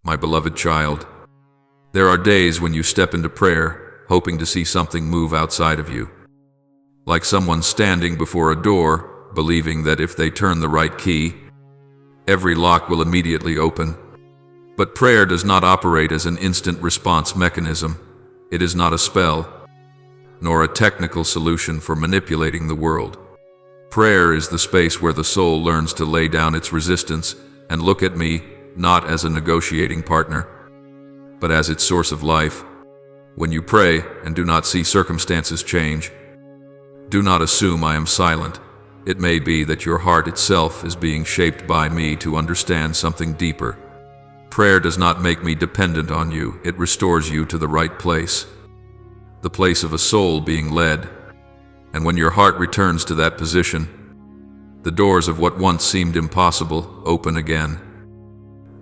My beloved child, there are days when you step into prayer, hoping to see something move outside of you. Like someone standing before a door, believing that if they turn the right key, every lock will immediately open. But prayer does not operate as an instant response mechanism. It is not a spell, nor a technical solution for manipulating the world. Prayer is the space where the soul learns to lay down its resistance and look at me not as a negotiating partner, but as its source of life. When you pray and do not see circumstances change, do not assume I am silent. It may be that your heart itself is being shaped by me to understand something deeper. Prayer does not make me dependent on you. It restores you to the right place, the place of a soul being led. And when your heart returns to that position, the doors of what once seemed impossible open again.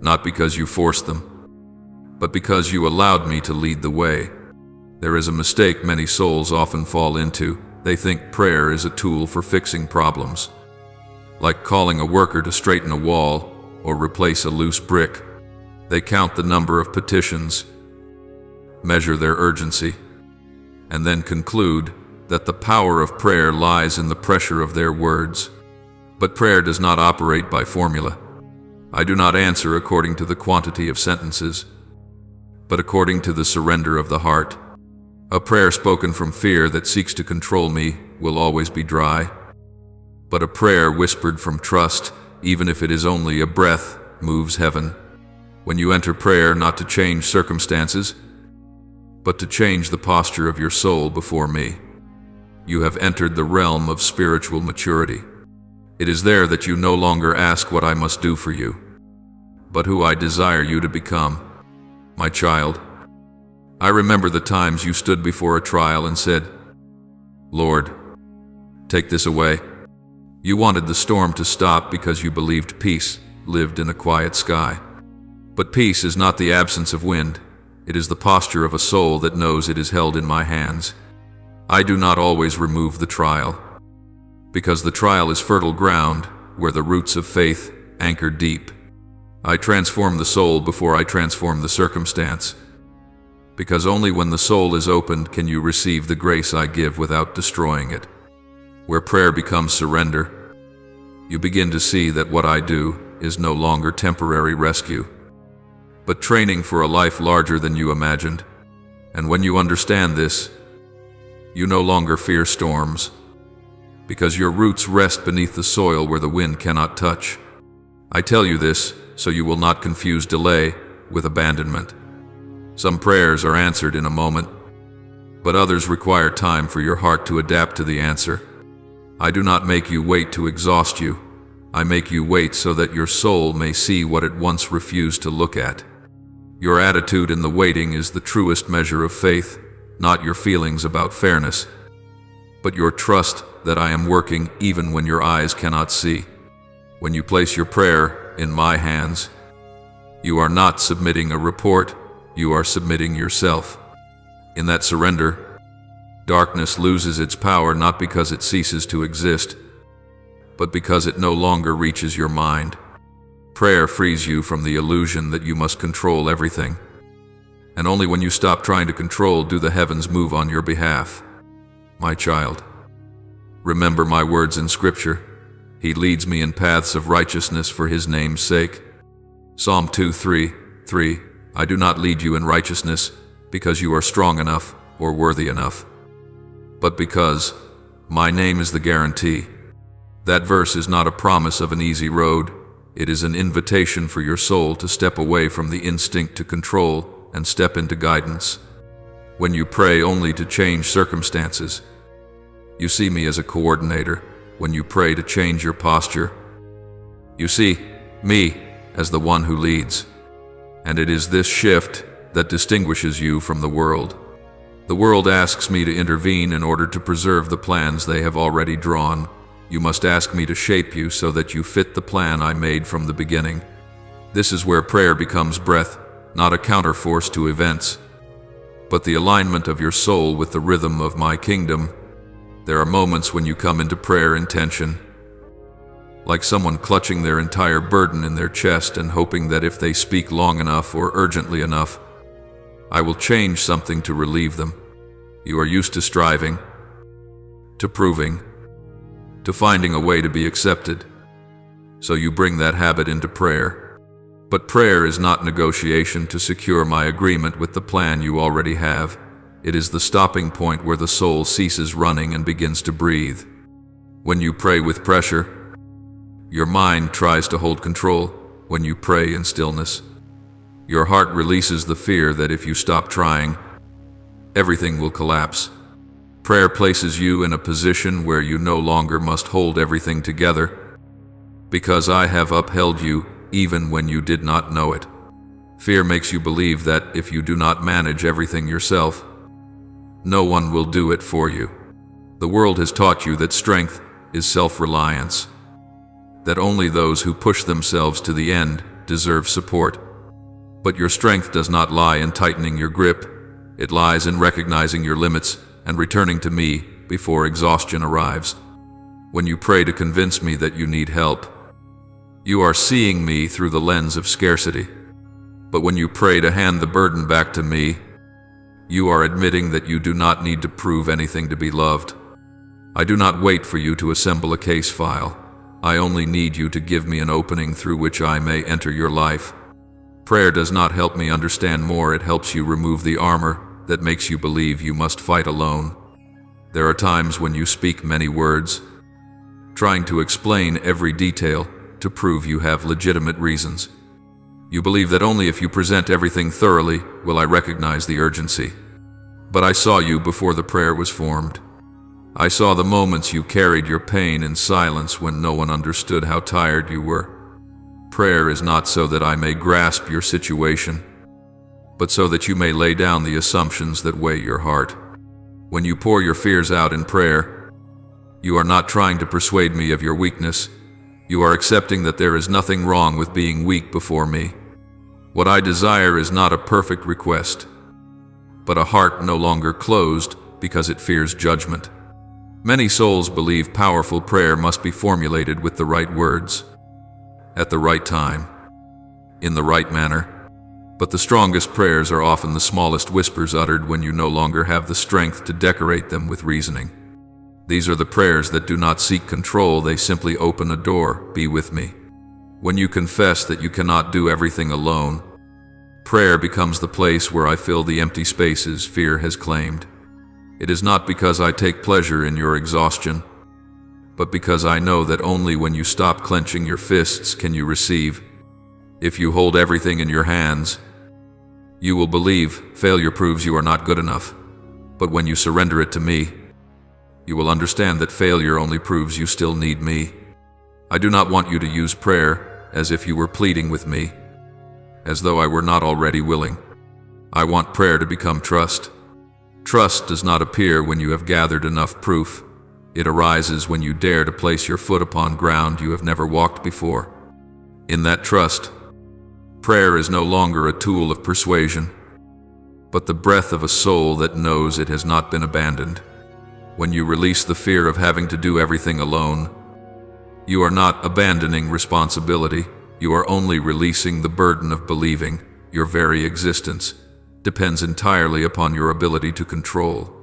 Not because you forced them, but because you allowed me to lead the way. There is a mistake many souls often fall into. They think prayer is a tool for fixing problems, like calling a worker to straighten a wall or replace a loose brick. They count the number of petitions, measure their urgency, and then conclude that the power of prayer lies in the pressure of their words. But prayer does not operate by formula. I do not answer according to the quantity of sentences, but according to the surrender of the heart. A prayer spoken from fear that seeks to control me will always be dry. But a prayer whispered from trust, even if it is only a breath, moves heaven. When you enter prayer not to change circumstances, but to change the posture of your soul before me, you have entered the realm of spiritual maturity. It is there that you no longer ask what I must do for you, but who I desire you to become. My child, I remember the times you stood before a trial and said, Lord, take this away. You wanted the storm to stop because you believed peace lived in a quiet sky. But peace is not the absence of wind. It is the posture of a soul that knows it is held in my hands. I do not always remove the trial, because the trial is fertile ground where the roots of faith anchor deep. I transform the soul before I transform the circumstance, because only when the soul is opened can you receive the grace I give without destroying it. Where prayer becomes surrender, you begin to see that what I do is no longer temporary rescue, but training for a life larger than you imagined. And when you understand this, you no longer fear storms, because your roots rest beneath the soil where the wind cannot touch. I tell you this so you will not confuse delay with abandonment. Some prayers are answered in a moment, but others require time for your heart to adapt to the answer. I do not make you wait to exhaust you. I make you wait so that your soul may see what it once refused to look at. Your attitude in the waiting is the truest measure of faith, not your feelings about fairness, but your trust that I am working even when your eyes cannot see. When you place your prayer in my hands, you are not submitting a report, you are submitting yourself. In that surrender, darkness loses its power not because it ceases to exist, but because it no longer reaches your mind. Prayer frees you from the illusion that you must control everything. And only when you stop trying to control do the heavens move on your behalf. My child, remember my words in Scripture. He leads me in paths of righteousness for His name's sake. Psalm 2:3. I do not lead you in righteousness because you are strong enough or worthy enough, but because my name is the guarantee. That verse is not a promise of an easy road. It is an invitation for your soul to step away from the instinct to control and step into guidance. When you pray only to change circumstances, you see me as a coordinator. When you pray to change your posture, you see me as the one who leads. And it is this shift that distinguishes you from the world. The world asks me to intervene in order to preserve the plans they have already drawn. You must ask me to shape you so that you fit the plan I made from the beginning. This is where prayer becomes breath, not a counterforce to events, but the alignment of your soul with the rhythm of my kingdom. There are moments when you come into prayer in tension, like someone clutching their entire burden in their chest and hoping that if they speak long enough or urgently enough, I will change something to relieve them. You are used to striving, to proving, to finding a way to be accepted. So you bring that habit into prayer. But prayer is not negotiation to secure my agreement with the plan you already have. It is the stopping point where the soul ceases running and begins to breathe. When you pray with pressure, your mind tries to hold control. When you pray in stillness, your heart releases the fear that if you stop trying, everything will collapse. Prayer places you in a position where you no longer must hold everything together, because I have upheld you even when you did not know it. Fear makes you believe that if you do not manage everything yourself, no one will do it for you. The world has taught you that strength is self-reliance, that only those who push themselves to the end deserve support. But your strength does not lie in tightening your grip. It lies in recognizing your limits and returning to me before exhaustion arrives. When you pray to convince me that you need help, you are seeing me through the lens of scarcity. But when you pray to hand the burden back to me, you are admitting that you do not need to prove anything to be loved. I do not wait for you to assemble a case file. I only need you to give me an opening through which I may enter your life. Prayer does not help me understand more, it helps you remove the armor that makes you believe you must fight alone. There are times when you speak many words, trying to explain every detail to prove you have legitimate reasons. You believe that only if you present everything thoroughly will I recognize the urgency. But I saw you before the prayer was formed. I saw the moments you carried your pain in silence when no one understood how tired you were. Prayer is not so that I may grasp your situation, but so that you may lay down the assumptions that weigh your heart. When you pour your fears out in prayer, you are not trying to persuade me of your weakness. You are accepting that there is nothing wrong with being weak before me. What I desire is not a perfect request, but a heart no longer closed because it fears judgment. Many souls believe powerful prayer must be formulated with the right words, at the right time, in the right manner. But the strongest prayers are often the smallest whispers uttered when you no longer have the strength to decorate them with reasoning. These are the prayers that do not seek control, they simply open a door. Be with me. When you confess that you cannot do everything alone, prayer becomes the place where I fill the empty spaces fear has claimed. It is not because I take pleasure in your exhaustion, but because I know that only when you stop clenching your fists can you receive. If you hold everything in your hands, you will believe failure proves you are not good enough. But when you surrender it to me, you will understand that failure only proves you still need me. I do not want you to use prayer as if you were pleading with me, as though I were not already willing. I want prayer to become trust. Trust does not appear when you have gathered enough proof. It arises when you dare to place your foot upon ground you have never walked before. In that trust, prayer is no longer a tool of persuasion, but the breath of a soul that knows it has not been abandoned. When you release the fear of having to do everything alone, you are not abandoning responsibility, you are only releasing the burden of believing your very existence depends entirely upon your ability to control.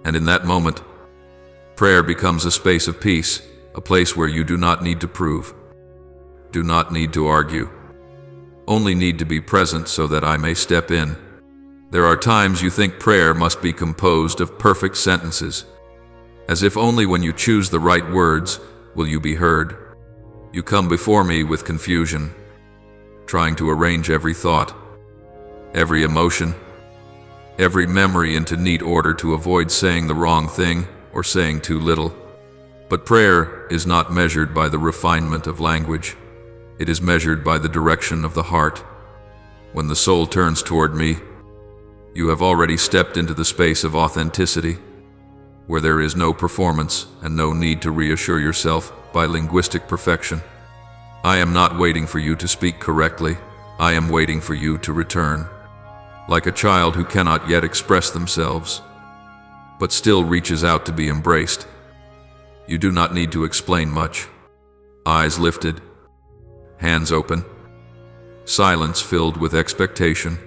And in that moment, prayer becomes a space of peace, a place where you do not need to prove, do not need to argue, only need to be present so that I may step in. There are times you think prayer must be composed of perfect sentences, as if only when you choose the right words will you be heard. You come before me with confusion, trying to arrange every thought, every emotion, every memory into neat order to avoid saying the wrong thing or saying too little. But prayer is not measured by the refinement of language. It is measured by the direction of the heart. When the soul turns toward me, you have already stepped into the space of authenticity, where there is no performance and no need to reassure yourself by linguistic perfection. I am not waiting for you to speak correctly. I am waiting for you to return. Like a child who cannot yet express themselves, but still reaches out to be embraced. You do not need to explain much. eyes lifted, hands open, silence filled with expectation.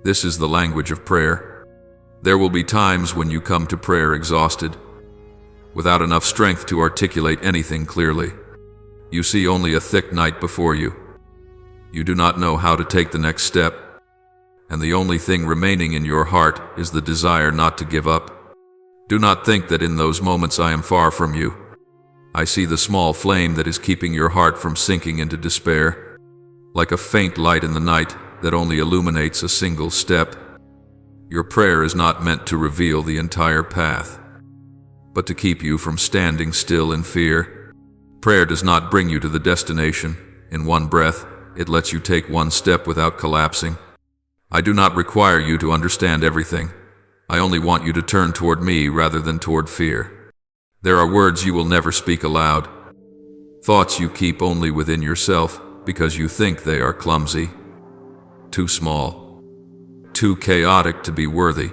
This is the language of prayer. There will be times when you come to prayer exhausted, without enough strength to articulate anything clearly. You see only a thick night before you. You do not know how to take the next step, and the only thing remaining in your heart is the desire not to give up. Do not think that in those moments I am far from you. I see the small flame that is keeping your heart from sinking into despair, like a faint light in the night that only illuminates a single step. Your prayer is not meant to reveal the entire path, but to keep you from standing still in fear. Prayer does not bring you to the destination in one breath. It lets you take one step without collapsing. I do not require you to understand everything. I only want you to turn toward me rather than toward fear. There are words you will never speak aloud, thoughts you keep only within yourself because you think they are clumsy, too small, too chaotic to be worthy.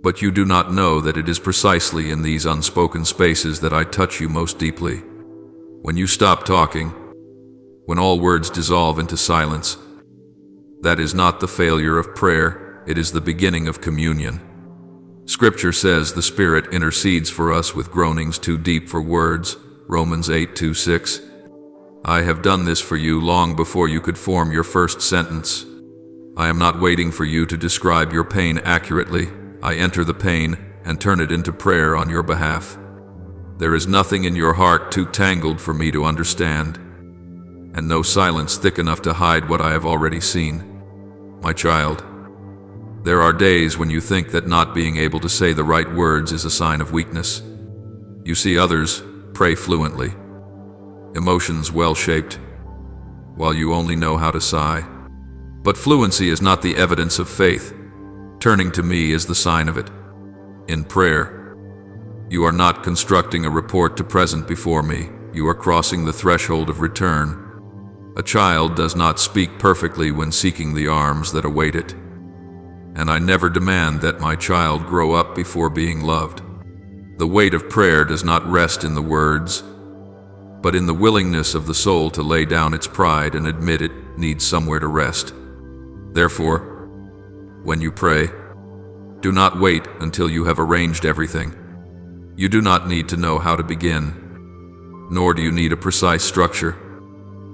But you do not know that it is precisely in these unspoken spaces that I touch you most deeply. When you stop talking, when all words dissolve into silence, that is not the failure of prayer, it is the beginning of communion. Scripture says the Spirit intercedes for us with groanings too deep for words, Romans 8:2-6. I have done this for you long before you could form your first sentence. I am not waiting for you to describe your pain accurately. I enter the pain and turn it into prayer on your behalf. There is nothing in your heart too tangled for me to understand, and no silence thick enough to hide what I have already seen. My child, there are days when you think that not being able to say the right words is a sign of weakness. You see others pray fluently, emotions well-shaped, while you only know how to sigh. But fluency is not the evidence of faith. Turning to me is the sign of it. In prayer, you are not constructing a report to present before me. You are crossing the threshold of return. A child does not speak perfectly when seeking the arms that await it, and I never demand that my child grow up before being loved. The weight of prayer does not rest in the words, but in the willingness of the soul to lay down its pride and admit it needs somewhere to rest. Therefore, when you pray, do not wait until you have arranged everything. You do not need to know how to begin, nor do you need a precise structure.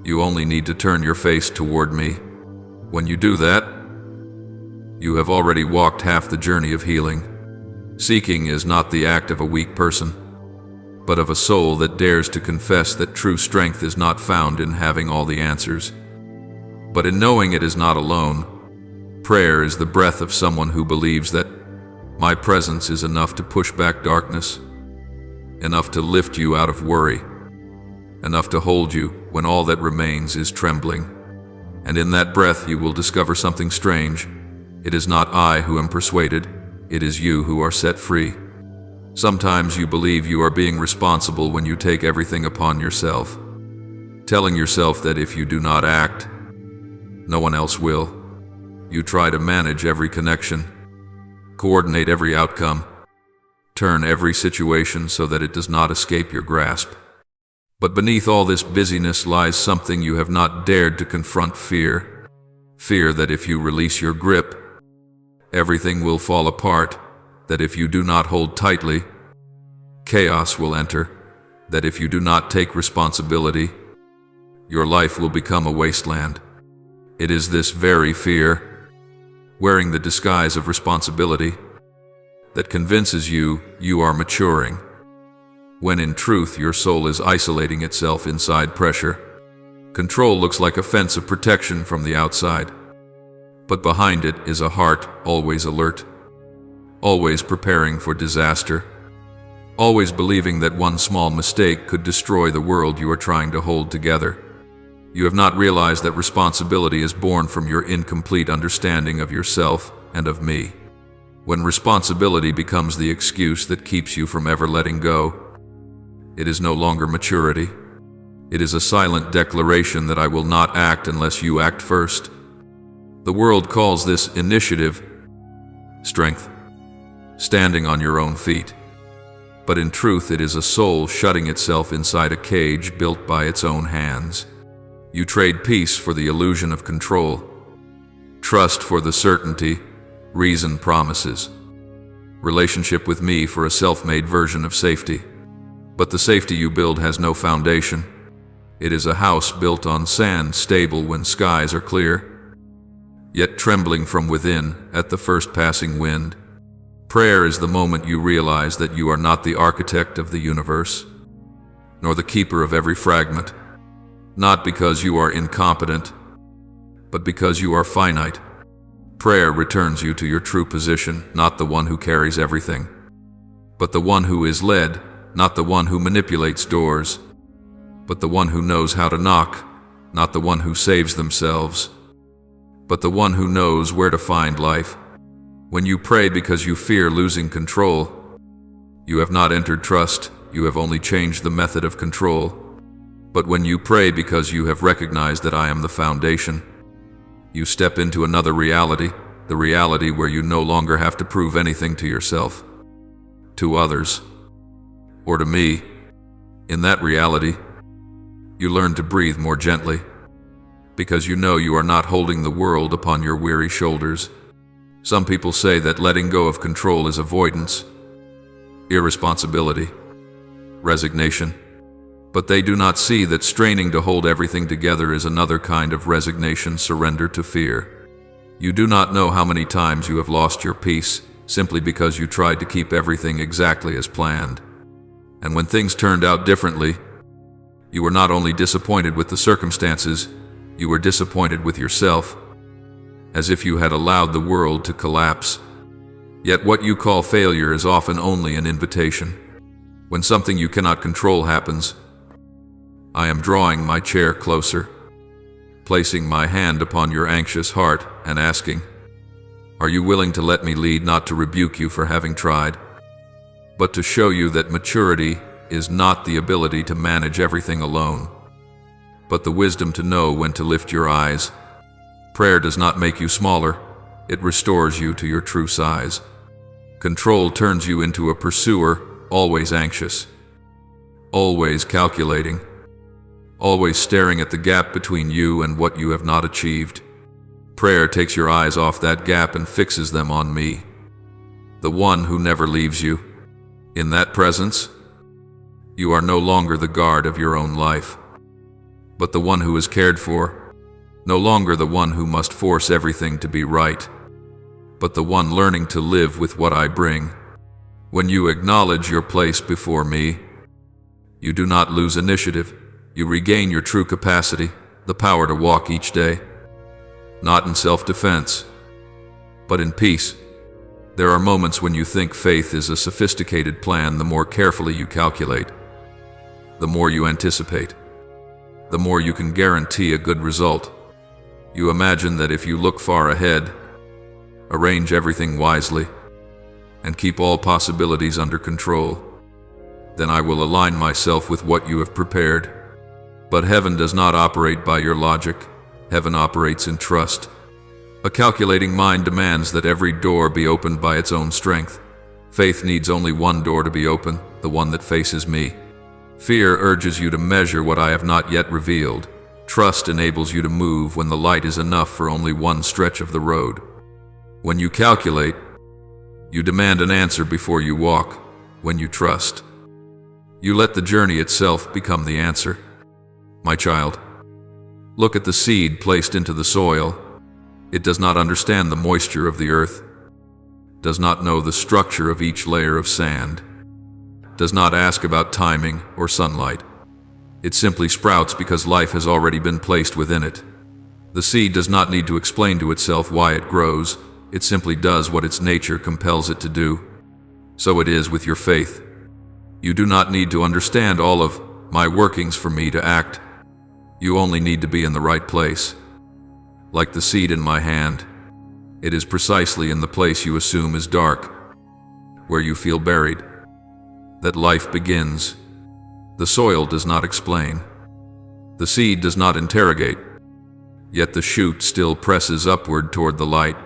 You only need to turn your face toward me. When you do that, you have already walked half the journey of healing. Seeking is not the act of a weak person, but of a soul that dares to confess that true strength is not found in having all the answers, but in knowing it is not alone. Prayer is the breath of someone who believes that my presence is enough to push back darkness, enough to lift you out of worry, enough to hold you when all that remains is trembling. And in that breath you will discover something strange. It is not I who am persuaded, it is you who are set free. Sometimes you believe you are being responsible when you take everything upon yourself, telling yourself that if you do not act, no one else will. You try to manage every connection, coordinate every outcome, turn every situation so that it does not escape your grasp. But beneath all this busyness lies something you have not dared to confront: fear. Fear that if you release your grip, everything will fall apart, that if you do not hold tightly, chaos will enter, that if you do not take responsibility, your life will become a wasteland. It is this very fear, wearing the disguise of responsibility, that convinces you you are maturing, when in truth your soul is isolating itself inside pressure. Control looks like a fence of protection from the outside, but behind it is a heart always alert, always preparing for disaster, always believing that one small mistake could destroy the world you are trying to hold together. You have not realized that responsibility is born from your incomplete understanding of yourself and of me. When responsibility becomes the excuse that keeps you from ever letting go, it is no longer maturity. It is a silent declaration that I will not act unless you act first. The world calls this initiative, strength, standing on your own feet. but in truth it is a soul shutting itself inside a cage built by its own hands. You trade peace for the illusion of control, trust for the certainty reason promises, relationship with me for a self-made version of safety. But the safety you build has no foundation. It is a house built on sand, stable when skies are clear, yet trembling from within at the first passing wind. Prayer is the moment you realize that you are not the architect of the universe, nor the keeper of every fragment, not because you are incompetent, but because you are finite. Prayer returns you to your true position, not the one who carries everything, but the one who is led, not the one who manipulates doors, but the one who knows how to knock, not the one who saves themselves, but the one who knows where to find life. When you pray because you fear losing control, you have not entered trust, you have only changed the method of control. But when you pray because you have recognized that I am the foundation, you step into another reality, the reality where you no longer have to prove anything to yourself, to others, or to me. In that reality, you learn to breathe more gently, because you know you are not holding the world upon your weary shoulders. Some people say that letting go of control is avoidance, irresponsibility, resignation. But they do not see that straining to hold everything together is another kind of resignation, surrender to fear. You do not know how many times you have lost your peace simply because you tried to keep everything exactly as planned. And when things turned out differently, you were not only disappointed with the circumstances, you were disappointed with yourself, as if you had allowed the world to collapse. Yet what you call failure is often only an invitation. When something you cannot control happens, I am drawing my chair closer, placing my hand upon your anxious heart and asking, are you willing to let me lead, not to rebuke you for having tried, but to show you that maturity is not the ability to manage everything alone, but the wisdom to know when to lift your eyes. Prayer does not make you smaller, it restores you to your true size. Control turns you into a pursuer, always anxious, always calculating, always staring at the gap between you and what you have not achieved. Prayer takes your eyes off that gap and fixes them on me, the one who never leaves you. In that presence, you are no longer the guard of your own life, but the one who is cared for, no longer the one who must force everything to be right, but the one learning to live with what I bring. When you acknowledge your place before me, you do not lose initiative. You regain your true capacity, the power to walk each day, not in self-defense, but in peace. There are moments when you think faith is a sophisticated plan. The more carefully you calculate, the more you anticipate, the more you can guarantee a good result. You imagine that if you look far ahead, arrange everything wisely, and keep all possibilities under control, then I will align myself with what you have prepared. But heaven does not operate by your logic. Heaven operates in trust. A calculating mind demands that every door be opened by its own strength. Faith needs only one door to be open, the one that faces me. Fear urges you to measure what I have not yet revealed. Trust enables you to move when the light is enough for only one stretch of the road. When you calculate, you demand an answer before you walk. When you trust, you let the journey itself become the answer. My child, look at the seed placed into the soil. It does not understand the moisture of the earth, does not know the structure of each layer of sand, does not ask about timing or sunlight. It simply sprouts because life has already been placed within it. The seed does not need to explain to itself why it grows. It simply does what its nature compels it to do. So it is with your faith. You do not need to understand all of my workings for me to act. You only need to be in the right place. Like the seed in my hand, it is precisely in the place you assume is dark, where you feel buried, that life begins. The soil does not explain. The seed does not interrogate, yet the shoot still presses upward toward the light.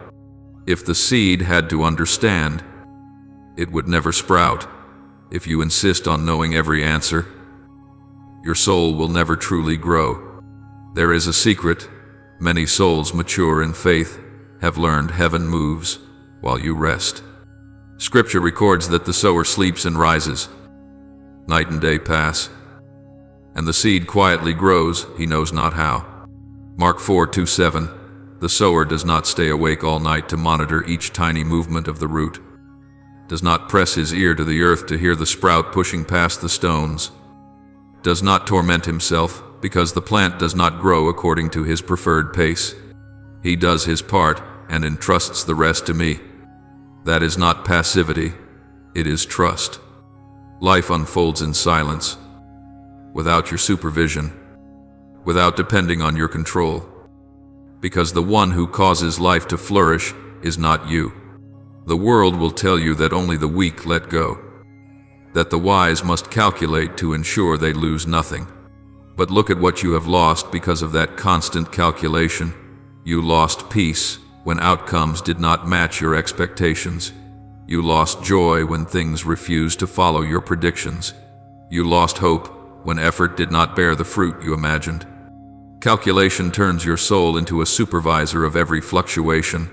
If the seed had to understand, it would never sprout. if you insist on knowing every answer, your soul will never truly grow. There is a secret. Many souls mature in faith have learned heaven moves while you rest. Scripture records that the sower sleeps and rises. Night and day pass, and the seed quietly grows, he knows not how. Mark 4:27. The sower does not stay awake all night to monitor each tiny movement of the root, does not press his ear to the earth to hear the sprout pushing past the stones, does not torment himself because the plant does not grow according to his preferred pace. He does his part and entrusts the rest to me. That is not passivity, it is trust. Life unfolds in silence, without your supervision, without depending on your control, because the one who causes life to flourish is not you. The world will tell you that only the weak let go, that the wise must calculate to ensure they lose nothing. But look at what you have lost because of that constant calculation. You lost peace when outcomes did not match your expectations. You lost joy when things refused to follow your predictions. You lost hope when effort did not bear the fruit you imagined. Calculation turns your soul into a supervisor of every fluctuation,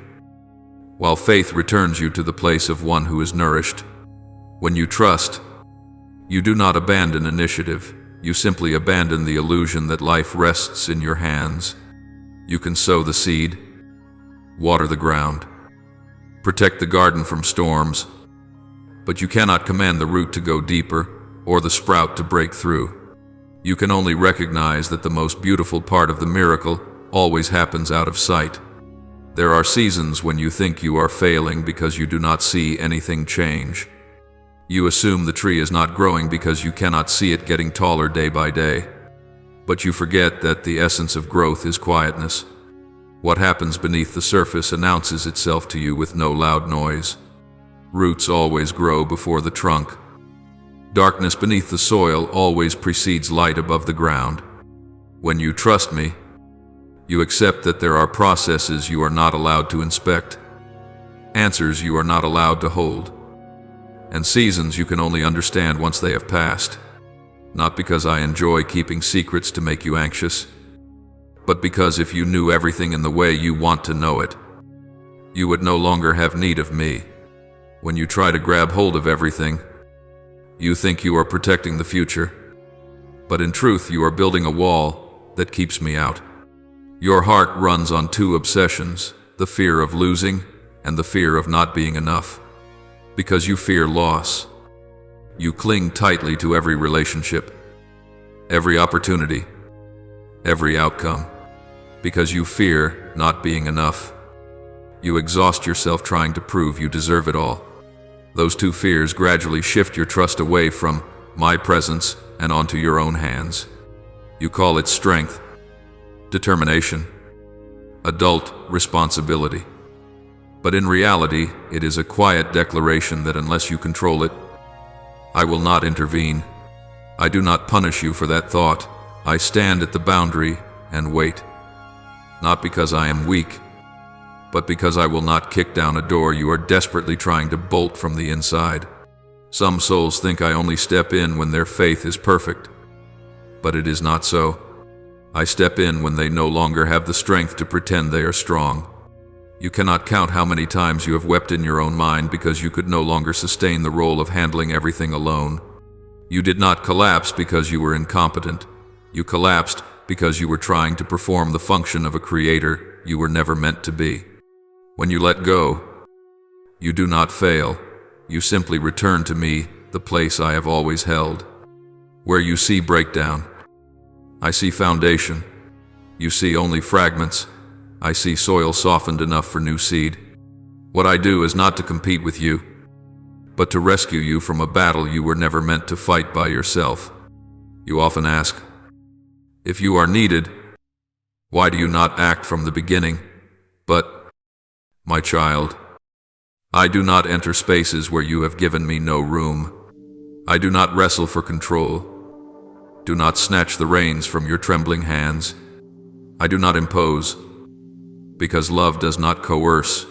while faith returns you to the place of one who is nourished. When you trust, you do not abandon initiative. You simply abandon the illusion that life rests in your hands. You can sow the seed, water the ground, protect the garden from storms, but you cannot command the root to go deeper or the sprout to break through. You can only recognize that the most beautiful part of the miracle always happens out of sight. There are seasons when you think you are failing because you do not see anything change. You assume the tree is not growing because you cannot see it getting taller day by day. But you forget that the essence of growth is quietness. What happens beneath the surface announces itself to you with no loud noise. Roots always grow before the trunk. Darkness beneath the soil always precedes light above the ground. When you trust me, you accept that there are processes you are not allowed to inspect, answers you are not allowed to hold, and seasons you can only understand once they have passed. Not because I enjoy keeping secrets to make you anxious, but because if you knew everything in the way you want to know it, you would no longer have need of me. When you try to grab hold of everything, you think you are protecting the future, but in truth you are building a wall that keeps me out. Your heart runs on two obsessions, the fear of losing and the fear of not being enough. Because you fear loss, you cling tightly to every relationship, every opportunity, every outcome. Because you fear not being enough, you exhaust yourself trying to prove you deserve it all. Those two fears gradually shift your trust away from my presence and onto your own hands. You call it strength, determination, adult responsibility. But in reality, it is a quiet declaration that unless you control it, I will not intervene. I do not punish you for that thought. I stand at the boundary and wait. Not because I am weak, but because I will not kick down a door you are desperately trying to bolt from the inside. Some souls think I only step in when their faith is perfect, but it is not so. I step in when they no longer have the strength to pretend they are strong. You cannot count how many times you have wept in your own mind because you could no longer sustain the role of handling everything alone. You did not collapse because you were incompetent. You collapsed because you were trying to perform the function of a creator you were never meant to be. When you let go, you do not fail. You simply return to me, the place I have always held. Where you see breakdown, I see foundation. You see only fragments. I see soil softened enough for new seed. What I do is not to compete with you, but to rescue you from a battle you were never meant to fight by yourself. You often ask, if you are needed, why do you not act from the beginning? But, my child, I do not enter spaces where you have given me no room. I do not wrestle for control. Do not snatch the reins from your trembling hands. I do not impose, because love does not coerce.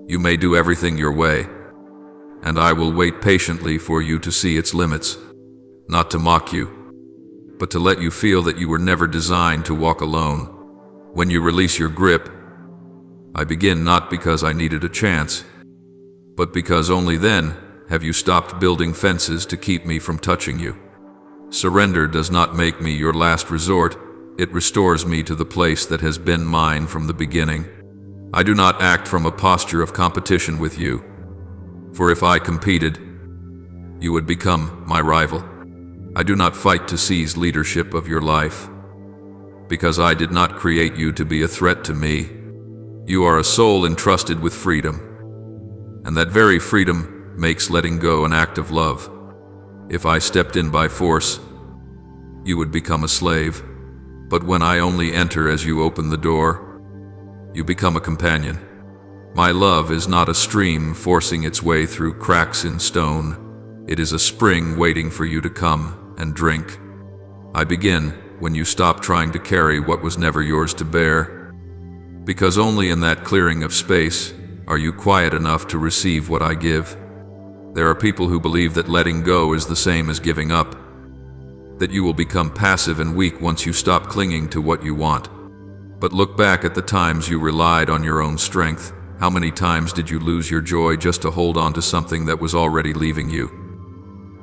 You may do everything your way, and I will wait patiently for you to see its limits, not to mock you, but to let you feel that you were never designed to walk alone. When you release your grip, I begin not because I needed a chance, but because only then have you stopped building fences to keep me from touching you. Surrender does not make me your last resort, it restores me to the place that has been mine from the beginning. I do not act from a posture of competition with you, for if I competed, you would become my rival. I do not fight to seize leadership of your life, because I did not create you to be a threat to me. You are a soul entrusted with freedom, and that very freedom makes letting go an act of love. If I stepped in by force, you would become a slave, but when I only enter as you open the door, you become a companion. My love is not a stream forcing its way through cracks in stone. It is a spring waiting for you to come and drink. I begin when you stop trying to carry what was never yours to bear, because only in that clearing of space are you quiet enough to receive what I give. There are people who believe that letting go is the same as giving up, that you will become passive and weak once you stop clinging to what you want. But look back at the times you relied on your own strength. How many times did you lose your joy just to hold on to something that was already leaving you?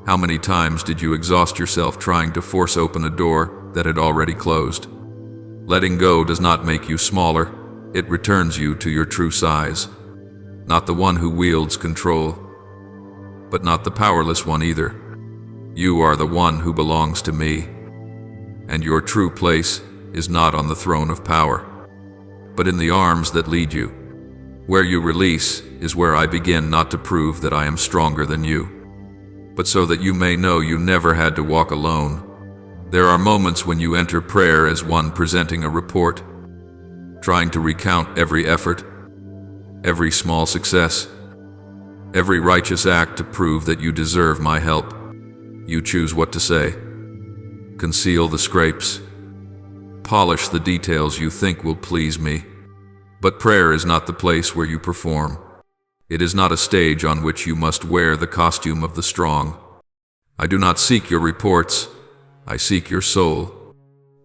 How many times did you exhaust yourself trying to force open a door that had already closed? Letting go does not make you smaller, it returns you to your true size. Not the one who wields control, but not the powerless one either. You are the one who belongs to me, and your true place is not on the throne of power, but in the arms that lead you. Where you release is where I begin, not to prove that I am stronger than you, but so that you may know you never had to walk alone. There are moments when you enter prayer as one presenting a report, trying to recount every effort, every small success, every righteous act to prove that you deserve my help. You choose what to say, conceal the scrapes, polish the details you think will please me. But prayer is not the place where you perform. It is not a stage on which you must wear the costume of the strong. I do not seek your reports, I seek your soul.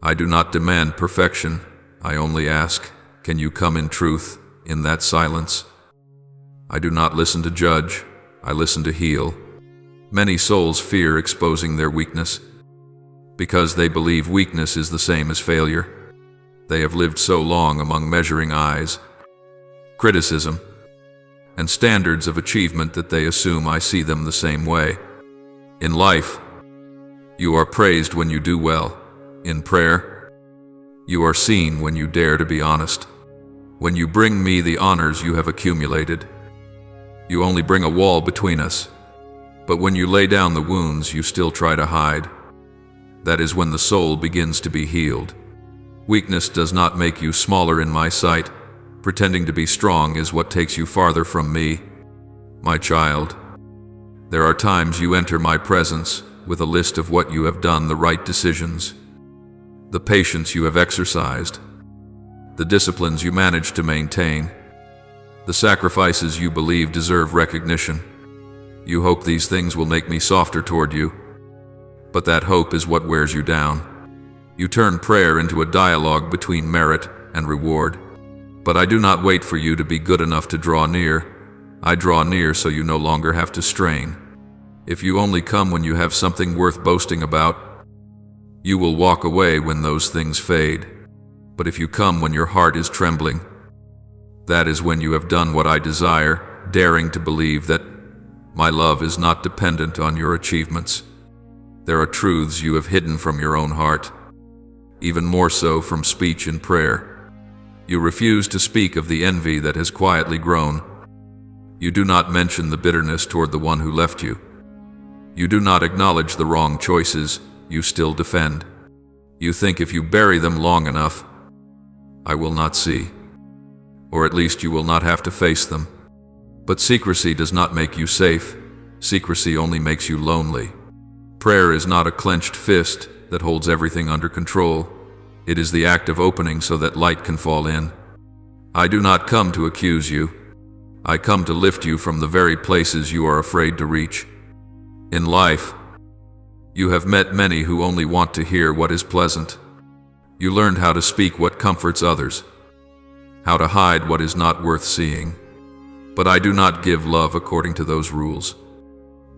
I do not demand perfection, I only ask, can you come in truth, in that silence? I do not listen to judge, I listen to heal. Many souls fear exposing their weakness, because they believe weakness is the same as failure. They have lived so long among measuring eyes, criticism, and standards of achievement that they assume I see them the same way. In life, you are praised when you do well. In prayer, you are seen when you dare to be honest. When you bring me the honors you have accumulated, you only bring a wall between us. But when you lay down the wounds you still try to hide, that is when the soul begins to be healed. Weakness does not make you smaller in my sight. Pretending to be strong is what takes you farther from me. My child, there are times you enter my presence with a list of what you have done, the right decisions, the patience you have exercised, the disciplines you managed to maintain, the sacrifices you believe deserve recognition. You hope these things will make me softer toward you, but that hope is what wears you down. You turn prayer into a dialogue between merit and reward. But I do not wait for you to be good enough to draw near. I draw near so you no longer have to strain. If you only come when you have something worth boasting about, you will walk away when those things fade. But if you come when your heart is trembling, that is when you have done what I desire, daring to believe that my love is not dependent on your achievements. There are truths you have hidden from your own heart, even more so from speech and prayer. You refuse to speak of the envy that has quietly grown. You do not mention the bitterness toward the one who left you. You do not acknowledge the wrong choices you still defend. You think if you bury them long enough, I will not see, or at least you will not have to face them. But secrecy does not make you safe. Secrecy only makes you lonely. Prayer is not a clenched fist that holds everything under control. It is the act of opening so that light can fall in. I do not come to accuse you. I come to lift you from the very places you are afraid to reach. In life, you have met many who only want to hear what is pleasant. You learned how to speak what comforts others, how to hide what is not worth seeing. But I do not give love according to those rules.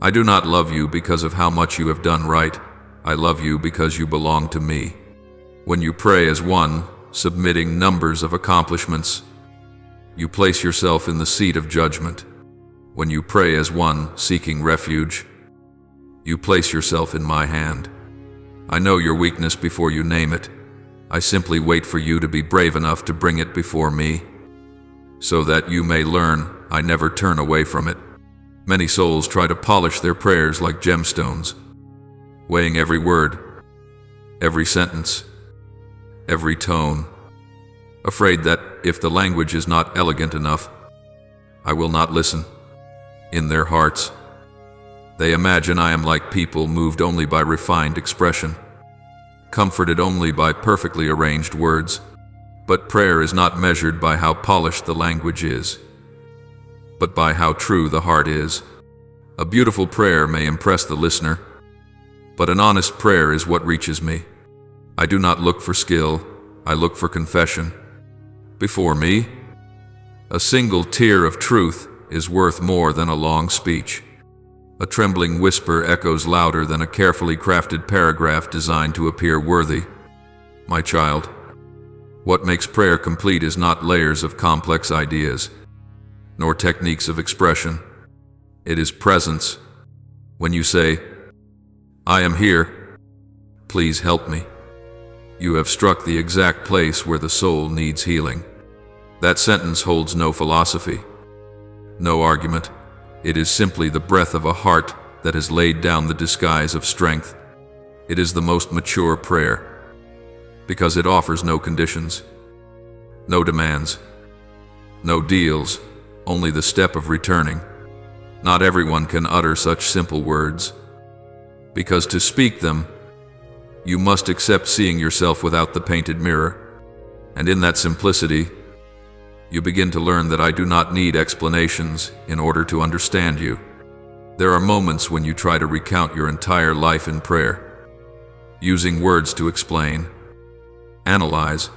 I do not love you because of how much you have done right. I love you because you belong to me. When you pray as one, submitting numbers of accomplishments, you place yourself in the seat of judgment. When you pray as one, seeking refuge, you place yourself in my hand. I know your weakness before you name it. I simply wait for you to be brave enough to bring it before me, so that you may learn I never turn away from it. Many souls try to polish their prayers like gemstones, weighing every word, every sentence, every tone, afraid that if the language is not elegant enough, I will not listen. In their hearts, they imagine I am like people moved only by refined expression, comforted only by perfectly arranged words. But prayer is not measured by how polished the language is, but by how true the heart is. A beautiful prayer may impress the listener, but an honest prayer is what reaches me. I do not look for skill, I look for confession. Before me, a single tear of truth is worth more than a long speech. A trembling whisper echoes louder than a carefully crafted paragraph designed to appear worthy. My child, what makes prayer complete is not layers of complex ideas, nor techniques of expression. It is presence. When you say, I am here, please help me, you have struck the exact place where the soul needs healing. That sentence holds no philosophy, no argument. It is simply the breath of a heart that has laid down the disguise of strength. It is the most mature prayer, because it offers no conditions, no demands, no deals, only the step of returning. Not everyone can utter such simple words, because to speak them, you must accept seeing yourself without the painted mirror. And in that simplicity, you begin to learn that I do not need explanations in order to understand you. There are moments when you try to recount your entire life in prayer, using words to explain, analyze,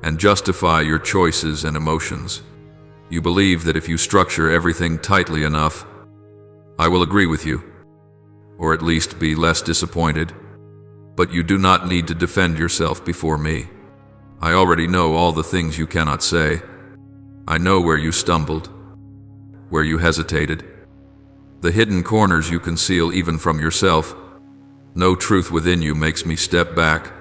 and justify your choices and emotions. You believe that if you structure everything tightly enough, I will agree with you, or at least be less disappointed. But you do not need to defend yourself before me. I already know all the things you cannot say. I know where you stumbled, where you hesitated, the hidden corners you conceal even from yourself. No truth within you makes me step back.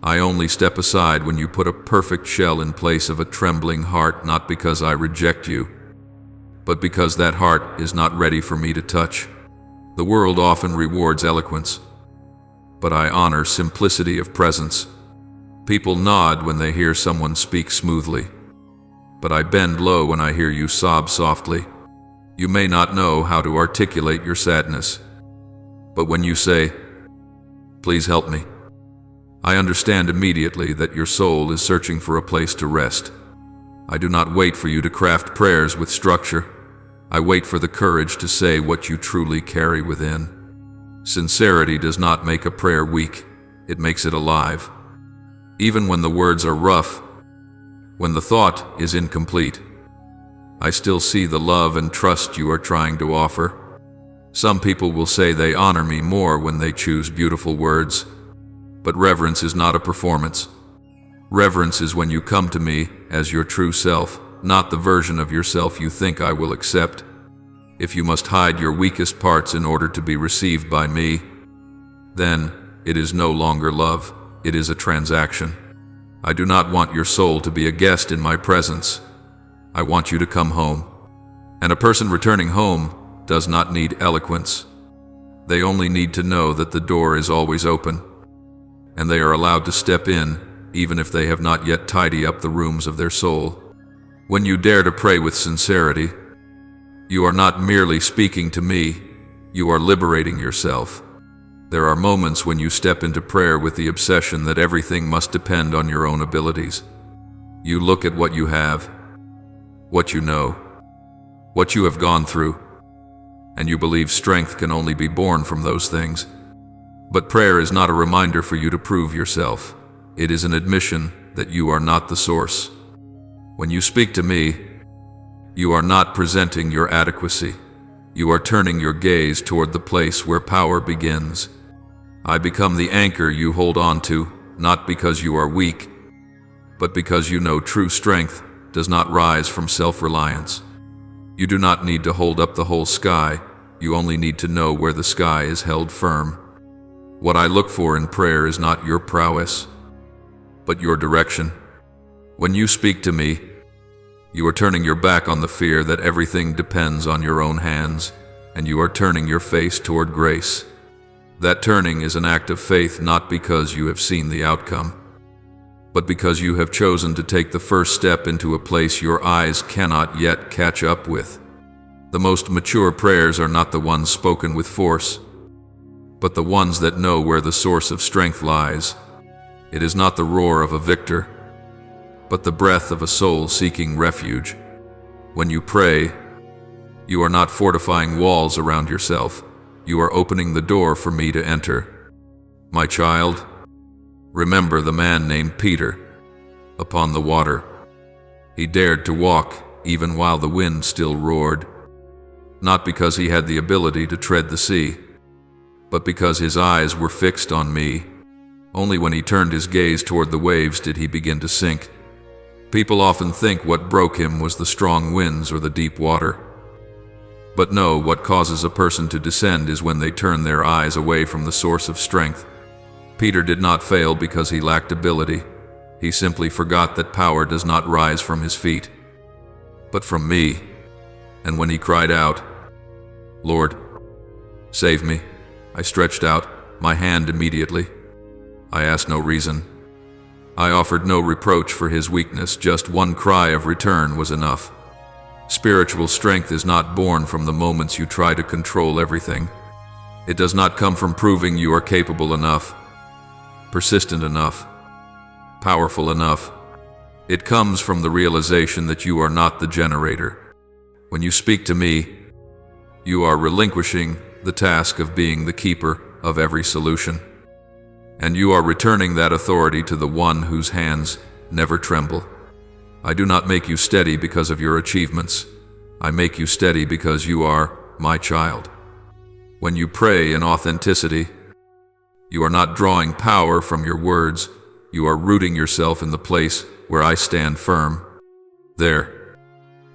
I only step aside when you put a perfect shell in place of a trembling heart, not because I reject you, but because that heart is not ready for me to touch. The world often rewards eloquence, but I honor simplicity of presence. People nod when they hear someone speak smoothly, but I bend low when I hear you sob softly. You may not know how to articulate your sadness, but when you say, please help me, I understand immediately that your soul is searching for a place to rest. I do not wait for you to craft prayers with structure. I wait for the courage to say what you truly carry within. Sincerity does not make a prayer weak, it makes it alive. Even when the words are rough, when the thought is incomplete, I still see the love and trust you are trying to offer. Some people will say they honor me more when they choose beautiful words, but reverence is not a performance. Reverence is when you come to me as your true self, not the version of yourself you think I will accept. If you must hide your weakest parts in order to be received by me, then it is no longer love, it is a transaction. I do not want your soul to be a guest in my presence. I want you to come home. And a person returning home does not need eloquence. They only need to know that the door is always open, and they are allowed to step in, even if they have not yet tidied up the rooms of their soul. When you dare to pray with sincerity, you are not merely speaking to me, you are liberating yourself. There are moments when you step into prayer with the obsession that everything must depend on your own abilities. You look at what you have, what you know, what you have gone through, and you believe strength can only be born from those things. But prayer is not a reminder for you to prove yourself. It is an admission that you are not the source. When you speak to me, you are not presenting your adequacy. You are turning your gaze toward the place where power begins. I become the anchor you hold on to, not because you are weak, but because you know true strength does not rise from self-reliance. You do not need to hold up the whole sky. You only need to know where the sky is held firm. What I look for in prayer is not your prowess, but your direction. When you speak to me, you are turning your back on the fear that everything depends on your own hands, and you are turning your face toward grace. That turning is an act of faith, not because you have seen the outcome, but because you have chosen to take the first step into a place your eyes cannot yet catch up with. The most mature prayers are not the ones spoken with force, but the ones that know where the source of strength lies. It is not the roar of a victor, but the breath of a soul seeking refuge. When you pray, you are not fortifying walls around yourself. You are opening the door for me to enter. My child, remember the man named Peter upon the water. He dared to walk even while the wind still roared, not because he had the ability to tread the sea, but because his eyes were fixed on me. Only when he turned his gaze toward the waves did he begin to sink. People often think what broke him was the strong winds or the deep water. But no, what causes a person to descend is when they turn their eyes away from the source of strength. Peter did not fail because he lacked ability. He simply forgot that power does not rise from his feet, but from me. And when he cried out, "Lord, save me," I stretched out my hand immediately. I asked no reason. I offered no reproach for his weakness. Just one cry of return was enough. Spiritual strength is not born from the moments you try to control everything. It does not come from proving you are capable enough, persistent enough, powerful enough. It comes from the realization that you are not the generator. When you speak to me, you are relinquishing the task of being the keeper of every solution. And you are returning that authority to the one whose hands never tremble. I do not make you steady because of your achievements. I make you steady because you are my child. When you pray in authenticity, you are not drawing power from your words. You are rooting yourself in the place where I stand firm. There,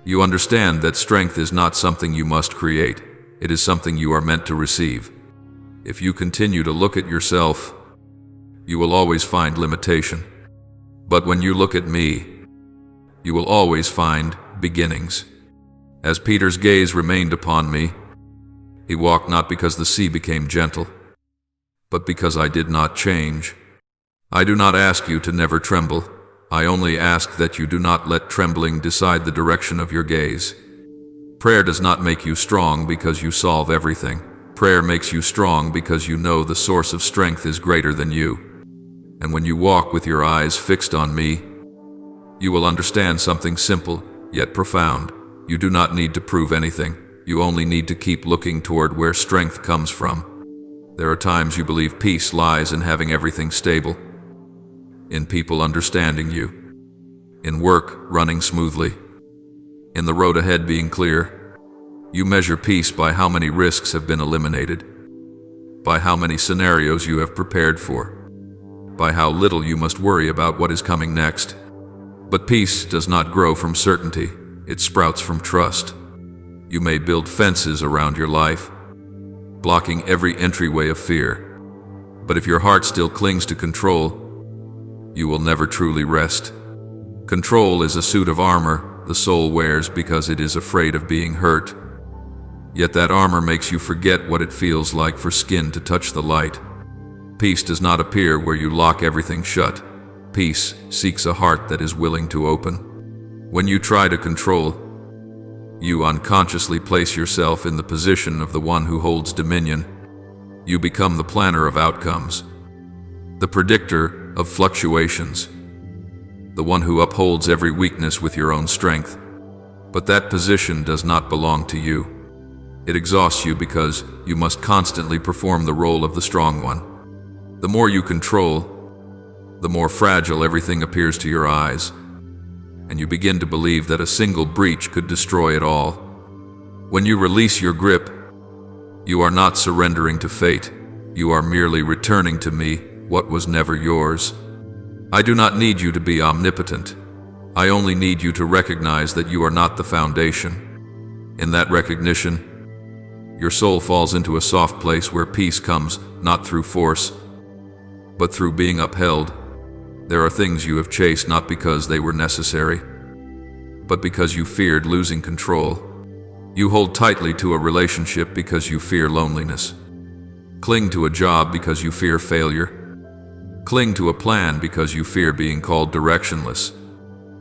you understand that strength is not something you must create. It is something you are meant to receive. If you continue to look at yourself, you will always find limitation. But when you look at me, you will always find beginnings. As Peter's gaze remained upon me, he walked not because the sea became gentle, but because I did not change. I do not ask you to never tremble. I only ask that you do not let trembling decide the direction of your gaze. Prayer does not make you strong because you solve everything. Prayer makes you strong because you know the source of strength is greater than you. And when you walk with your eyes fixed on me, you will understand something simple yet profound. You do not need to prove anything. You only need to keep looking toward where strength comes from. There are times you believe peace lies in having everything stable, in people understanding you, in work running smoothly, in the road ahead being clear. You measure peace by how many risks have been eliminated, by how many scenarios you have prepared for, by how little you must worry about what is coming next. But peace does not grow from certainty. It sprouts from trust. You may build fences around your life, blocking every entryway of fear. But if your heart still clings to control, you will never truly rest. Control is a suit of armor the soul wears because it is afraid of being hurt. Yet that armor makes you forget what it feels like for skin to touch the light. Peace does not appear where you lock everything shut. Peace seeks a heart that is willing to open. When you try to control, you unconsciously place yourself in the position of the one who holds dominion. You become the planner of outcomes, the predictor of fluctuations, the one who upholds every weakness with your own strength. But that position does not belong to you. It exhausts you because you must constantly perform the role of the strong one. The more you control, the more fragile everything appears to your eyes, and you begin to believe that a single breach could destroy it all. When you release your grip, you are not surrendering to fate. You are merely returning to me what was never yours. I do not need you to be omnipotent. I only need you to recognize that you are not the foundation. In that recognition, your soul falls into a soft place where peace comes not through force, but through being upheld. There are things you have chased not because they were necessary, but because you feared losing control. You hold tightly to a relationship because you fear loneliness. Cling to a job because you fear failure. Cling to a plan because you fear being called directionless.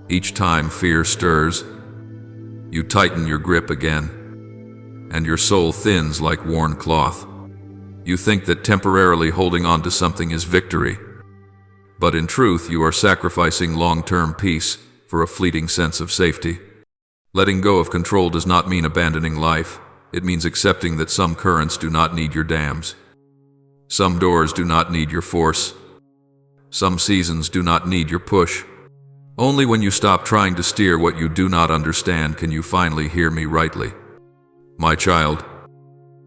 Each time fear stirs, you tighten your grip again, and your soul thins like worn cloth. You think that temporarily holding on to something is victory, but in truth you are sacrificing long-term peace for a fleeting sense of safety. Letting go of control does not mean abandoning life. It means accepting that some currents do not need your dams. Some doors do not need your force. Some seasons do not need your push. Only when you stop trying to steer what you do not understand can you finally hear me rightly. My child,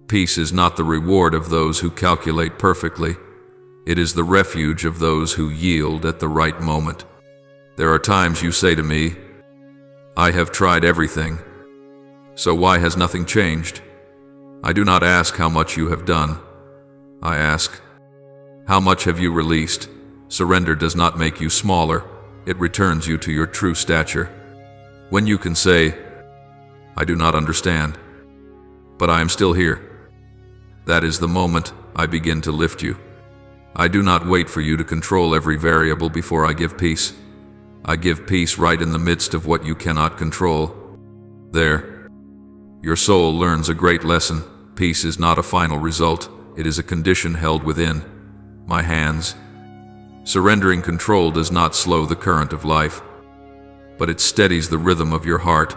peace is not the reward of those who calculate perfectly. It is the refuge of those who yield at the right moment. There are times you say to me, I have tried everything, so why has nothing changed? I do not ask how much you have done. I ask, how much have you released? Surrender does not make you smaller. It returns you to your true stature. When you can say, I do not understand, but I am still here, that is the moment I begin to lift you. I do not wait for you to control every variable before I give peace. I give peace right in the midst of what you cannot control. There, your soul learns a great lesson. Peace is not a final result. It is a condition held within my hands. Surrendering control does not slow the current of life, but it steadies the rhythm of your heart.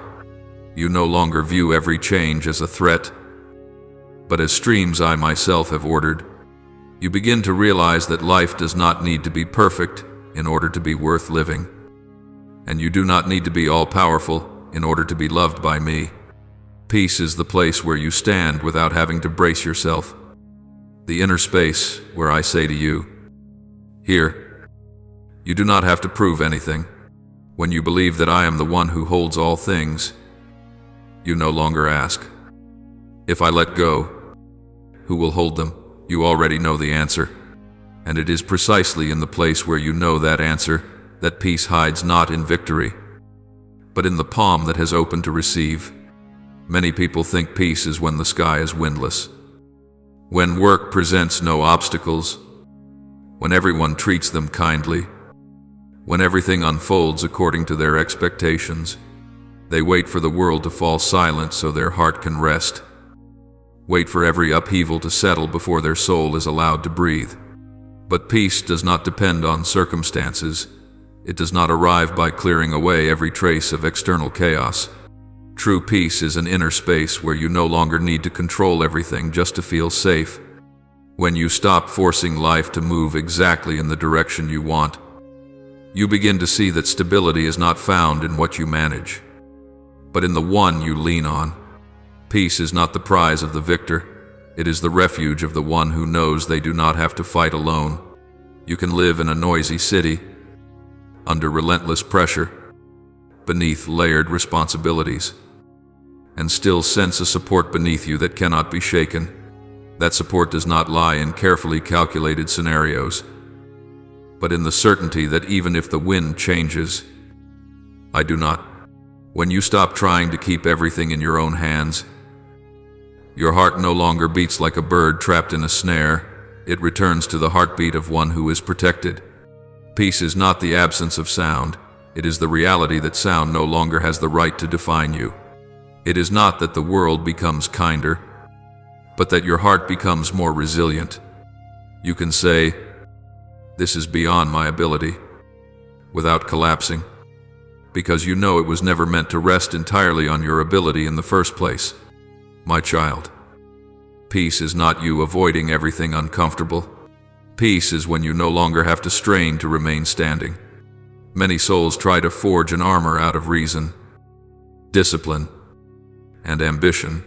You no longer view every change as a threat, but as streams I myself have ordered. You begin to realize that life does not need to be perfect in order to be worth living, and you do not need to be all-powerful in order to be loved by me. Peace is the place where you stand without having to brace yourself. The inner space where I say to you, here, you do not have to prove anything. When you believe that I am the one who holds all things, you no longer ask, if I let go, who will hold them? You already know the answer. And it is precisely in the place where you know that answer that peace hides not in victory, but in the palm that has opened to receive. Many people think peace is when the sky is windless, when work presents no obstacles, when everyone treats them kindly, when everything unfolds according to their expectations. They wait for the world to fall silent so their heart can rest. Wait for every upheaval to settle before their soul is allowed to breathe. But peace does not depend on circumstances. It does not arrive by clearing away every trace of external chaos. True peace is an inner space where you no longer need to control everything just to feel safe. When you stop forcing life to move exactly in the direction you want, you begin to see that stability is not found in what you manage, but in the one you lean on. Peace is not the prize of the victor. It is the refuge of the one who knows they do not have to fight alone. You can live in a noisy city, under relentless pressure, beneath layered responsibilities, and still sense a support beneath you that cannot be shaken. That support does not lie in carefully calculated scenarios, but in the certainty that even if the wind changes, I do not. When you stop trying to keep everything in your own hands, your heart no longer beats like a bird trapped in a snare. It returns to the heartbeat of one who is protected. Peace is not the absence of sound. It is the reality that sound no longer has the right to define you. It is not that the world becomes kinder, but that your heart becomes more resilient. You can say, this is beyond my ability, without collapsing. because you know it was never meant to rest entirely on your ability in the first place. My child, peace is not you avoiding everything uncomfortable. Peace is when you no longer have to strain to remain standing. Many souls try to forge an armor out of reason, discipline, and ambition,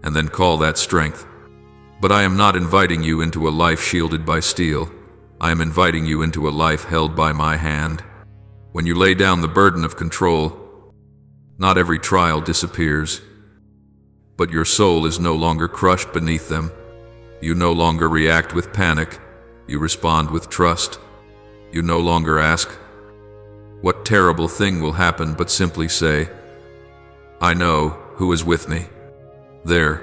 and then call that strength. But I am not inviting you into a life shielded by steel. I am inviting you into a life held by my hand. When you lay down the burden of control, not every trial disappears, but your soul is no longer crushed beneath them. You no longer react with panic. You respond with trust. You no longer ask, "What terrible thing will happen?" but simply say, "I know who is with me." There,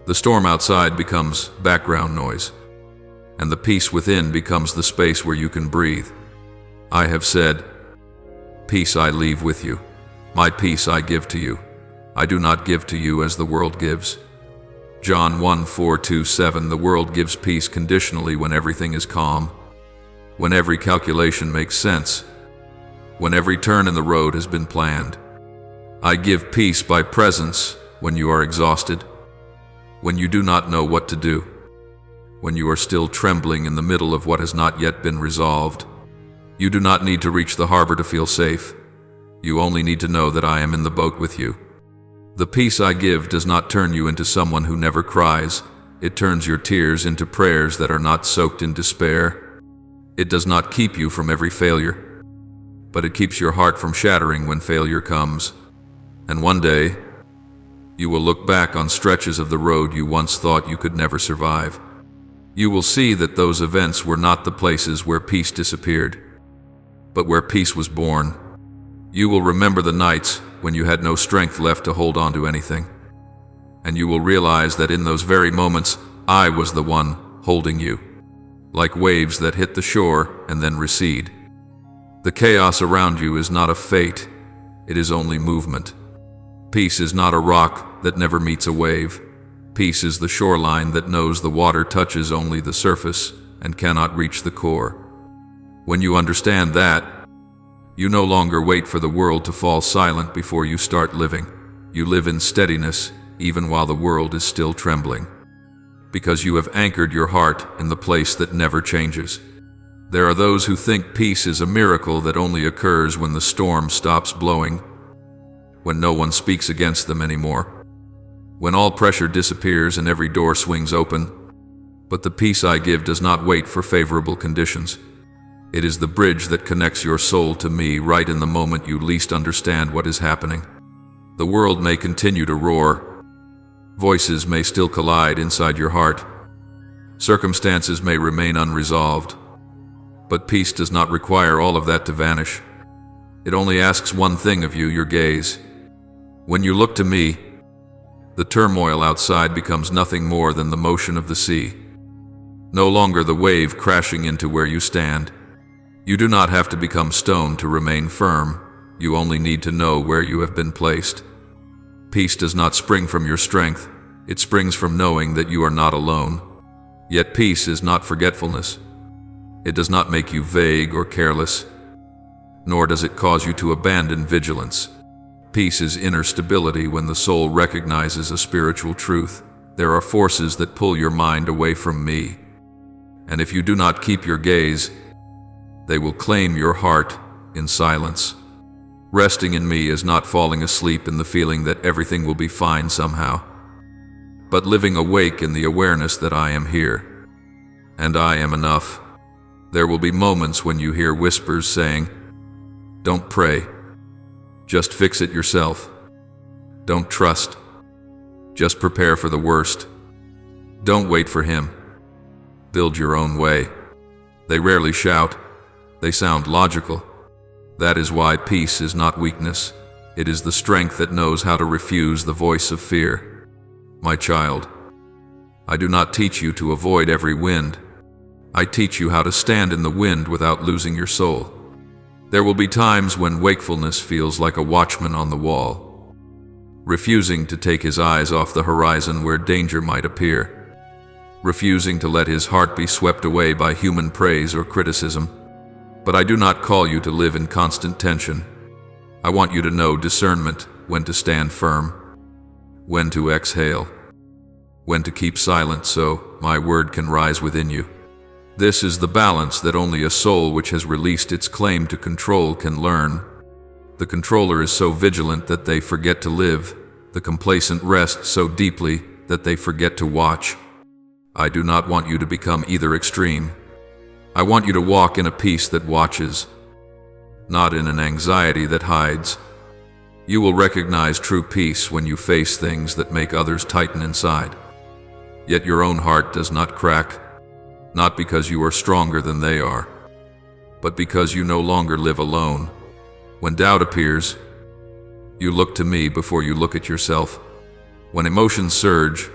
the storm outside becomes background noise, and the peace within becomes the space where you can breathe. I have said, "Peace I leave with you. My peace I give to you. I do not give to you as the world gives." John 1:4-7. The world gives peace conditionally when everything is calm, when every calculation makes sense, when every turn in the road has been planned. I give peace by presence when you are exhausted, when you do not know what to do, when you are still trembling in the middle of what has not yet been resolved. You do not need to reach the harbor to feel safe. You only need to know that I am in the boat with you. The peace I give does not turn you into someone who never cries. It turns your tears into prayers that are not soaked in despair. It does not keep you from every failure, but it keeps your heart from shattering when failure comes. And one day, you will look back on stretches of the road you once thought you could never survive. You will see that those events were not the places where peace disappeared, but where peace was born. You will remember the nights when you had no strength left to hold on to anything, and you will realize that in those very moments, I was the one holding you, like waves that hit the shore and then recede. The chaos around you is not a fate, it is only movement. Peace is not a rock that never meets a wave. Peace is the shoreline that knows the water touches only the surface and cannot reach the core. When you understand that, you no longer wait for the world to fall silent before you start living. You live in steadiness even while the world is still trembling, because you have anchored your heart in the place that never changes. There are those who think peace is a miracle that only occurs when the storm stops blowing, when no one speaks against them anymore, when all pressure disappears and every door swings open. But the peace I give does not wait for favorable conditions. It is the bridge that connects your soul to me right in the moment you least understand what is happening. The world may continue to roar. Voices may still collide inside your heart. Circumstances may remain unresolved. But peace does not require all of that to vanish. It only asks one thing of you, your gaze. When you look to me, the turmoil outside becomes nothing more than the motion of the sea. No longer the wave crashing into where you stand. You do not have to become stone to remain firm. You only need to know where you have been placed. Peace does not spring from your strength. It springs from knowing that you are not alone. Yet peace is not forgetfulness. It does not make you vague or careless, nor does it cause you to abandon vigilance. Peace is inner stability when the soul recognizes a spiritual truth. There are forces that pull your mind away from me, and if you do not keep your gaze, they will claim your heart in silence. Resting in me is not falling asleep in the feeling that everything will be fine somehow, but living awake in the awareness that I am here, and I am enough. There will be moments when you hear whispers saying, "Don't pray. Just fix it yourself. Don't trust. Just prepare for the worst. Don't wait for him. Build your own way." They rarely shout. They sound logical. That is why peace is not weakness. It is the strength that knows how to refuse the voice of fear. My child, I do not teach you to avoid every wind. I teach you how to stand in the wind without losing your soul. There will be times when wakefulness feels like a watchman on the wall, refusing to take his eyes off the horizon where danger might appear, refusing to let his heart be swept away by human praise or criticism. But I do not call you to live in constant tension. I want you to know discernment, when to stand firm, when to exhale, when to keep silent so my word can rise within you. This is the balance that only a soul which has released its claim to control can learn. The controller is so vigilant that they forget to live. The complacent rest so deeply that they forget to watch. I do not want you to become either extreme. I want you to walk in a peace that watches, not in an anxiety that hides. You will recognize true peace when you face things that make others tighten inside. Yet your own heart does not crack, not because you are stronger than they are, but because you no longer live alone. When doubt appears, you look to me before you look at yourself. When emotions surge,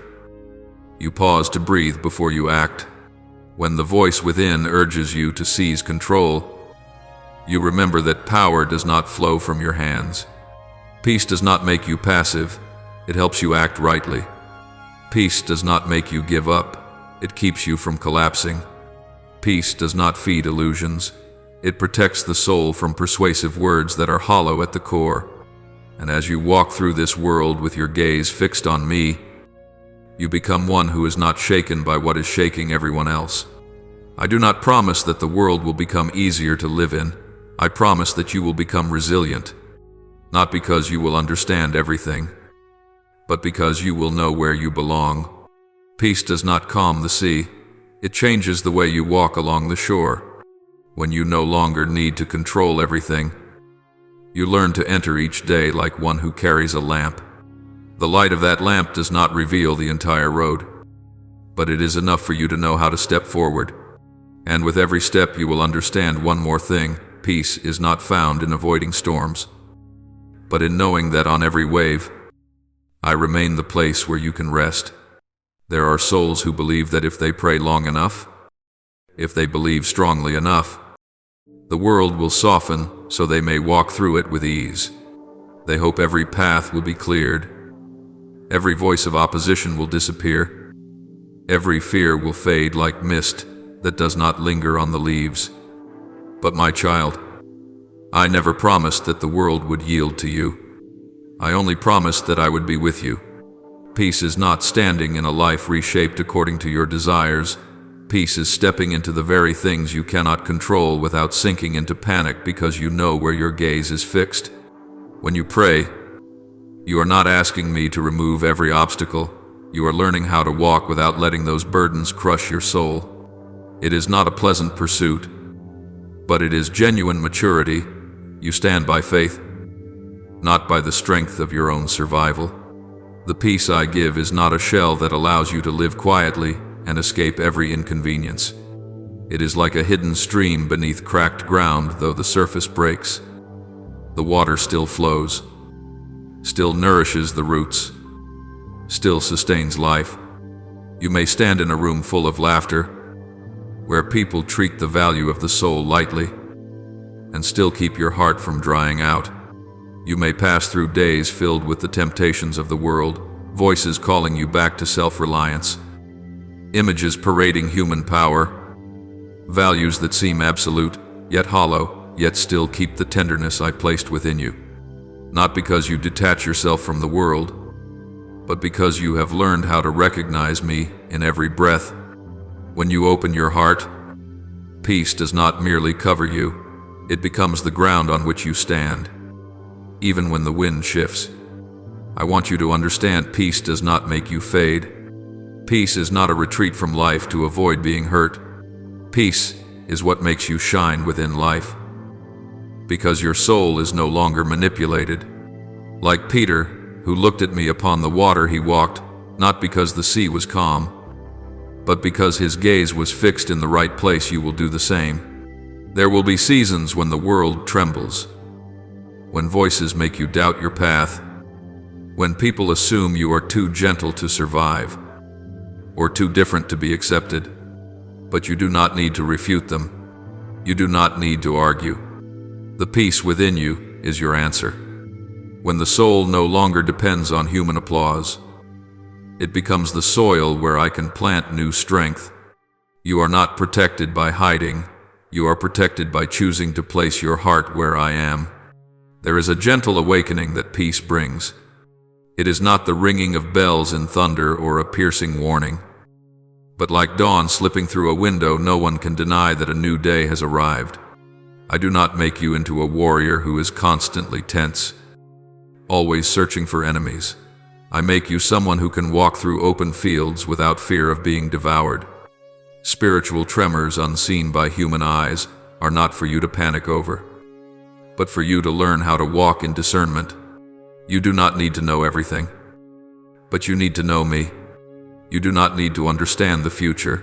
you pause to breathe before you act. When the voice within urges you to seize control, you remember that power does not flow from your hands. Peace does not make you passive, it helps you act rightly. Peace does not make you give up, it keeps you from collapsing. Peace does not feed illusions, it protects the soul from persuasive words that are hollow at the core. And as you walk through this world with your gaze fixed on me, you become one who is not shaken by what is shaking everyone else. I do not promise that the world will become easier to live in. I promise that you will become resilient, not because you will understand everything, but because you will know where you belong. Peace does not calm the sea. It changes the way you walk along the shore. When you no longer need to control everything, you learn to enter each day like one who carries a lamp. The light of that lamp does not reveal the entire road, but it is enough for you to know how to step forward. And with every step you will understand one more thing. Peace is not found in avoiding storms, but in knowing that on every wave, I remain the place where you can rest. There are souls who believe that if they pray long enough, if they believe strongly enough, the world will soften so they may walk through it with ease. They hope every path will be cleared. Every voice of opposition will disappear. Every fear will fade like mist that does not linger on the leaves. But my child, I never promised that the world would yield to you. I only promised that I would be with you. Peace is not standing in a life reshaped according to your desires. Peace is stepping into the very things you cannot control without sinking into panic because you know where your gaze is fixed. When you pray, you are not asking me to remove every obstacle. You are learning how to walk without letting those burdens crush your soul. It is not a pleasant pursuit, but it is genuine maturity. You stand by faith, not by the strength of your own survival. The peace I give is not a shell that allows you to live quietly and escape every inconvenience. It is like a hidden stream beneath cracked ground. Though the surface breaks, the water still flows, still nourishes the roots, still sustains life. You may stand in a room full of laughter, where people treat the value of the soul lightly, and still keep your heart from drying out. You may pass through days filled with the temptations of the world, voices calling you back to self-reliance, images parading human power, values that seem absolute, yet hollow, yet still keep the tenderness I placed within you. Not because you detach yourself from the world, but because you have learned how to recognize me in every breath. When you open your heart, peace does not merely cover you, it becomes the ground on which you stand. Even when the wind shifts, I want you to understand peace does not make you fade. Peace is not a retreat from life to avoid being hurt. Peace is what makes you shine within life, because your soul is no longer manipulated. Like Peter, who looked at me upon the water he walked, not because the sea was calm, but because his gaze was fixed in the right place. You will do the same. There will be seasons when the world trembles, when voices make you doubt your path, when people assume you are too gentle to survive, or too different to be accepted. But you do not need to refute them. You do not need to argue. The peace within you is your answer. When the soul no longer depends on human applause, it becomes the soil where I can plant new strength. You are not protected by hiding. You are protected by choosing to place your heart where I am. There is a gentle awakening that peace brings. It is not the ringing of bells in thunder or a piercing warning. But like dawn slipping through a window, no one can deny that a new day has arrived. I do not make you into a warrior who is constantly tense, always searching for enemies. I make you someone who can walk through open fields without fear of being devoured. Spiritual tremors unseen by human eyes are not for you to panic over, but for you to learn how to walk in discernment. You do not need to know everything, but you need to know me. You do not need to understand the future,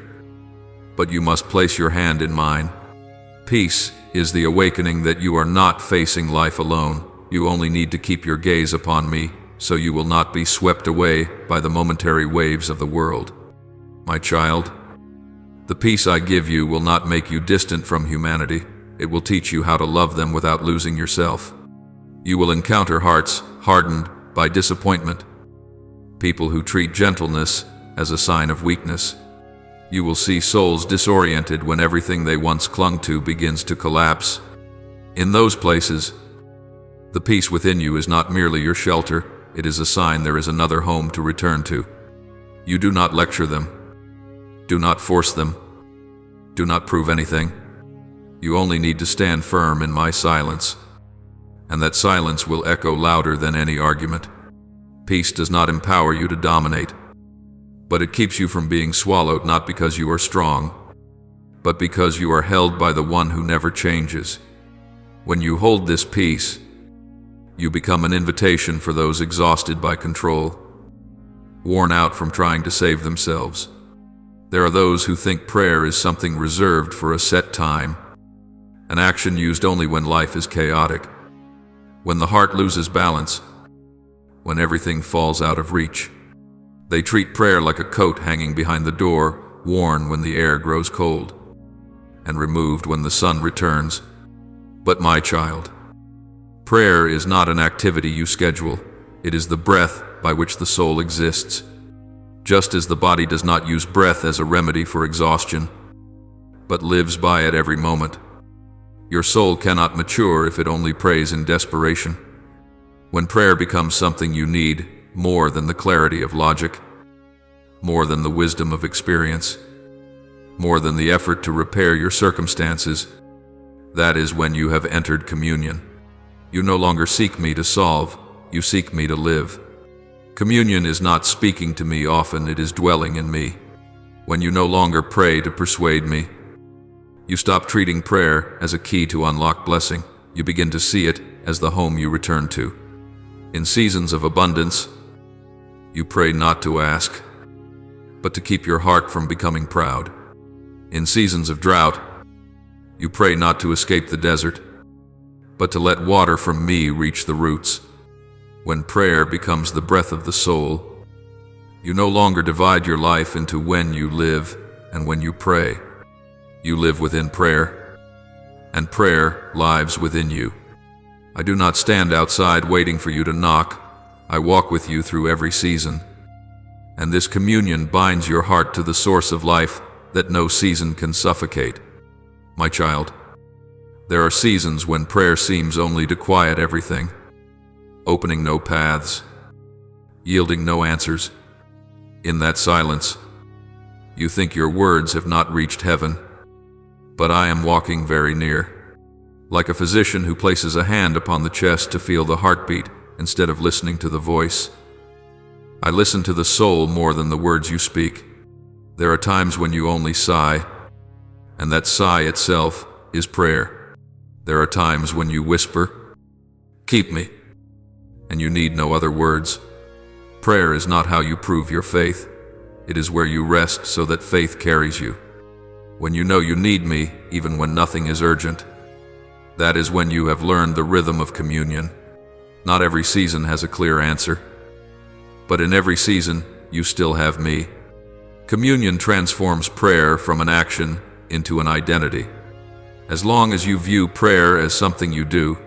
but you must place your hand in mine. Peace is the awakening that you are not facing life alone. You only need to keep your gaze upon me, so you will not be swept away by the momentary waves of the world. My child, the peace I give you will not make you distant from humanity. It will teach you how to love them without losing yourself. You will encounter hearts hardened by disappointment, people who treat gentleness as a sign of weakness. You will see souls disoriented when everything they once clung to begins to collapse. In those places, the peace within you is not merely your shelter, it is a sign there is another home to return to. You do not lecture them. Do not force them. Do not prove anything. You only need to stand firm in my silence, and that silence will echo louder than any argument. Peace does not empower you to dominate, but it keeps you from being swallowed, not because you are strong, but because you are held by the one who never changes. When you hold this peace, you become an invitation for those exhausted by control, worn out from trying to save themselves. There are those who think prayer is something reserved for a set time, an action used only when life is chaotic, when the heart loses balance, when everything falls out of reach. They treat prayer like a coat hanging behind the door, worn when the air grows cold, and removed when the sun returns. But my child, prayer is not an activity you schedule. It is the breath by which the soul exists. Just as the body does not use breath as a remedy for exhaustion, but lives by it every moment, your soul cannot mature if it only prays in desperation. When prayer becomes something you need, more than the clarity of logic, more than the wisdom of experience, more than the effort to repair your circumstances, that is when you have entered communion. You no longer seek me to solve, you seek me to live. Communion is not speaking to me often, it is dwelling in me. When you no longer pray to persuade me, you stop treating prayer as a key to unlock blessing. You begin to see it as the home you return to. In seasons of abundance, you pray not to ask, but to keep your heart from becoming proud. In seasons of drought, you pray not to escape the desert, but to let water from me reach the roots. When prayer becomes the breath of the soul, you no longer divide your life into when you live and when you pray. You live within prayer, and prayer lives within you. I do not stand outside waiting for you to knock. I walk with you through every season. And this communion binds your heart to the source of life that no season can suffocate. My child, there are seasons when prayer seems only to quiet everything, opening no paths, yielding no answers. In that silence, you think your words have not reached heaven, but I am walking very near. Like a physician who places a hand upon the chest to feel the heartbeat instead of listening to the voice, I listen to the soul more than the words you speak. There are times when you only sigh, and that sigh itself is prayer. There are times when you whisper, "Keep me," and you need no other words. Prayer is not how you prove your faith. It is where you rest so that faith carries you. When you know you need me, even when nothing is urgent, that is when you have learned the rhythm of communion. Not every season has a clear answer, but in every season, you still have me. Communion transforms prayer from an action into an identity. As long as you view prayer as something you do,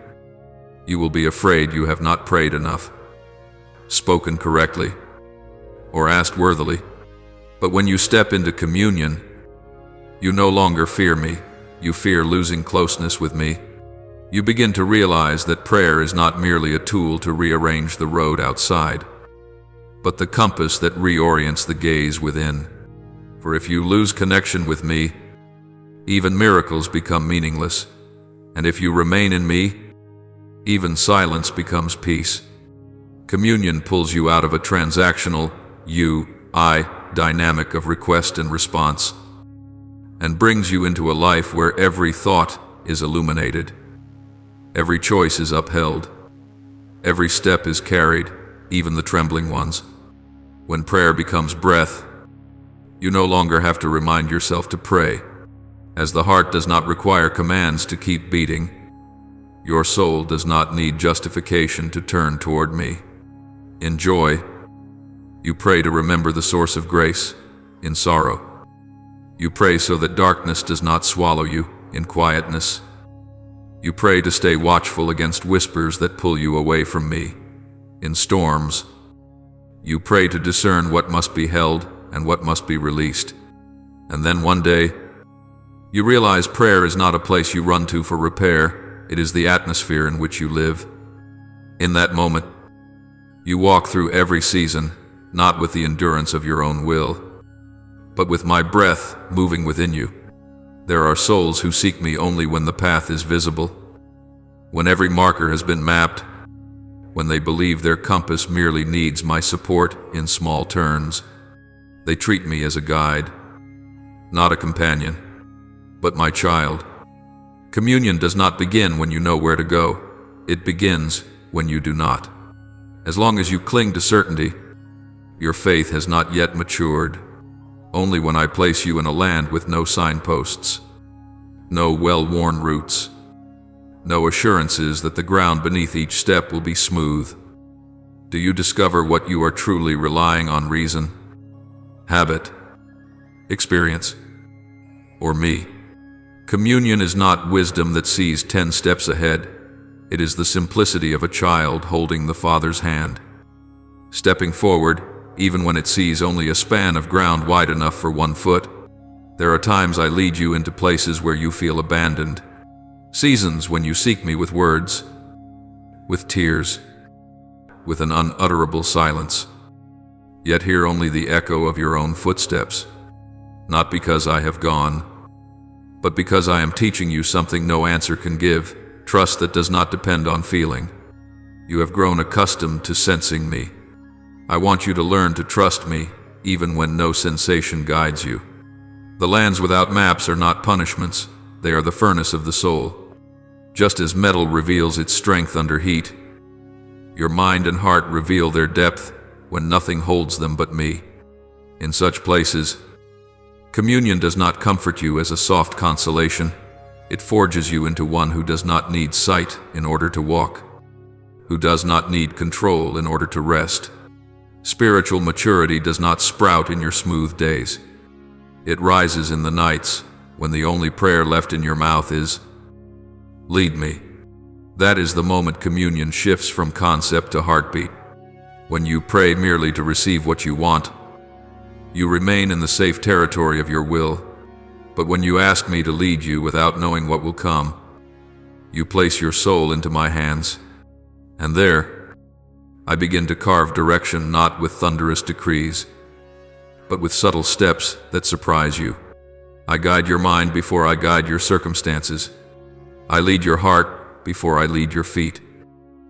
you will be afraid you have not prayed enough, spoken correctly, or asked worthily. But when you step into communion, you no longer fear me. You fear losing closeness with me. You begin to realize that prayer is not merely a tool to rearrange the road outside, but the compass that reorients the gaze within. For if you lose connection with me, even miracles become meaningless, and if you remain in me, even silence becomes peace. Communion pulls you out of a transactional you-I dynamic of request and response, and brings you into a life where every thought is illuminated, every choice is upheld, every step is carried, even the trembling ones. When prayer becomes breath, you no longer have to remind yourself to pray. As the heart does not require commands to keep beating, your soul does not need justification to turn toward me. In joy, you pray to remember the source of grace. In sorrow, you pray so that darkness does not swallow you. In quietness, you pray to stay watchful against whispers that pull you away from me. In storms, you pray to discern what must be held and what must be released. And then one day, you realize prayer is not a place you run to for repair, it is the atmosphere in which you live. In that moment, you walk through every season, not with the endurance of your own will, but with my breath moving within you. There are souls who seek me only when the path is visible, when every marker has been mapped, when they believe their compass merely needs my support in small turns. They treat me as a guide, not a companion, but my child. Communion does not begin when you know where to go. It begins when you do not. As long as you cling to certainty, your faith has not yet matured. Only when I place you in a land with no signposts, no well-worn routes, no assurances that the ground beneath each step will be smooth, do you discover what you are truly relying on: reason, habit, experience, or me. Communion is not wisdom that sees 10 steps ahead. It is the simplicity of a child holding the Father's hand, stepping forward even when it sees only a span of ground wide enough for 1 foot. There are times I lead you into places where you feel abandoned, seasons when you seek me with words, with tears, with an unutterable silence, yet hear only the echo of your own footsteps, not because I have gone, but because I am teaching you something no answer can give, trust that does not depend on feeling. You have grown accustomed to sensing me. I want you to learn to trust me, even when no sensation guides you. The lands without maps are not punishments, they are the furnace of the soul. Just as metal reveals its strength under heat, your mind and heart reveal their depth when nothing holds them but me. In such places, communion does not comfort you as a soft consolation. It forges you into one who does not need sight in order to walk, who does not need control in order to rest. Spiritual maturity does not sprout in your smooth days. It rises in the nights when the only prayer left in your mouth is, "Lead me." That is the moment communion shifts from concept to heartbeat. When you pray merely to receive what you want, you remain in the safe territory of your will. But when you ask me to lead you without knowing what will come, you place your soul into my hands, and there, I begin to carve direction not with thunderous decrees, but with subtle steps that surprise you. I guide your mind before I guide your circumstances. I lead your heart before I lead your feet.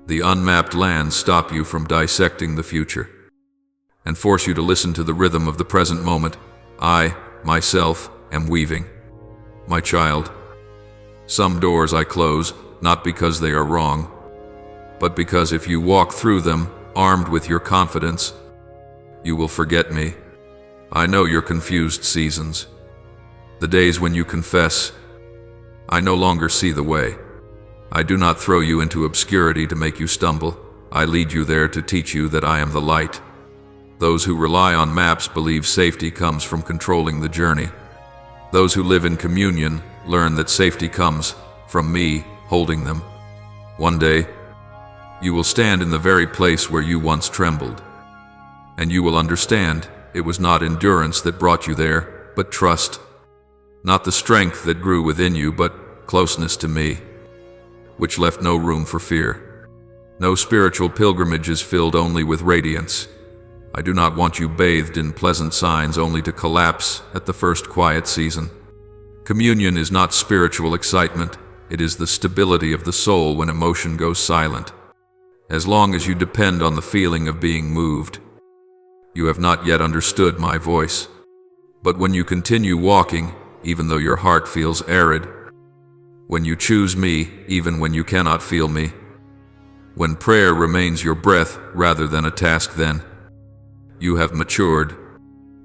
The unmapped lands stop you from dissecting the future and force you to listen to the rhythm of the present moment. I, myself, am weaving. My child, some doors I close, not because they are wrong, but because if you walk through them armed with your confidence, you will forget me. I know your confused seasons, the days when you confess, "I no longer see the way." I do not throw you into obscurity to make you stumble. I lead you there to teach you that I am the light. Those who rely on maps believe safety comes from controlling the journey. Those who live in communion learn that safety comes from me holding them. One day, you will stand in the very place where you once trembled, and you will understand it was not endurance that brought you there, but trust. Not the strength that grew within you, but closeness to me. which left no room for fear. No spiritual pilgrimage is filled only with radiance. I do not want you bathed in pleasant signs only to collapse at the first quiet season. Communion is not spiritual excitement, it is the stability of the soul when emotion goes silent. As long as you depend on the feeling of being moved, you have not yet understood my voice. But when you continue walking, even though your heart feels arid, when you choose me, even when you cannot feel me, when prayer remains your breath rather than a task, then you have matured.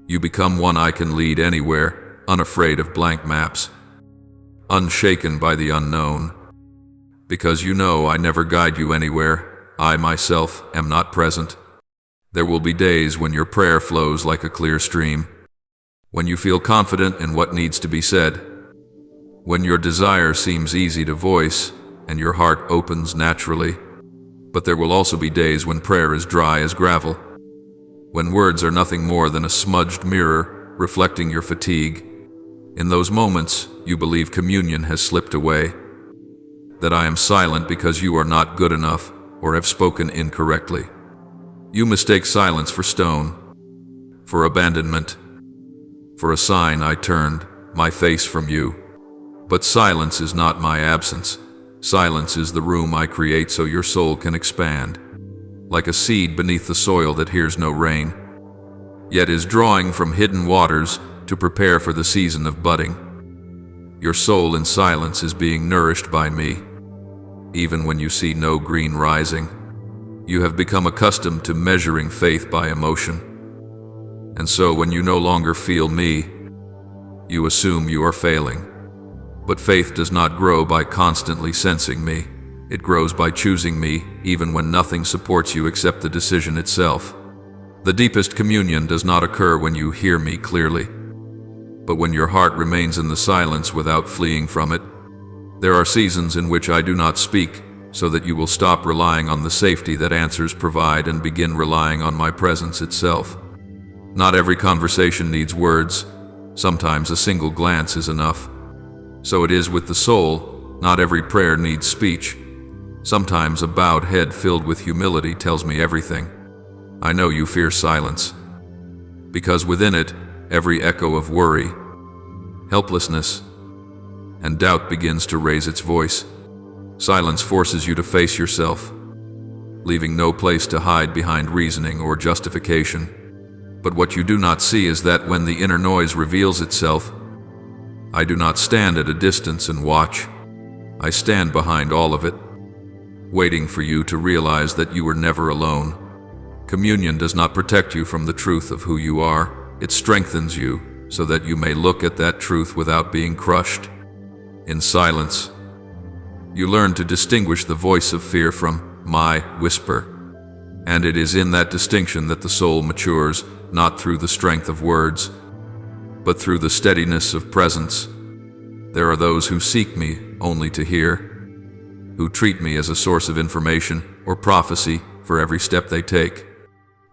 You become one I can lead anywhere, unafraid of blank maps, unshaken by the unknown. Because you know I never guide you anywhere, I myself am not present. There will be days when your prayer flows like a clear stream, when you feel confident in what needs to be said, when your desire seems easy to voice and your heart opens naturally. But there will also be days when prayer is dry as gravel, when words are nothing more than a smudged mirror reflecting your fatigue. In those moments, you believe communion has slipped away, that I am silent because you are not good enough or have spoken incorrectly. You mistake silence for stone, for abandonment, for a sign I turned my face from you. But silence is not my absence. Silence is the room I create so your soul can expand, like a seed beneath the soil that hears no rain, yet is drawing from hidden waters to prepare for the season of budding. Your soul in silence is being nourished by me, even when you see no green rising. You have become accustomed to measuring faith by emotion. And so when you no longer feel me, you assume you are failing. But faith does not grow by constantly sensing me. It grows by choosing me, even when nothing supports you except the decision itself. The deepest communion does not occur when you hear me clearly, but when your heart remains in the silence without fleeing from it. There are seasons in which I do not speak, so that you will stop relying on the safety that answers provide and begin relying on my presence itself. Not every conversation needs words. Sometimes a single glance is enough. So it is with the soul. Not every prayer needs speech. Sometimes a bowed head filled with humility tells me everything. I know you fear silence, because within it, every echo of worry, helplessness, and doubt begins to raise its voice. Silence forces you to face yourself, leaving no place to hide behind reasoning or justification. But what you do not see is that when the inner noise reveals itself, I do not stand at a distance and watch. I stand behind all of it, waiting for you to realize that you were never alone. Communion does not protect you from the truth of who you are. It strengthens you so that you may look at that truth without being crushed. In silence, you learn to distinguish the voice of fear from my whisper. And it is in that distinction that the soul matures, not through the strength of words, but through the steadiness of presence. There are those who seek me only to hear, who treat me as a source of information or prophecy for every step they take.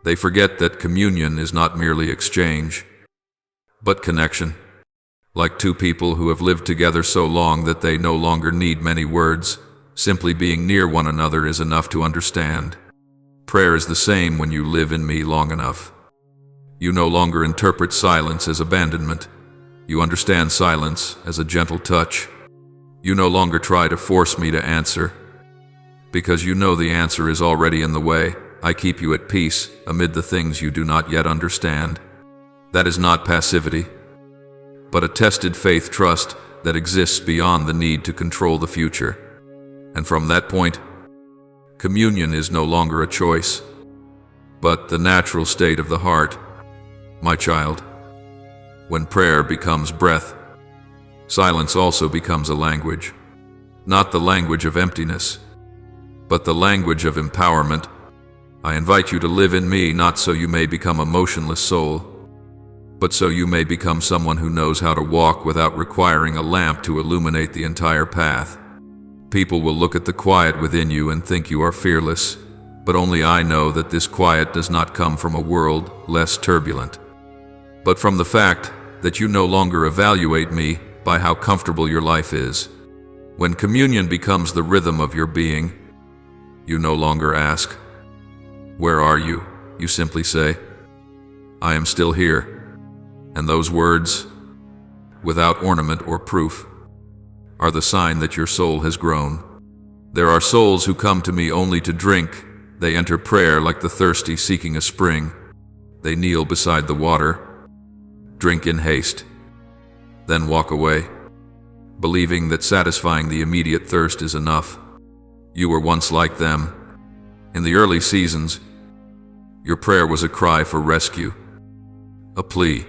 They forget that communion is not merely exchange, but connection. Like two people who have lived together so long that they no longer need many words, simply being near one another is enough to understand. Prayer is the same when you live in me long enough. You no longer interpret silence as abandonment. You understand silence as a gentle touch. You no longer try to force me to answer, because you know the answer is already in the way. I keep you at peace amid the things you do not yet understand. That is not passivity, but a tested faith trust that exists beyond the need to control the future. And from that point, communion is no longer a choice, but the natural state of the heart. My child, when prayer becomes breath, silence also becomes a language. Not the language of emptiness, but the language of empowerment. I invite you to live in me not so you may become a motionless soul, but so you may become someone who knows how to walk without requiring a lamp to illuminate the entire path. People will look at the quiet within you and think you are fearless, but only I know that this quiet does not come from a world less turbulent, but from the fact that you no longer evaluate me by how comfortable your life is. When communion becomes the rhythm of your being, you no longer ask, "Where are you?" You simply say, "I am still here." And those words, without ornament or proof, are the sign that your soul has grown. There are souls who come to me only to drink. They enter prayer like the thirsty seeking a spring. They kneel beside the water, drink in haste, then walk away, believing that satisfying the immediate thirst is enough. You were once like them. In the early seasons, your prayer was a cry for rescue, a plea,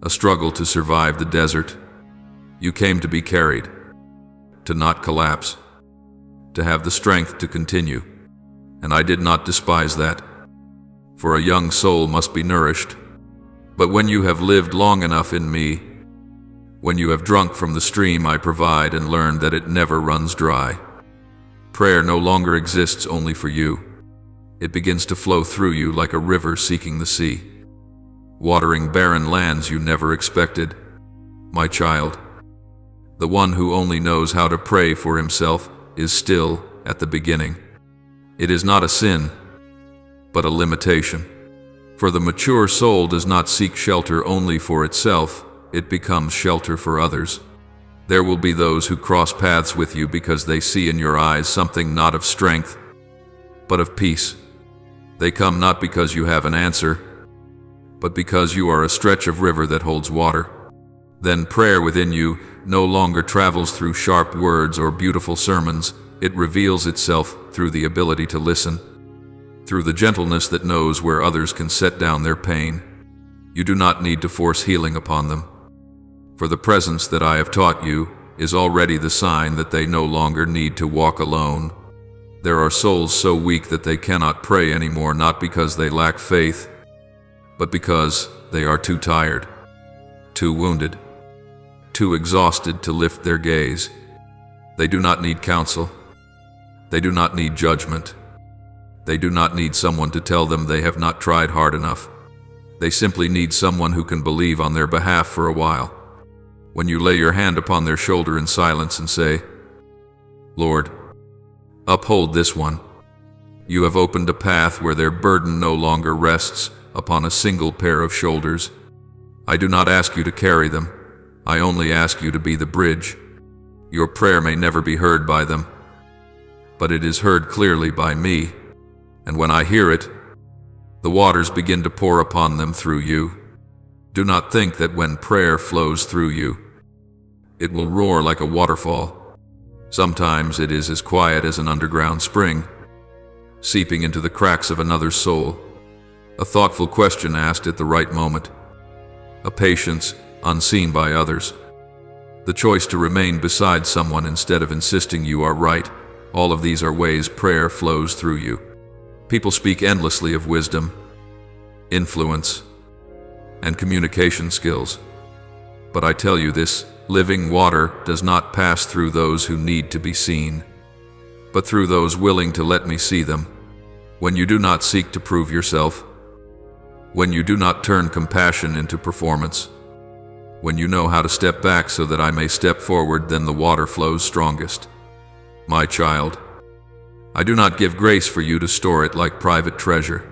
a struggle to survive the desert. You came to be carried, to not collapse, to have the strength to continue. And I did not despise that, for a young soul must be nourished. But when you have lived long enough in me, when you have drunk from the stream I provide and learned that it never runs dry, prayer no longer exists only for you. It begins to flow through you like a river seeking the sea, watering barren lands you never expected. My child, the one who only knows how to pray for himself is still at the beginning. It is not a sin, but a limitation. For the mature soul does not seek shelter only for itself, it becomes shelter for others. There will be those who cross paths with you because they see in your eyes something not of strength, but of peace. They come not because you have an answer, but because you are a stretch of river that holds water. Then prayer within you no longer travels through sharp words or beautiful sermons. It reveals itself through the ability to listen, through the gentleness that knows where others can set down their pain. You do not need to force healing upon them, for the presence that I have taught you is already the sign that they no longer need to walk alone. There are souls so weak that they cannot pray anymore, not because they lack faith, but because they are too tired, too wounded, too exhausted to lift their gaze. They do not need counsel. They do not need judgment. They do not need someone to tell them they have not tried hard enough. They simply need someone who can believe on their behalf for a while. When you lay your hand upon their shoulder in silence and say, "Lord, uphold this one," you have opened a path where their burden no longer rests upon a single pair of shoulders. I do not ask you to carry them. I only ask you to be the bridge. Your prayer may never be heard by them, but it is heard clearly by me, and when I hear it, the waters begin to pour upon them through you. Do not think that when prayer flows through you, it will roar like a waterfall. Sometimes it is as quiet as an underground spring, seeping into the cracks of another's soul. A thoughtful question asked at the right moment. A patience unseen by others. The choice to remain beside someone instead of insisting you are right. All of these are ways prayer flows through you. People speak endlessly of wisdom, influence, and communication skills. But I tell you this, living water does not pass through those who need to be seen, but through those willing to let me see them. When you do not seek to prove yourself, when you do not turn compassion into performance, when you know how to step back so that I may step forward, then the water flows strongest. My child, I do not give grace for you to store it like private treasure,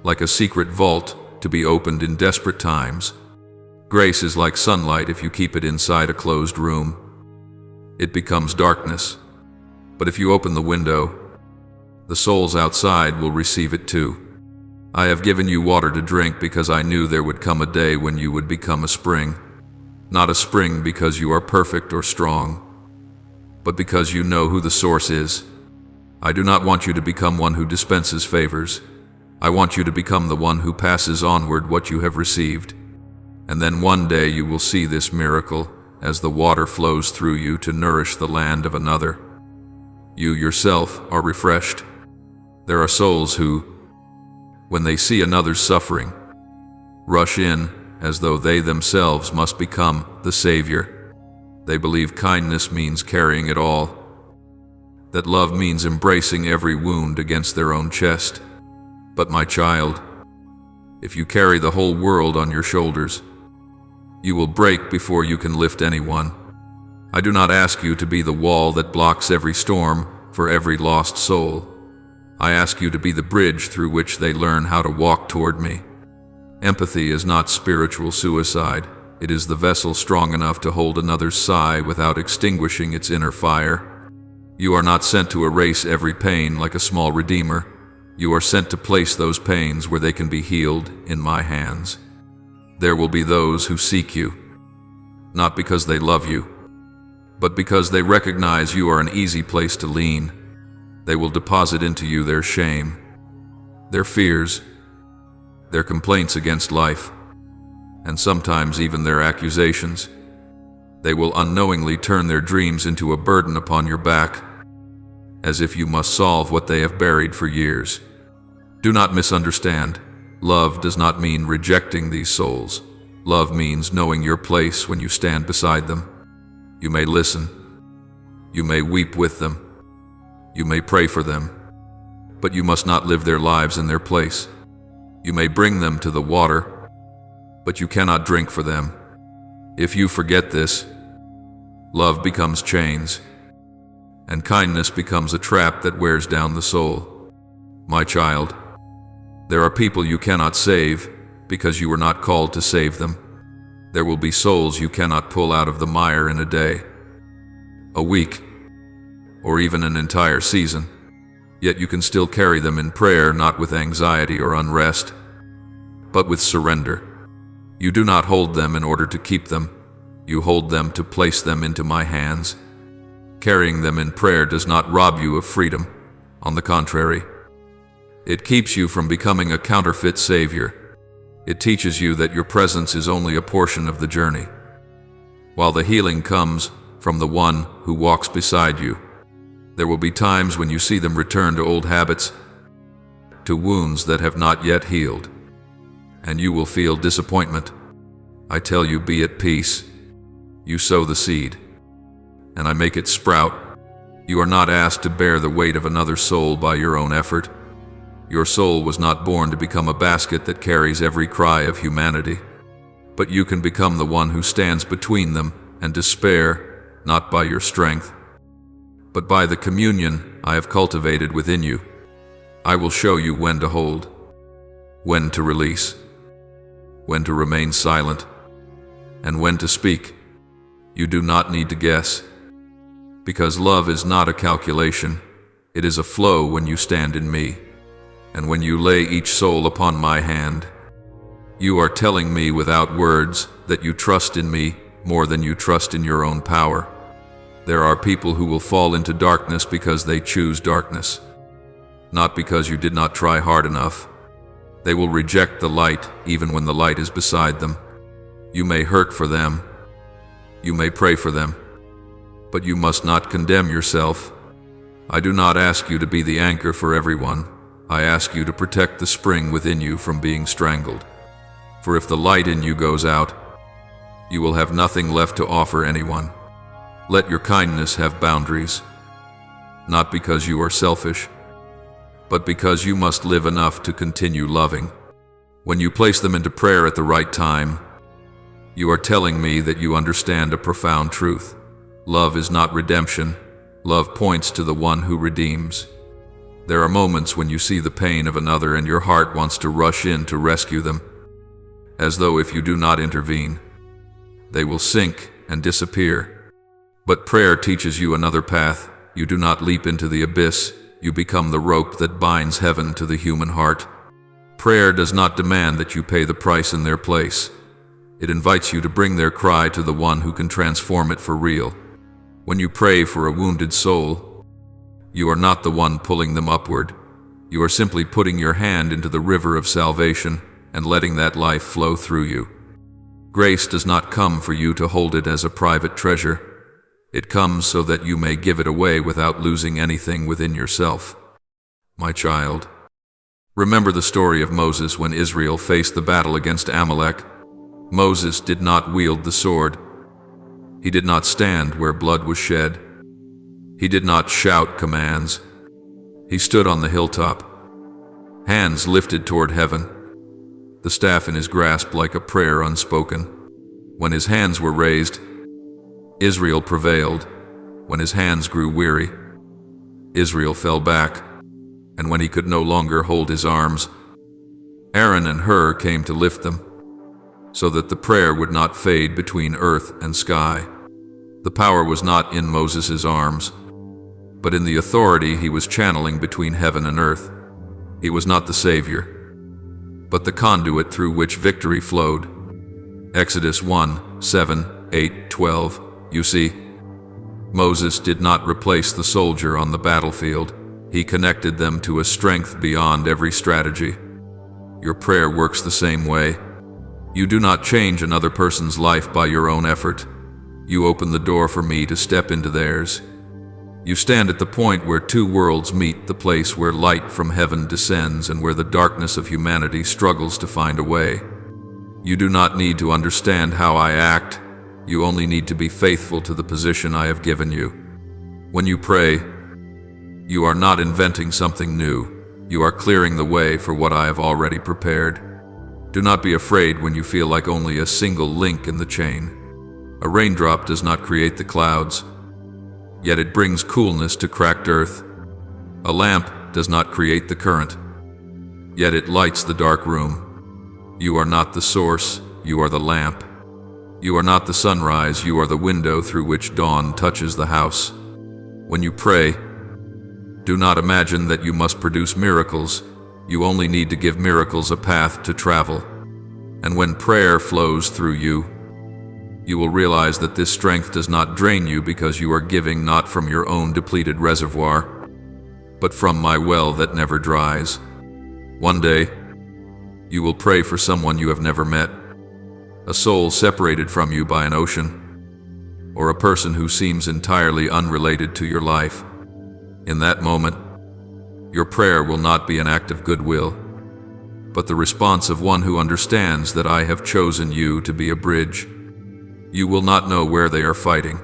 like a secret vault to be opened in desperate times. Grace is like sunlight if you keep it inside a closed room. It becomes darkness. But if you open the window, the souls outside will receive it too. I have given you water to drink because I knew there would come a day when you would become a spring. Not a spring because you are perfect or strong, but because you know who the source is. I do not want you to become one who dispenses favors. I want you to become the one who passes onward what you have received. And then one day you will see this miracle as the water flows through you to nourish the land of another. You yourself are refreshed. There are souls who, when they see another's suffering, rush in as though they themselves must become the Savior. They believe kindness means carrying it all, that love means embracing every wound against their own chest. But my child, if you carry the whole world on your shoulders, you will break before you can lift anyone. I do not ask you to be the wall that blocks every storm for every lost soul. I ask you to be the bridge through which they learn how to walk toward me. Empathy is not spiritual suicide. It is the vessel strong enough to hold another's sigh without extinguishing its inner fire. You are not sent to erase every pain like a small redeemer. You are sent to place those pains where they can be healed in my hands. There will be those who seek you, not because they love you, but because they recognize you are an easy place to lean. They will deposit into you their shame, their fears, their complaints against life, and sometimes even their accusations. They will unknowingly turn their dreams into a burden upon your back, as if you must solve what they have buried for years. Do not misunderstand. Love does not mean rejecting these souls. Love means knowing your place when you stand beside them. You may listen. You may weep with them. You may pray for them. But you must not live their lives in their place. You may bring them to the water, but you cannot drink for them. If you forget this, love becomes chains, and kindness becomes a trap that wears down the soul. My child, there are people you cannot save because you were not called to save them. There will be souls you cannot pull out of the mire in a day, a week, or even an entire season. Yet you can still carry them in prayer, not with anxiety or unrest, but with surrender. You do not hold them in order to keep them. You hold them to place them into my hands. Carrying them in prayer does not rob you of freedom. On the contrary, it keeps you from becoming a counterfeit savior. It teaches you that your presence is only a portion of the journey, while the healing comes from the one who walks beside you. There will be times when you see them return to old habits, to wounds that have not yet healed, and you will feel disappointment. I tell you, be at peace. You sow the seed, and I make it sprout. You are not asked to bear the weight of another soul by your own effort. Your soul was not born to become a basket that carries every cry of humanity, but you can become the one who stands between them and despair, not by your strength, but by the communion I have cultivated within you. I will show you when to hold, when to release, when to remain silent, and when to speak. You do not need to guess, because love is not a calculation. It is a flow when you stand in me. And when you lay each soul upon my hand, you are telling me without words that you trust in me more than you trust in your own power. There are people who will fall into darkness because they choose darkness, not because you did not try hard enough. They will reject the light even when the light is beside them. You may hurt for them, you may pray for them, but you must not condemn yourself. I do not ask you to be the anchor for everyone. I ask you to protect the spring within you from being strangled. For if the light in you goes out, you will have nothing left to offer anyone. Let your kindness have boundaries, not because you are selfish, but because you must live enough to continue loving. When you place them into prayer at the right time, you are telling me that you understand a profound truth. Love is not redemption. Love points to the one who redeems. There are moments when you see the pain of another and your heart wants to rush in to rescue them, as though if you do not intervene, they will sink and disappear. But prayer teaches you another path. You do not leap into the abyss. You become the rope that binds heaven to the human heart. Prayer does not demand that you pay the price in their place. It invites you to bring their cry to the one who can transform it for real. When you pray for a wounded soul, you are not the one pulling them upward. You are simply putting your hand into the river of salvation and letting that life flow through you. Grace does not come for you to hold it as a private treasure. It comes so that you may give it away without losing anything within yourself. My child, remember the story of Moses when Israel faced the battle against Amalek. Moses did not wield the sword. He did not stand where blood was shed. He did not shout commands. He stood on the hilltop, hands lifted toward heaven, the staff in his grasp like a prayer unspoken. When his hands were raised, Israel prevailed. When his hands grew weary, Israel fell back, and when he could no longer hold his arms, Aaron and Hur came to lift them, so that the prayer would not fade between earth and sky. The power was not in Moses' arms, but in the authority he was channeling between heaven and earth. He was not the Savior, but the conduit through which victory flowed. Exodus 1, 7, 8, 12. You see, Moses did not replace the soldier on the battlefield. He connected them to a strength beyond every strategy. Your prayer works the same way. You do not change another person's life by your own effort. You open the door for me to step into theirs. You stand at the point where two worlds meet, the place where light from heaven descends and where the darkness of humanity struggles to find a way. You do not need to understand how I act. You only need to be faithful to the position I have given you. When you pray, you are not inventing something new. You are clearing the way for what I have already prepared. Do not be afraid when you feel like only a single link in the chain. A raindrop does not create the clouds, yet it brings coolness to cracked earth. A lamp does not create the current, yet it lights the dark room. You are not the source, you are the lamp. You are not the sunrise, you are the window through which dawn touches the house. When you pray, do not imagine that you must produce miracles. You only need to give miracles a path to travel. And when prayer flows through you, you will realize that this strength does not drain you because you are giving not from your own depleted reservoir, but from my well that never dries. One day, you will pray for someone you have never met, a soul separated from you by an ocean, or a person who seems entirely unrelated to your life. In that moment, your prayer will not be an act of goodwill, but the response of one who understands that I have chosen you to be a bridge. You will not know where they are fighting,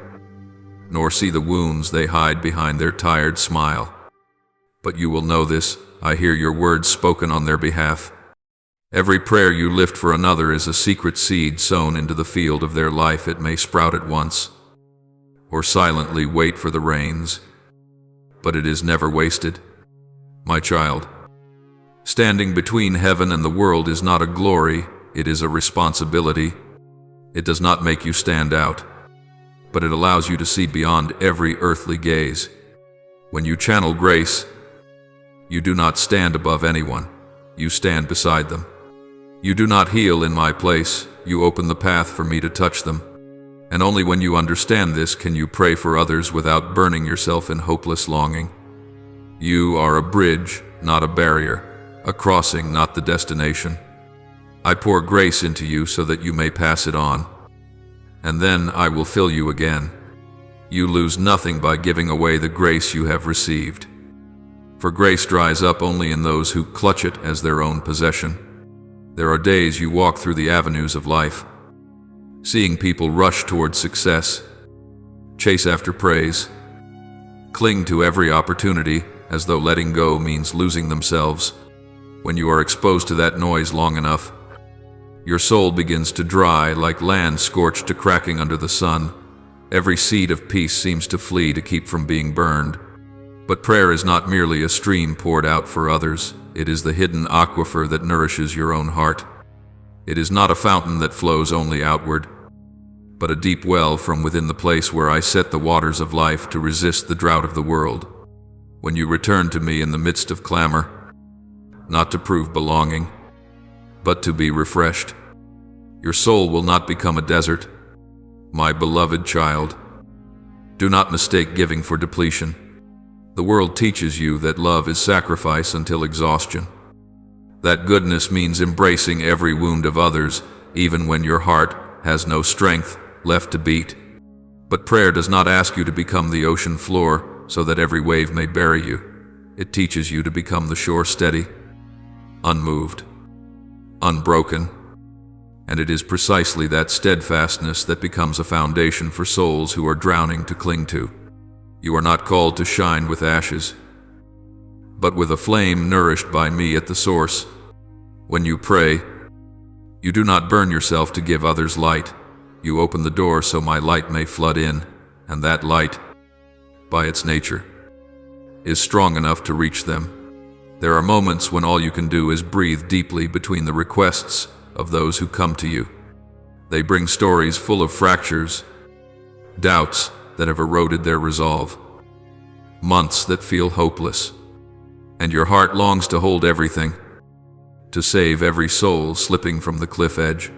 nor see the wounds they hide behind their tired smile. But you will know this: I hear your words spoken on their behalf. Every prayer you lift for another is a secret seed sown into the field of their life. It may sprout at once, or silently wait for the rains, but it is never wasted. My child, standing between heaven and the world is not a glory, it is a responsibility. It does not make you stand out, but it allows you to see beyond every earthly gaze. When you channel grace, you do not stand above anyone, you stand beside them. You do not heal in my place, you open the path for me to touch them. And only when you understand this can you pray for others without burning yourself in hopeless longing. You are a bridge, not a barrier, a crossing, not the destination. I pour grace into you so that you may pass it on, and then I will fill you again. You lose nothing by giving away the grace you have received, for grace dries up only in those who clutch it as their own possession. There are days you walk through the avenues of life, seeing people rush toward success, chase after praise, cling to every opportunity as though letting go means losing themselves. When you are exposed to that noise long enough, your soul begins to dry like land scorched to cracking under the sun. Every seed of peace seems to flee to keep from being burned. But prayer is not merely a stream poured out for others. It is the hidden aquifer that nourishes your own heart. It is not a fountain that flows only outward, but a deep well from within the place where I set the waters of life to resist the drought of the world. When you return to me in the midst of clamor, not to prove belonging, but to be refreshed, your soul will not become a desert. My beloved child, do not mistake giving for depletion. The world teaches you that love is sacrifice until exhaustion. That goodness means embracing every wound of others, even when your heart has no strength left to beat. But prayer does not ask you to become the ocean floor so that every wave may bury you. It teaches you to become the shore, steady, unmoved, unbroken. And it is precisely that steadfastness that becomes a foundation for souls who are drowning to cling to. You are not called to shine with ashes, but with a flame nourished by me at the source. When you pray, you do not burn yourself to give others light. you open the door so my light may flood in, and that light, by its nature, is strong enough to reach them. There are moments when all you can do is breathe deeply between the requests of those who come to you. They bring stories full of fractures, doubts that have eroded their resolve, months that feel hopeless, and your heart longs to hold everything, to save every soul slipping from the cliff edge.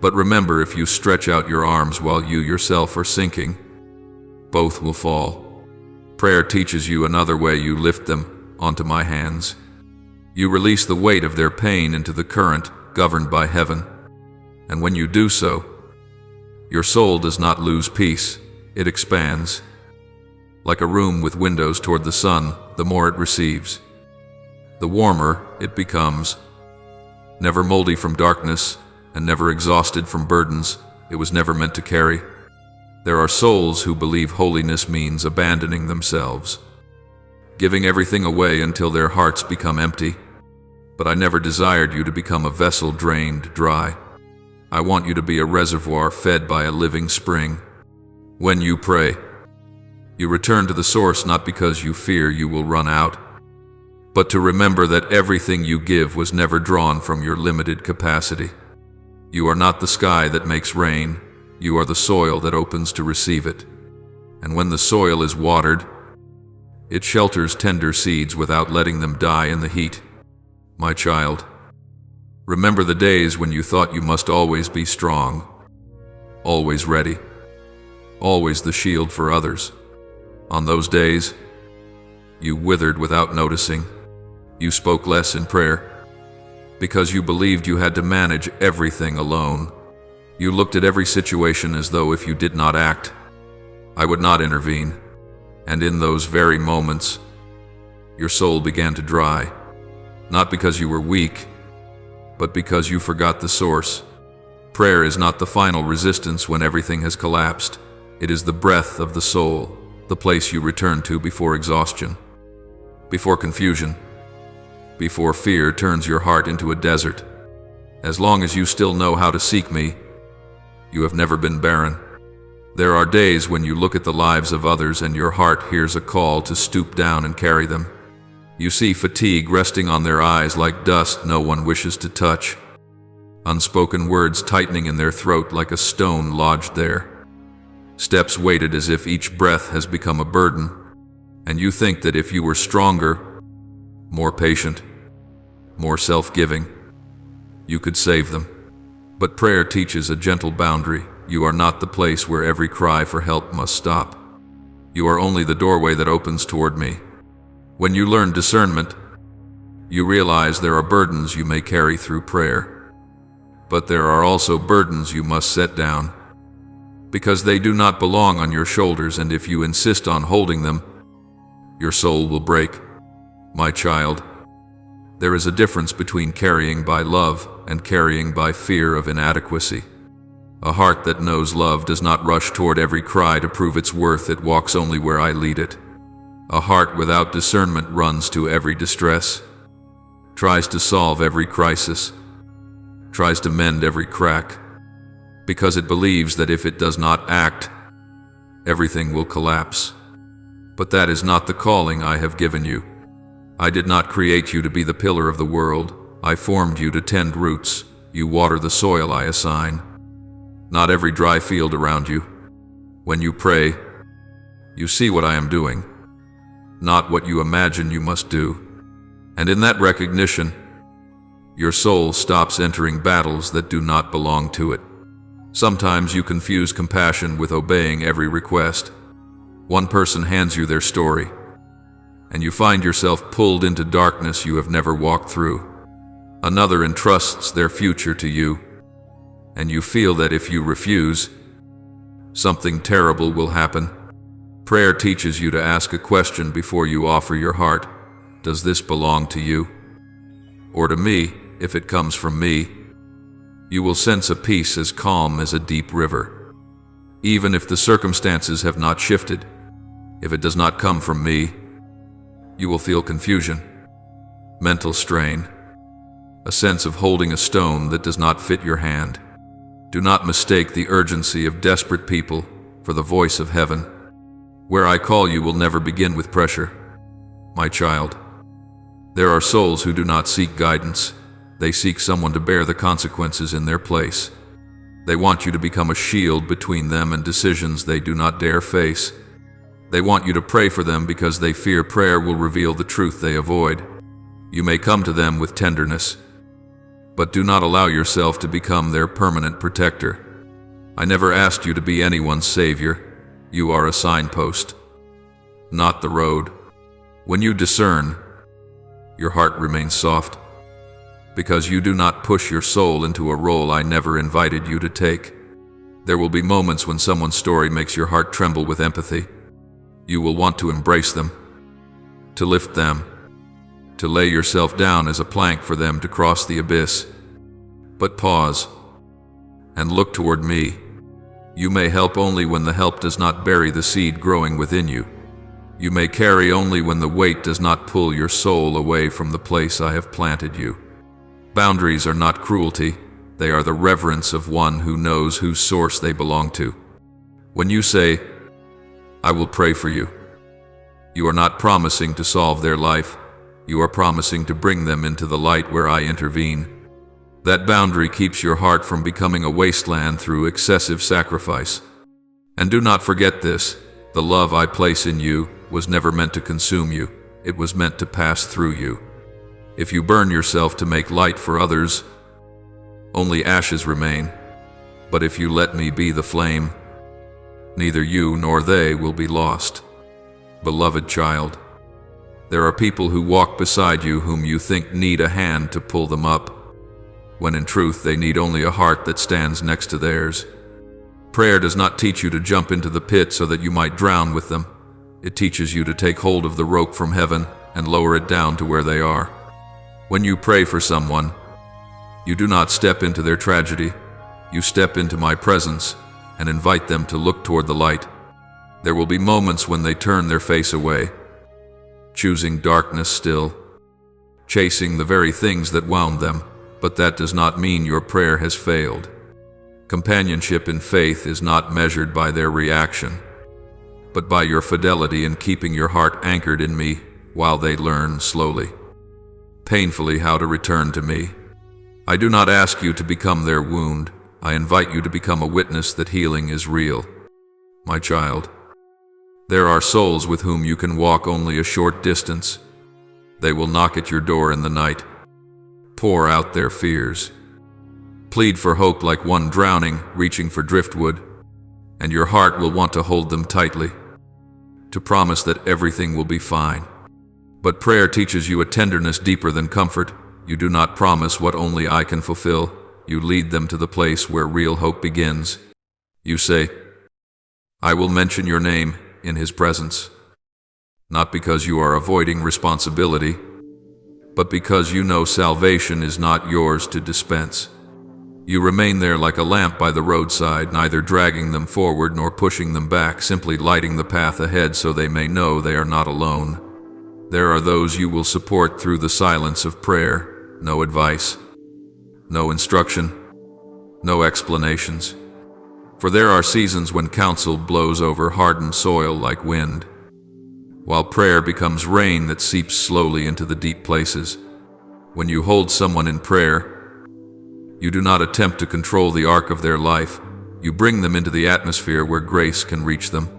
But remember, if you stretch out your arms while you yourself are sinking, both will fall. Prayer teaches you another way. You lift them onto my hands. You release the weight of their pain into the current governed by heaven. And when you do so, your soul does not lose peace, it expands. Like a room with windows toward the sun, the more it receives, the warmer it becomes. Never moldy from darkness, and never exhausted from burdens it was never meant to carry. There are souls who believe holiness means abandoning themselves, giving everything away until their hearts become empty. But I never desired you to become a vessel drained dry. I want you to be a reservoir fed by a living spring. When you pray, you return to the source not because you fear you will run out, but to remember that everything you give was never drawn from your limited capacity. You are not the sky that makes rain, you are the soil that opens to receive it. And when the soil is watered, it shelters tender seeds without letting them die in the heat. My child, remember the days when you thought you must always be strong, always ready, always the shield for others. On those days, you withered without noticing. You spoke less in prayer because you believed you had to manage everything alone. You looked at every situation as though if you did not act, I would not intervene. And in those very moments, your soul began to dry, not because you were weak, but because you forgot the source. Prayer is not the final resistance when everything has collapsed. It is the breath of the soul, the place you return to before exhaustion, before confusion, before fear turns your heart into a desert. As long as you still know how to seek me, you have never been barren. There are days when you look at the lives of others and your heart hears a call to stoop down and carry them. You see fatigue resting on their eyes like dust no one wishes to touch, unspoken words tightening in their throat like a stone lodged there, steps weighted as if each breath has become a burden, and you think that if you were stronger, more patient, more self-giving, you could save them. But prayer teaches a gentle boundary. You are not the place where every cry for help must stop. You are only the doorway that opens toward me. When you learn discernment, you realize there are burdens you may carry through prayer, but there are also burdens you must set down, because they do not belong on your shoulders, and if you insist on holding them, your soul will break. My child, there is a difference between carrying by love and carrying by fear of inadequacy. A heart that knows love does not rush toward every cry to prove its worth, it walks only where I lead it. A heart without discernment runs to every distress, tries to solve every crisis, tries to mend every crack, because it believes that if it does not act, everything will collapse. But that is not the calling I have given you. I did not create you to be the pillar of the world. I formed you to tend roots. You water the soil I assign, not every dry field around you. When you pray, you see what I am doing, not what you imagine you must do. And in that recognition, your soul stops entering battles that do not belong to it. Sometimes you confuse compassion with obeying every request. One person hands you their story, and you find yourself pulled into darkness you have never walked through. Another entrusts their future to you, and you feel that if you refuse, something terrible will happen. Prayer teaches you to ask a question before you offer your heart. Does this belong to you? Or to me? If it comes from me, you will sense a peace as calm as a deep river. Even if the circumstances have not shifted, if it does not come from me, you will feel confusion, mental strain, a sense of holding a stone that does not fit your hand. Do not mistake the urgency of desperate people for the voice of heaven. Where I call you will never begin with pressure. My child, there are souls who do not seek guidance. They seek someone to bear the consequences in their place. They want you to become a shield between them and decisions they do not dare face. They want you to pray for them because they fear prayer will reveal the truth they avoid. You may come to them with tenderness, but do not allow yourself to become their permanent protector. I never asked you to be anyone's savior. You are a signpost, not the road. When you discern, your heart remains soft, because you do not push your soul into a role I never invited you to take. There will be moments when someone's story makes your heart tremble with empathy. You will want to embrace them, to lift them, to lay yourself down as a plank for them to cross the abyss. But pause and look toward me. You may help only when the help does not bury the seed growing within you. You may carry only when the weight does not pull your soul away from the place I have planted you. Boundaries are not cruelty, they are the reverence of one who knows whose source they belong to. When you say, I will pray for you, you are not promising to solve their life, you are promising to bring them into the light where I intervene. That boundary keeps your heart from becoming a wasteland through excessive sacrifice. And do not forget this, the love I place in you was never meant to consume you, it was meant to pass through you. If you burn yourself to make light for others, only ashes remain. But if you let me be the flame, neither you nor they will be lost. Beloved child, there are people who walk beside you whom you think need a hand to pull them up, when in truth they need only a heart that stands next to theirs. Prayer does not teach you to jump into the pit so that you might drown with them. It teaches you to take hold of the rope from heaven and lower it down to where they are. When you pray for someone, you do not step into their tragedy. You step into my presence and invite them to look toward the light. There will be moments when they turn their face away, choosing darkness still, chasing the very things that wound them, but that does not mean your prayer has failed. Companionship in faith is not measured by their reaction, but by your fidelity in keeping your heart anchored in me while they learn slowly, painfully how to return to me. I do not ask you to become their wound. I invite you to become a witness that healing is real. My child, there are souls with whom you can walk only a short distance. They will knock at your door in the night, pour out their fears, plead for hope like one drowning, reaching for driftwood, and your heart will want to hold them tightly, to promise that everything will be fine. But prayer teaches you a tenderness deeper than comfort. You do not promise what only I can fulfill. You lead them to the place where real hope begins. You say, I will mention your name in His presence, not because you are avoiding responsibility, but because you know salvation is not yours to dispense. You remain there like a lamp by the roadside, neither dragging them forward nor pushing them back, simply lighting the path ahead so they may know they are not alone. There are those you will support through the silence of prayer. No advice, no instruction, no explanations. For there are seasons when counsel blows over hardened soil like wind, while prayer becomes rain that seeps slowly into the deep places. When you hold someone in prayer, you do not attempt to control the arc of their life. You bring them into the atmosphere where grace can reach them.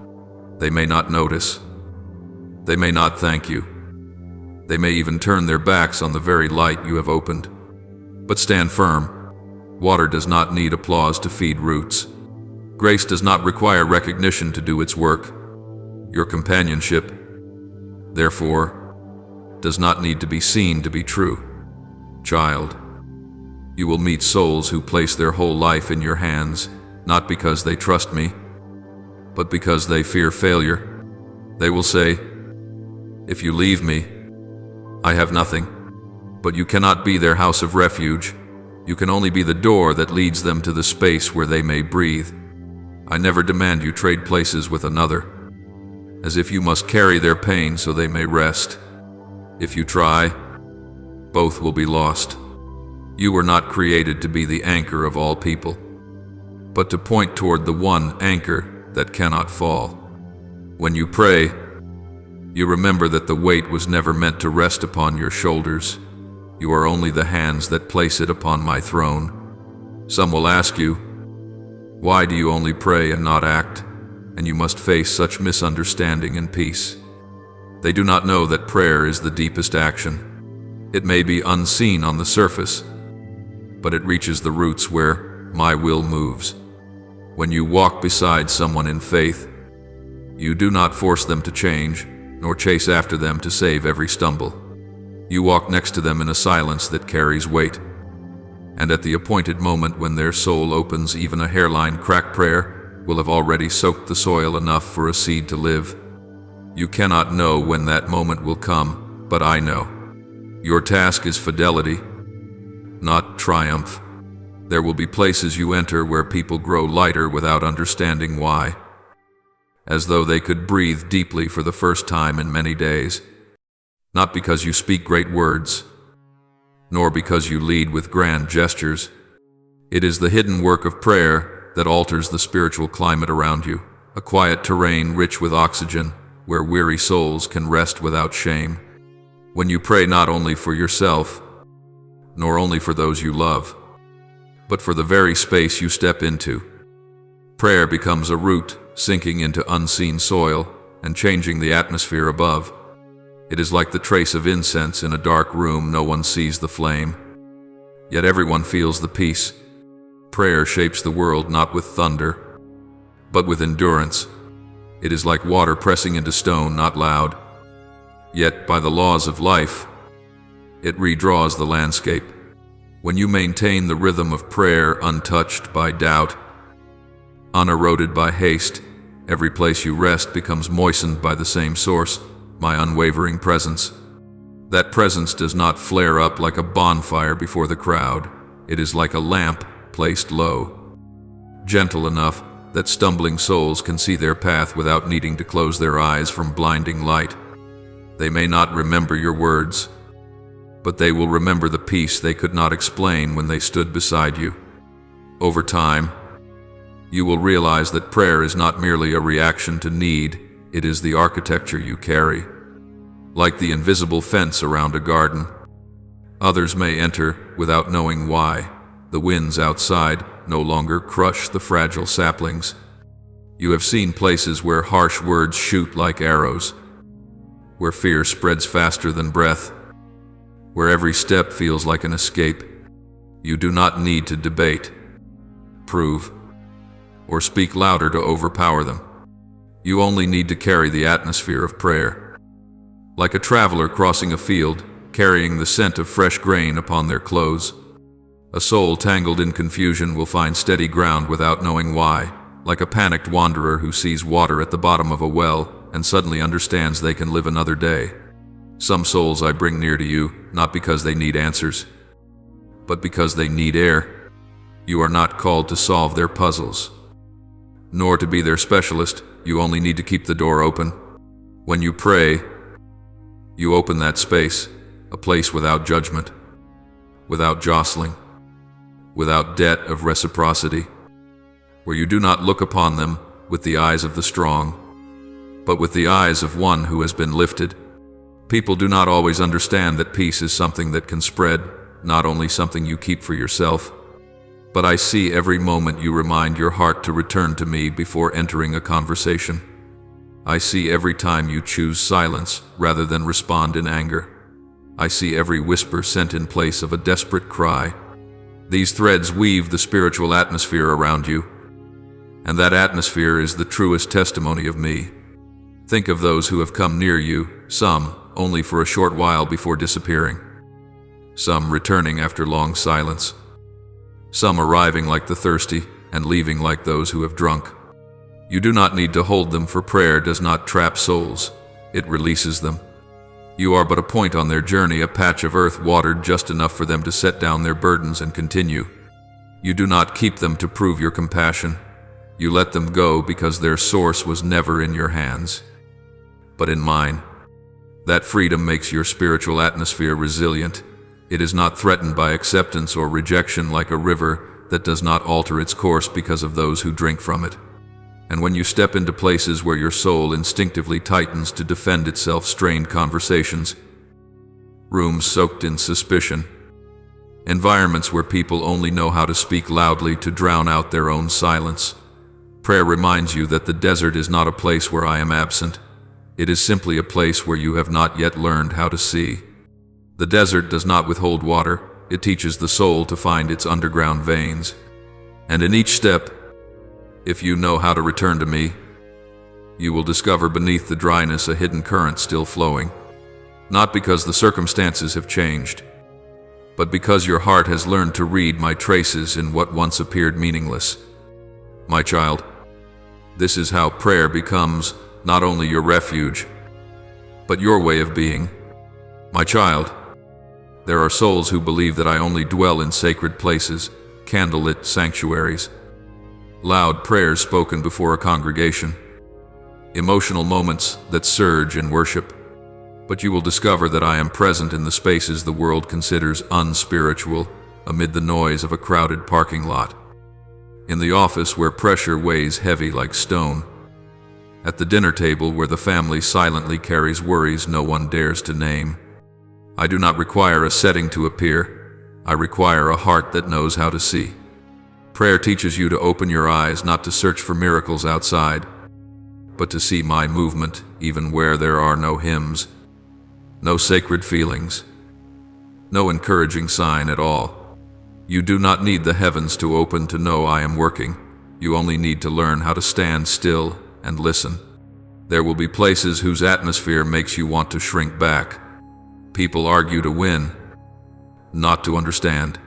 They may not notice. They may not thank you. They may even turn their backs on the very light you have opened. But stand firm. Water does not need applause to feed roots. Grace does not require recognition to do its work. Your companionship, therefore, does not need to be seen to be true. Child, you will meet souls who place their whole life in your hands, not because they trust me, but because they fear failure. They will say, if you leave me, I have nothing. But you cannot be their house of refuge. You can only be the door that leads them to the space where they may breathe. I never demand you trade places with another, as if you must carry their pain so they may rest. If you try, both will be lost. You were not created to be the anchor of all people. but to point toward the one anchor that cannot fall. When you pray, you remember that the weight was never meant to rest upon your shoulders. You are only the hands that place it upon my throne. Some will ask you, why do you only pray and not act? And you must face such misunderstanding and peace. They do not know that prayer is the deepest action. It may be unseen on the surface, but it reaches the roots where my will moves. When you walk beside someone in faith, you do not force them to change, nor chase after them to save every stumble. You walk next to them in a silence that carries weight. And at the appointed moment when their soul opens, even a hairline crack prayer will have already soaked the soil enough for a seed to live. You cannot know when that moment will come, but I know. Your task is fidelity, not triumph. There will be places you enter where people grow lighter without understanding why, as though they could breathe deeply for the first time in many days. Not because you speak great words, nor because you lead with grand gestures. It is the hidden work of prayer that alters the spiritual climate around you, a quiet terrain rich with oxygen, where weary souls can rest without shame. When you pray not only for yourself, nor only for those you love, but for the very space you step into, prayer becomes a root sinking into unseen soil and changing the atmosphere above. It is like the trace of incense in a dark room. No one sees the flame, yet everyone feels the peace. Prayer shapes the world not with thunder, but with endurance. It is like water pressing into stone, not loud, yet by the laws of life, it redraws the landscape. When you maintain the rhythm of prayer untouched by doubt, uneroded by haste, every place you rest becomes moistened by the same source, my unwavering presence. That presence does not flare up like a bonfire before the crowd. It is like a lamp placed low, gentle enough that stumbling souls can see their path without needing to close their eyes from blinding light. They may not remember your words, but they will remember the peace they could not explain when they stood beside you. Over time, you will realize that prayer is not merely a reaction to need, it is the architecture you carry. Like the invisible fence around a garden, others may enter without knowing why. The winds outside no longer crush the fragile saplings. You have seen places where harsh words shoot like arrows, where fear spreads faster than breath, where every step feels like an escape. You do not need to debate, prove, or speak louder to overpower them. You only need to carry the atmosphere of prayer. Like a traveler crossing a field, carrying the scent of fresh grain upon their clothes, a soul tangled in confusion will find steady ground without knowing why, like a panicked wanderer who sees water at the bottom of a well and suddenly understands they can live another day. Some souls I bring near to you, not because they need answers, but because they need air. You are not called to solve their puzzles, nor to be their specialist. You only need to keep the door open. When you pray, you open that space, a place without judgment, without jostling, without debt of reciprocity, where you do not look upon them with the eyes of the strong, but with the eyes of one who has been lifted. People do not always understand that peace is something that can spread, not only something you keep for yourself. But I see every moment you remind your heart to return to me before entering a conversation. I see every time you choose silence rather than respond in anger. I see every whisper sent in place of a desperate cry. These threads weave the spiritual atmosphere around you, and that atmosphere is the truest testimony of me. Think of those who have come near you, some only for a short while before disappearing, some returning after long silence, some arriving like the thirsty and leaving like those who have drunk. You do not need to hold them, for prayer does not trap souls, it releases them. You are but a point on their journey, a patch of earth watered just enough for them to set down their burdens and continue. You do not keep them to prove your compassion. You let them go because their source was never in your hands, but in mine. That freedom makes your spiritual atmosphere resilient. It is not threatened by acceptance or rejection like a river that does not alter its course because of those who drink from it. And when you step into places where your soul instinctively tightens to defend itself, strained conversations, rooms soaked in suspicion, environments where people only know how to speak loudly to drown out their own silence, prayer reminds you that the desert is not a place where I am absent. It is simply a place where you have not yet learned how to see. The desert does not withhold water. It teaches the soul to find its underground veins. And in each step, if you know how to return to me, you will discover beneath the dryness a hidden current still flowing. Not because the circumstances have changed, but because your heart has learned to read my traces in what once appeared meaningless. My child, this is how prayer becomes not only your refuge, but your way of being. My child, there are souls who believe that I only dwell in sacred places, candlelit sanctuaries, loud prayers spoken before a congregation, emotional moments that surge in worship. But you will discover that I am present in the spaces the world considers unspiritual, amid the noise of a crowded parking lot, in the office where pressure weighs heavy like stone, at the dinner table where the family silently carries worries no one dares to name. I do not require a setting to appear. I require a heart that knows how to see. Prayer teaches you to open your eyes, not to search for miracles outside, but to see my movement even where there are no hymns, no sacred feelings, no encouraging sign at all. You do not need the heavens to open to know I am working. You only need to learn how to stand still and listen. There will be places whose atmosphere makes you want to shrink back. People argue to win, not to understand.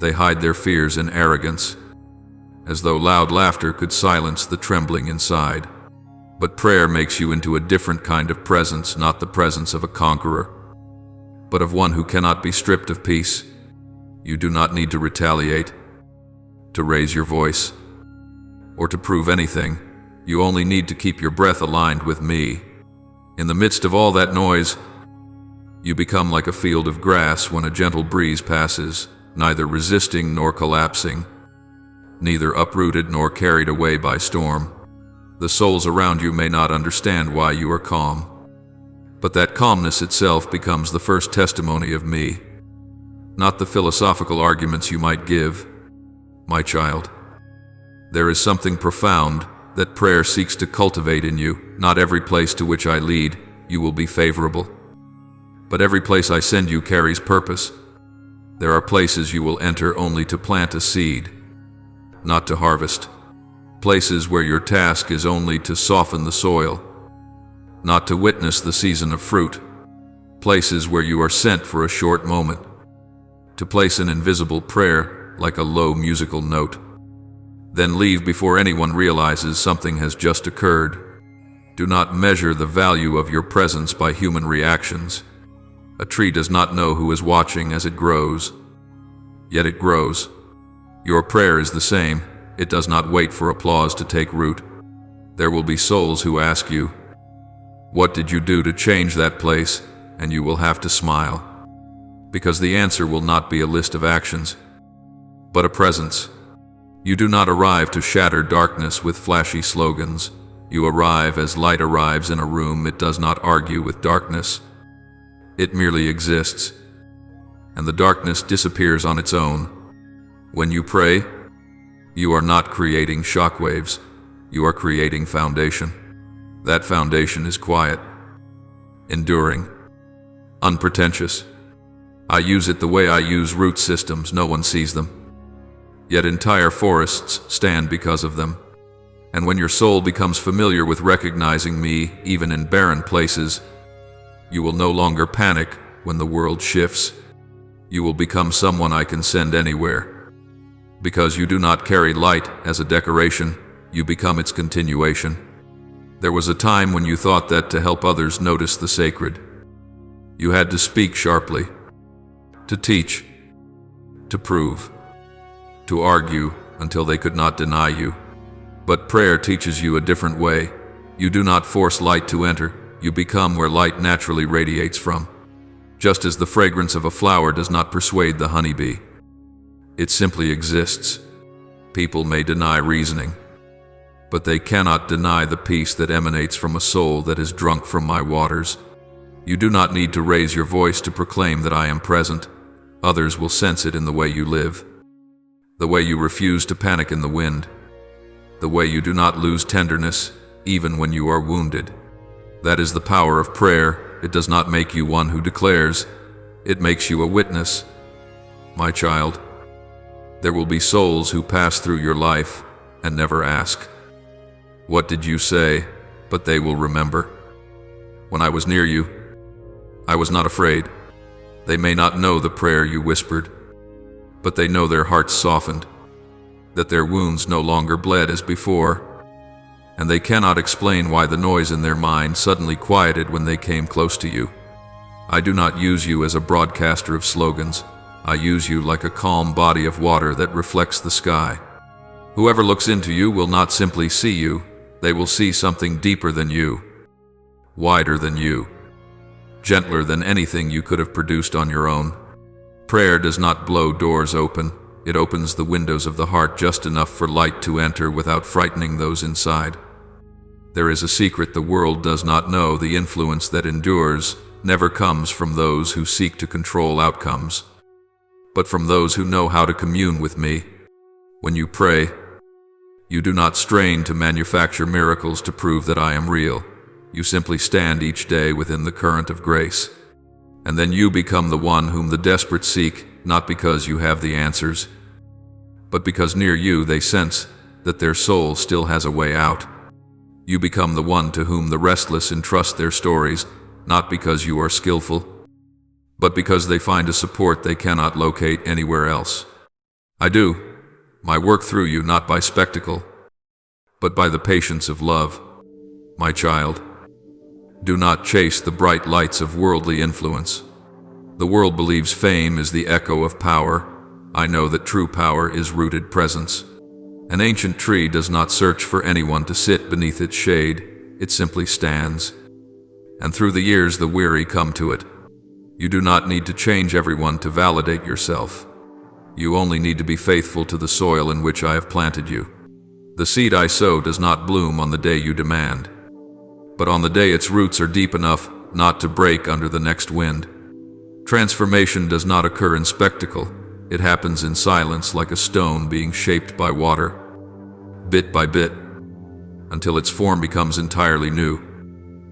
They hide their fears in arrogance, as though loud laughter could silence the trembling inside. But prayer makes you into a different kind of presence, not the presence of a conqueror, but of one who cannot be stripped of peace. You do not need to retaliate, to raise your voice, or to prove anything. You only need to keep your breath aligned with me. In the midst of all that noise, you become like a field of grass when a gentle breeze passes, neither resisting nor collapsing, neither uprooted nor carried away by storm. The souls around you may not understand why you are calm, but that calmness itself becomes the first testimony of me, not the philosophical arguments you might give. My child, there is something profound that prayer seeks to cultivate in you. Not every place to which I lead you will be favorable, but every place I send you carries purpose. There are places you will enter only to plant a seed, not to harvest. Places where your task is only to soften the soil, not to witness the season of fruit. Places where you are sent for a short moment, to place an invisible prayer like a low musical note, then leave before anyone realizes something has just occurred. Do not measure the value of your presence by human reactions. A tree does not know who is watching as it grows, yet it grows. Your prayer is the same. It does not wait for applause to take root. There will be souls who ask you, "What did you do to change that place?" And you will have to smile, because the answer will not be a list of actions, but a presence. You do not arrive to shatter darkness with flashy slogans. You arrive as light arrives in a room. It does not argue with darkness. It merely exists, and the darkness disappears on its own. When you pray, you are not creating shockwaves. You are creating foundation. That foundation is quiet, enduring, unpretentious. I use it the way I use root systems. No one sees them, yet entire forests stand because of them. And when your soul becomes familiar with recognizing me, even in barren places, you will no longer panic when the world shifts. You will become someone I can send anywhere. Because you do not carry light as a decoration, you become its continuation. There was a time when you thought that to help others notice the sacred, you had to speak sharply, to teach, to prove, to argue until they could not deny you. But prayer teaches you a different way. You do not force light to enter. You become where light naturally radiates from. Just as the fragrance of a flower does not persuade the honeybee, It simply exists. People may deny reasoning, but they cannot deny the peace that emanates from a soul that is drunk from my waters. You do not need to raise your voice to proclaim that I am present. Others will sense it in the way you live, the way you refuse to panic in the wind, the way you do not lose tenderness even when you are wounded. That is the power of prayer. It does not make you one who declares, it makes you a witness. My child, there will be souls who pass through your life and never ask, "What did you say?" But they will remember. When I was near you, I was not afraid. They may not know the prayer you whispered, but they know their hearts softened, that their wounds no longer bled as before, and they cannot explain why the noise in their mind suddenly quieted when they came close to you. I do not use you as a broadcaster of slogans. I use you like a calm body of water that reflects the sky. Whoever looks into you will not simply see you, they will see something deeper than you, wider than you, gentler than anything you could have produced on your own. Prayer does not blow doors open. It opens the windows of the heart just enough for light to enter without frightening those inside. There is a secret the world does not know. The influence that endures never comes from those who seek to control outcomes, but from those who know how to commune with me. When you pray, you do not strain to manufacture miracles to prove that I am real. You simply stand each day within the current of grace. And then you become the one whom the desperate seek, not because you have the answers, but because near you they sense that their soul still has a way out. You become the one to whom the restless entrust their stories, not because you are skillful, but because they find a support they cannot locate anywhere else. I do my work through you not by spectacle, but by the patience of love. My child, do not chase the bright lights of worldly influence. The world believes fame is the echo of power. I know that true power is rooted presence. An ancient tree does not search for anyone to sit beneath its shade. It simply stands. And through the years the weary come to it. You do not need to change everyone to validate yourself. You only need to be faithful to the soil in which I have planted you. The seed I sow does not bloom on the day you demand, but on the day its roots are deep enough not to break under the next wind. Transformation does not occur in spectacle. It happens in silence, like a stone being shaped by water, bit by bit, until its form becomes entirely new.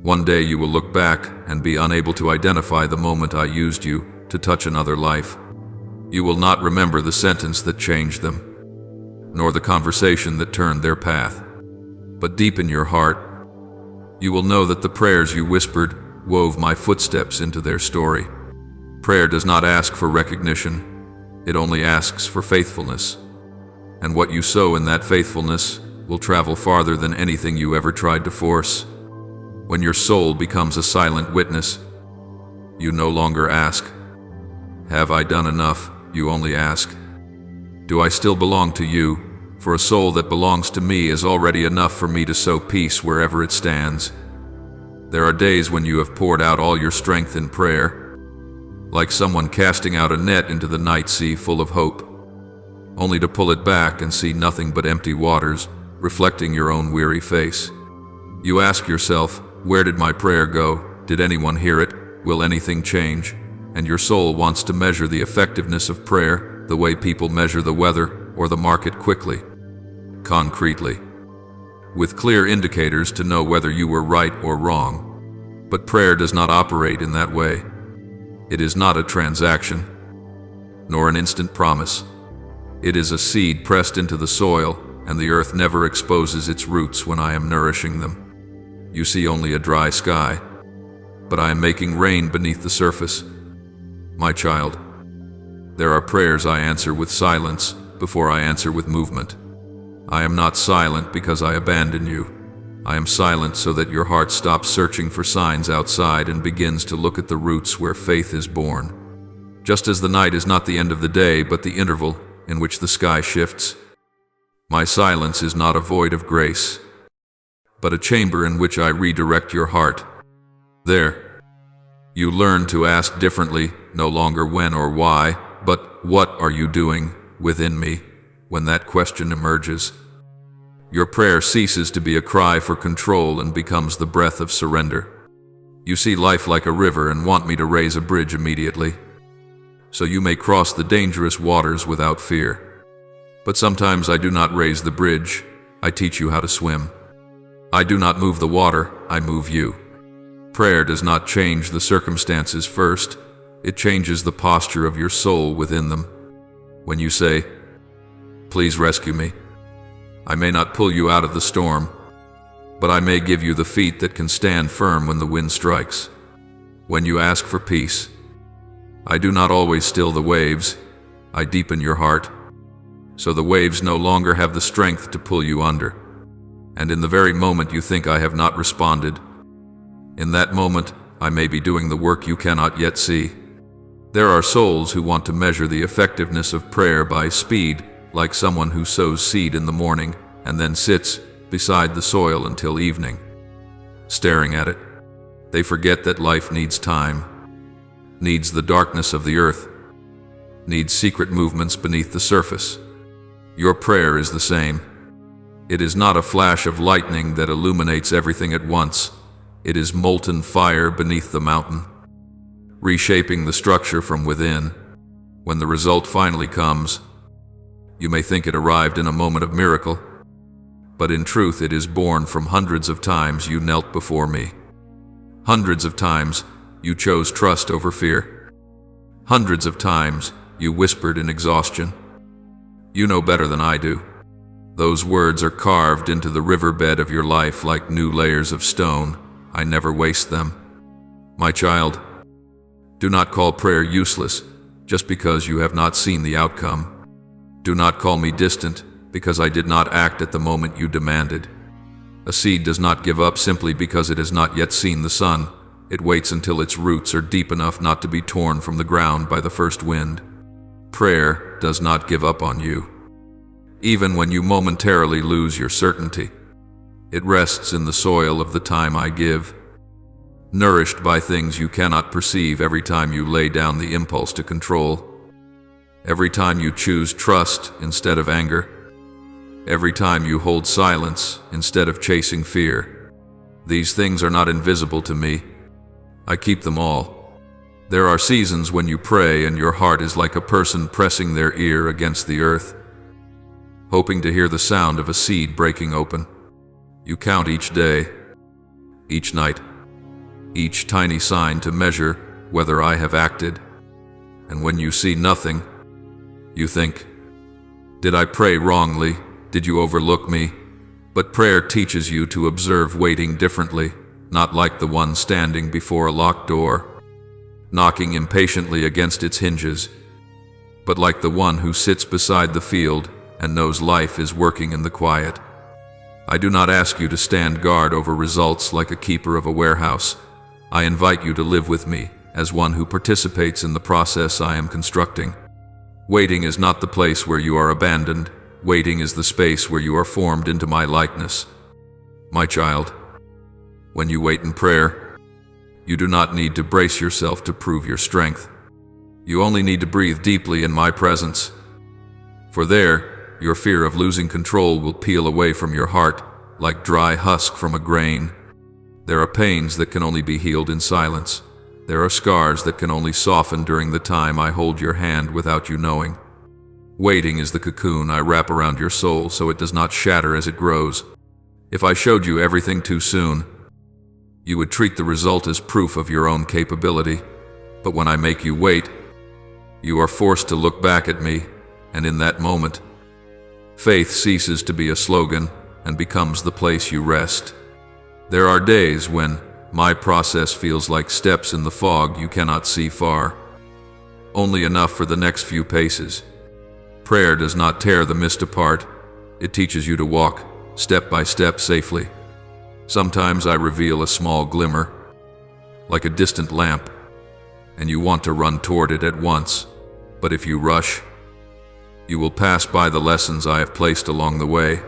One day you will look back and be unable to identify the moment I used you to touch another life. You will not remember the sentence that changed them, nor the conversation that turned their path. But deep in your heart, you will know that the prayers you whispered wove my footsteps into their story. Prayer does not ask for recognition. It only asks for faithfulness. And what you sow in that faithfulness will travel farther than anything you ever tried to force. When your soul becomes a silent witness, you no longer ask, "Have I done enough?" You only ask, "Do I still belong to you?" For a soul that belongs to me is already enough for me to sow peace wherever it stands. There are days when you have poured out all your strength in prayer, like someone casting out a net into the night sea full of hope, only to pull it back and see nothing but empty waters, reflecting your own weary face. You ask yourself, where did my prayer go? Did anyone hear it? Will anything change? And your soul wants to measure the effectiveness of prayer the way people measure the weather or the market, quickly, concretely, with clear indicators to know whether you were right or wrong. But prayer does not operate in that way. It is not a transaction, nor an instant promise. It is a seed pressed into the soil, and the earth never exposes its roots when I am nourishing them. You see only a dry sky, but I am making rain beneath the surface. My child, there are prayers I answer with silence before I answer with movement. I am not silent because I abandon you. I am silent so that your heart stops searching for signs outside and begins to look at the roots where faith is born. Just as the night is not the end of the day, but the interval in which the sky shifts, my silence is not a void of grace, but a chamber in which I redirect your heart. There, you learn to ask differently, no longer when or why, but what are you doing within me, when that question emerges. Your prayer ceases to be a cry for control and becomes the breath of surrender. You see life like a river and want me to raise a bridge immediately, so you may cross the dangerous waters without fear. But sometimes I do not raise the bridge, I teach you how to swim. I do not move the water, I move you. Prayer does not change the circumstances first, it changes the posture of your soul within them. When you say, "Please rescue me," I may not pull you out of the storm, but I may give you the feet that can stand firm when the wind strikes. When you ask for peace, I do not always still the waves, I deepen your heart, so the waves no longer have the strength to pull you under. And in the very moment you think I have not responded, in that moment I may be doing the work you cannot yet see. There are souls who want to measure the effectiveness of prayer by speed, like someone who sows seed in the morning and then sits beside the soil until evening, staring at it. They forget that life needs time, needs the darkness of the earth, needs secret movements beneath the surface. Your prayer is the same. It is not a flash of lightning that illuminates everything at once. It is molten fire beneath the mountain, reshaping the structure from within. When the result finally comes, you may think it arrived in a moment of miracle, but in truth it is born from hundreds of times you knelt before me. Hundreds of times you chose trust over fear. Hundreds of times you whispered in exhaustion. You know better than I do. Those words are carved into the riverbed of your life like new layers of stone. I never waste them. My child, do not call prayer useless just because you have not seen the outcome. Do not call me distant because I did not act at the moment you demanded. A seed does not give up simply because it has not yet seen the sun. It waits until its roots are deep enough not to be torn from the ground by the first wind. Prayer does not give up on you, even when you momentarily lose your certainty. It rests in the soil of the time I give, nourished by things you cannot perceive every time you lay down the impulse to control. Every time you choose trust instead of anger. Every time you hold silence instead of chasing fear. These things are not invisible to me. I keep them all. There are seasons when you pray and your heart is like a person pressing their ear against the earth, hoping to hear the sound of a seed breaking open. You count each day, each night, each tiny sign to measure whether I have acted. And when you see nothing, you think, did I pray wrongly? Did you overlook me? But prayer teaches you to observe waiting differently, not like the one standing before a locked door, knocking impatiently against its hinges, but like the one who sits beside the field and knows life is working in the quiet. I do not ask you to stand guard over results like a keeper of a warehouse. I invite you to live with me as one who participates in the process I am constructing. Waiting is not the place where you are abandoned. Waiting is the space where you are formed into my likeness. My child, when you wait in prayer, you do not need to brace yourself to prove your strength. You only need to breathe deeply in my presence. For there, your fear of losing control will peel away from your heart like dry husk from a grain. There are pains that can only be healed in silence. There are scars that can only soften during the time I hold your hand without you knowing. Waiting is the cocoon I wrap around your soul so it does not shatter as it grows. If I showed you everything too soon, you would treat the result as proof of your own capability. But when I make you wait, you are forced to look back at me, and in that moment, faith ceases to be a slogan and becomes the place you rest. There are days when my process feels like steps in the fog you cannot see far, only enough for the next few paces. Prayer does not tear the mist apart. It teaches you to walk, step by step, safely. Sometimes I reveal a small glimmer, like a distant lamp, and you want to run toward it at once. But if you rush, you will pass by the lessons I have placed along the way.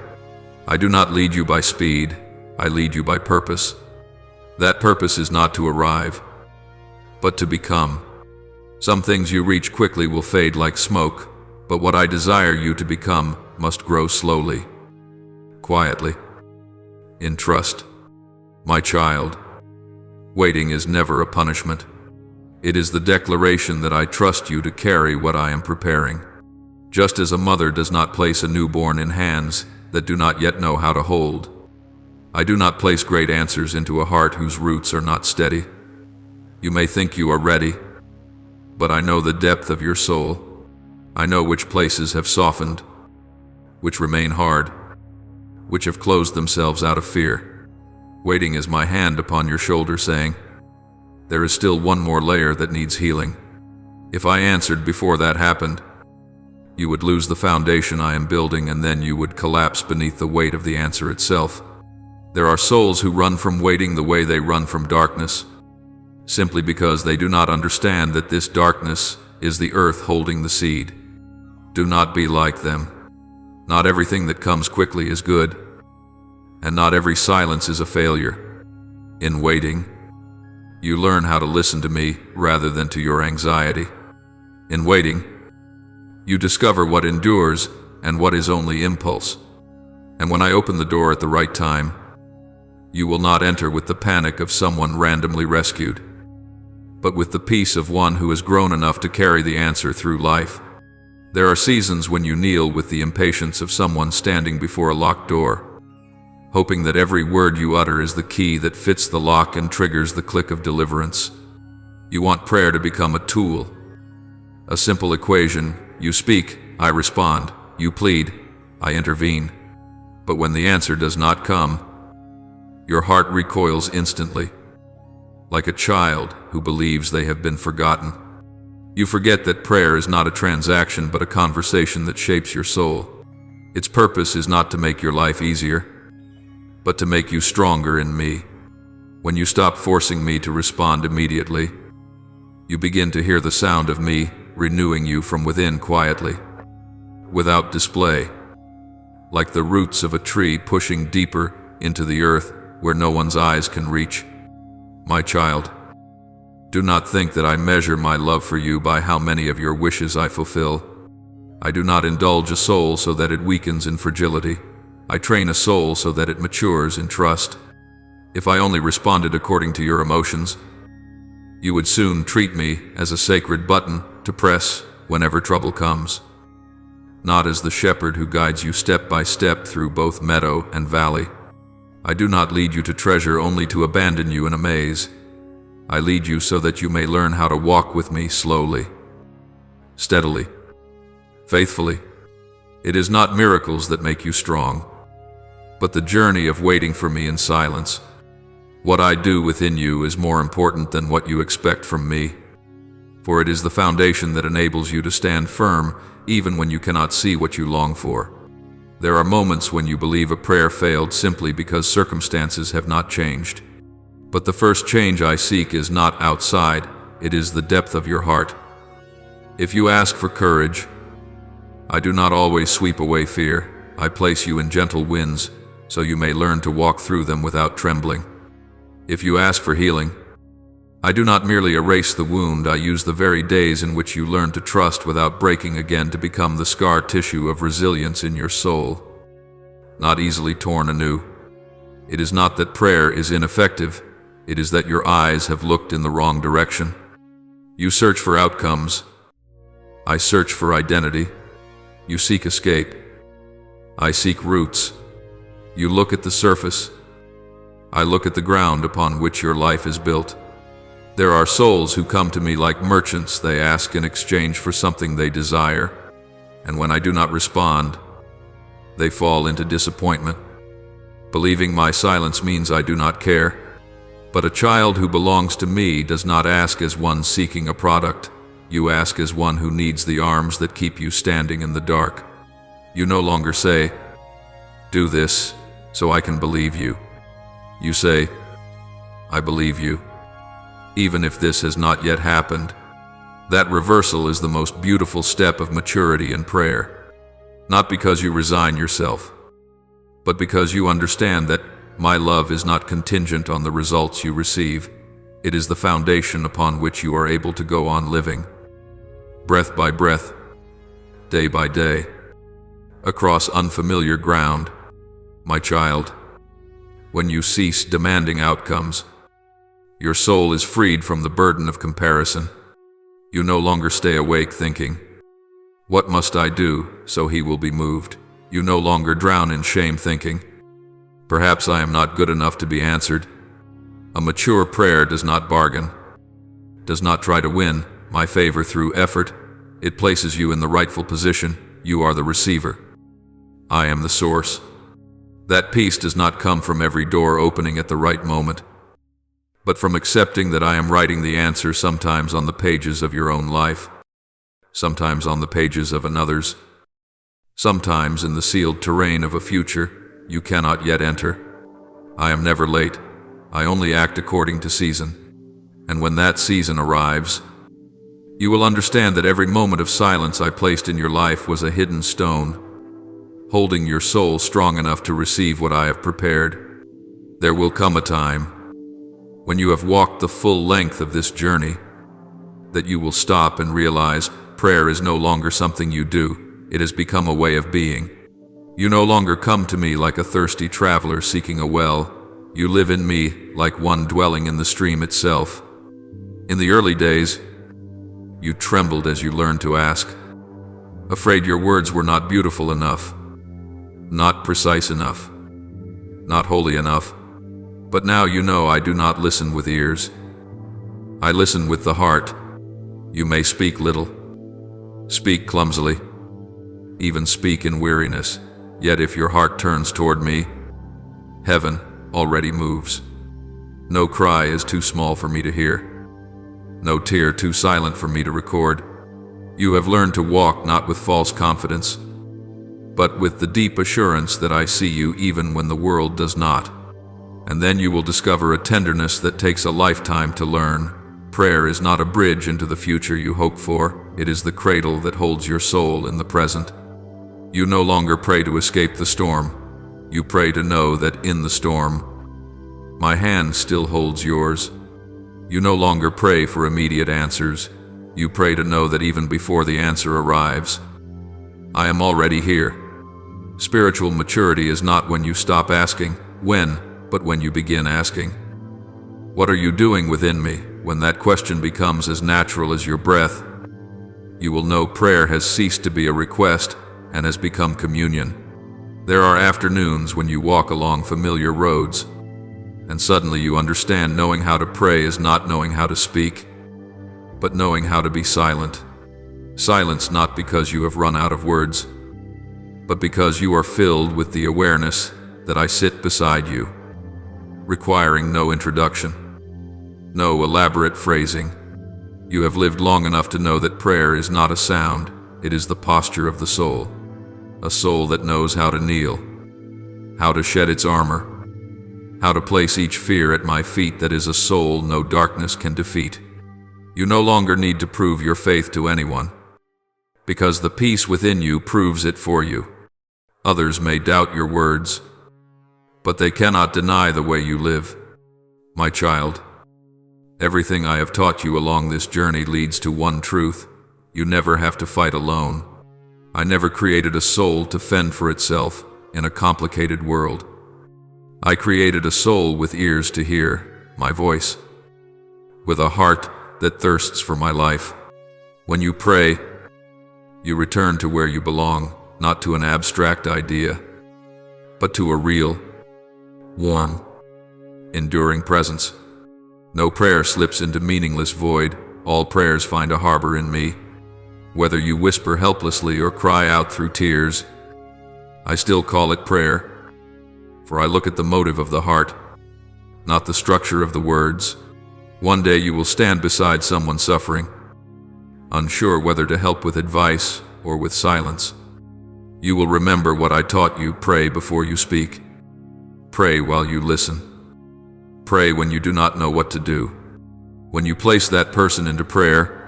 I do not lead you by speed, I lead you by purpose. That purpose is not to arrive, but to become. Some things you reach quickly will fade like smoke, But what I desire you to become must grow slowly, quietly, in trust. My child, waiting is never a punishment. It is the declaration that I trust you to carry what I am preparing. Just as a mother does not place a newborn in hands that do not yet know how to hold, I do not place great answers into a heart whose roots are not steady. You may think you are ready, but I know the depth of your soul. I know which places have softened, which remain hard, which have closed themselves out of fear. Waiting is my hand upon your shoulder saying, there is still one more layer that needs healing. If I answered before that happened, you would lose the foundation I am building, and then you would collapse beneath the weight of the answer itself. There are souls who run from waiting the way they run from darkness, simply because they do not understand that this darkness is the earth holding the seed. Do not be like them. Not everything that comes quickly is good, and not every silence is a failure. In waiting, you learn how to listen to me rather than to your anxiety. In waiting, you discover what endures and what is only impulse. And when I open the door at the right time, you will not enter with the panic of someone randomly rescued, but with the peace of one who has grown enough to carry the answer through life. There are seasons when you kneel with the impatience of someone standing before a locked door, hoping that every word you utter is the key that fits the lock and triggers the click of deliverance. You want prayer to become a tool, a simple equation. You speak, I respond. You plead, I intervene. But when the answer does not come, your heart recoils instantly, like a child who believes they have been forgotten. You forget that prayer is not a transaction but a conversation that shapes your soul. Its purpose is not to make your life easier, but to make you stronger in me. When you stop forcing me to respond immediately, you begin to hear the sound of me renewing you from within quietly, without display, like the roots of a tree pushing deeper into the earth where no one's eyes can reach. My child, do not think that I measure my love for you by how many of your wishes I fulfill. I do not indulge a soul so that it weakens in fragility. I train a soul so that it matures in trust. If I only responded according to your emotions, you would soon treat me as a sacred button to press whenever trouble comes, not as the shepherd who guides you step by step through both meadow and valley. I do not lead you to treasure only to abandon you in a maze. I lead you so that you may learn how to walk with me slowly, steadily, faithfully. It is not miracles that make you strong, but the journey of waiting for me in silence. What I do within you is more important than what you expect from me, for it is the foundation that enables you to stand firm even when you cannot see what you long for. There are moments when you believe a prayer failed simply because circumstances have not changed. But the first change I seek is not outside, it is the depth of your heart. If you ask for courage, I do not always sweep away fear. I place you in gentle winds, so you may learn to walk through them without trembling. If you ask for healing, I do not merely erase the wound, I use the very days in which you learn to trust without breaking again to become the scar tissue of resilience in your soul, not easily torn anew. It is not that prayer is ineffective, it is that your eyes have looked in the wrong direction. You search for outcomes, I search for identity. You seek escape, I seek roots. You look at the surface, I look at the ground upon which your life is built. There are souls who come to me like merchants. They ask in exchange for something they desire, and when I do not respond, they fall into disappointment, believing my silence means I do not care. But a child who belongs to me does not ask as one seeking a product. You ask as one who needs the arms that keep you standing in the dark. You no longer say, "Do this, so I can believe you." You say, "I believe you, even if this has not yet happened." That reversal is the most beautiful step of maturity in prayer. Not because you resign yourself, but because you understand that my love is not contingent on the results you receive. It is the foundation upon which you are able to go on living, breath by breath, day by day, across unfamiliar ground. My child, when you cease demanding outcomes, your soul is freed from the burden of comparison. You no longer stay awake thinking, "What must I do so he will be moved?" You no longer drown in shame thinking, "Perhaps I am not good enough to be answered." A mature prayer does not bargain, does not try to win my favor through effort. It places you in the rightful position. You are the receiver. I am the source. That peace does not come from every door opening at the right moment, but from accepting that I am writing the answer sometimes on the pages of your own life, sometimes on the pages of another's, sometimes in the sealed terrain of a future you cannot yet enter. I am never late. I only act according to season. And when that season arrives, you will understand that every moment of silence I placed in your life was a hidden stone, holding your soul strong enough to receive what I have prepared. There will come a time when you have walked the full length of this journey that you will stop and realize prayer is no longer something you do. It has become a way of being. You no longer come to me like a thirsty traveler seeking a well. You live in me like one dwelling in the stream itself. In the early days, you trembled as you learned to ask, afraid your words were not beautiful enough, not precise enough, not holy enough. But now you know I do not listen with ears. I listen with the heart. You may speak little, speak clumsily, even speak in weariness. Yet if your heart turns toward me, heaven already moves. No cry is too small for me to hear. No tear too silent for me to record. You have learned to walk not with false confidence, but with the deep assurance that I see you even when the world does not. And then you will discover a tenderness that takes a lifetime to learn. Prayer is not a bridge into the future you hope for. It is the cradle that holds your soul in the present. You no longer pray to escape the storm. You pray to know that in the storm, my hand still holds yours. You no longer pray for immediate answers. You pray to know that even before the answer arrives, I am already here. Spiritual maturity is not when you stop asking when, but when you begin asking, what are you doing within me? When that question becomes as natural as your breath, you will know prayer has ceased to be a request and has become communion. There are afternoons when you walk along familiar roads, and suddenly you understand knowing how to pray is not knowing how to speak, but knowing how to be silent. Silence not because you have run out of words, but because you are filled with the awareness that I sit beside you, requiring no introduction, no elaborate phrasing. You have lived long enough to know that prayer is not a sound, it is the posture of the soul. A soul that knows how to kneel, how to shed its armor, how to place each fear at my feet. That is a soul no darkness can defeat. You no longer need to prove your faith to anyone, because the peace within you proves it for you. Others may doubt your words, but they cannot deny the way you live. My child, everything I have taught you along this journey leads to one truth. You never have to fight alone. I never created a soul to fend for itself in a complicated world. I created a soul with ears to hear my voice, with a heart that thirsts for my life. When you pray, you return to where you belong, not to an abstract idea, but to a real, warm, enduring presence. No prayer slips into meaningless void. All prayers find a harbor in me. Whether you whisper helplessly or cry out through tears, I still call it prayer, for I look at the motive of the heart, not the structure of the words. One day you will stand beside someone suffering, unsure whether to help with advice or with silence. You will remember what I taught you. Pray before you speak. Pray while you listen. Pray when you do not know what to do. When you place that person into prayer,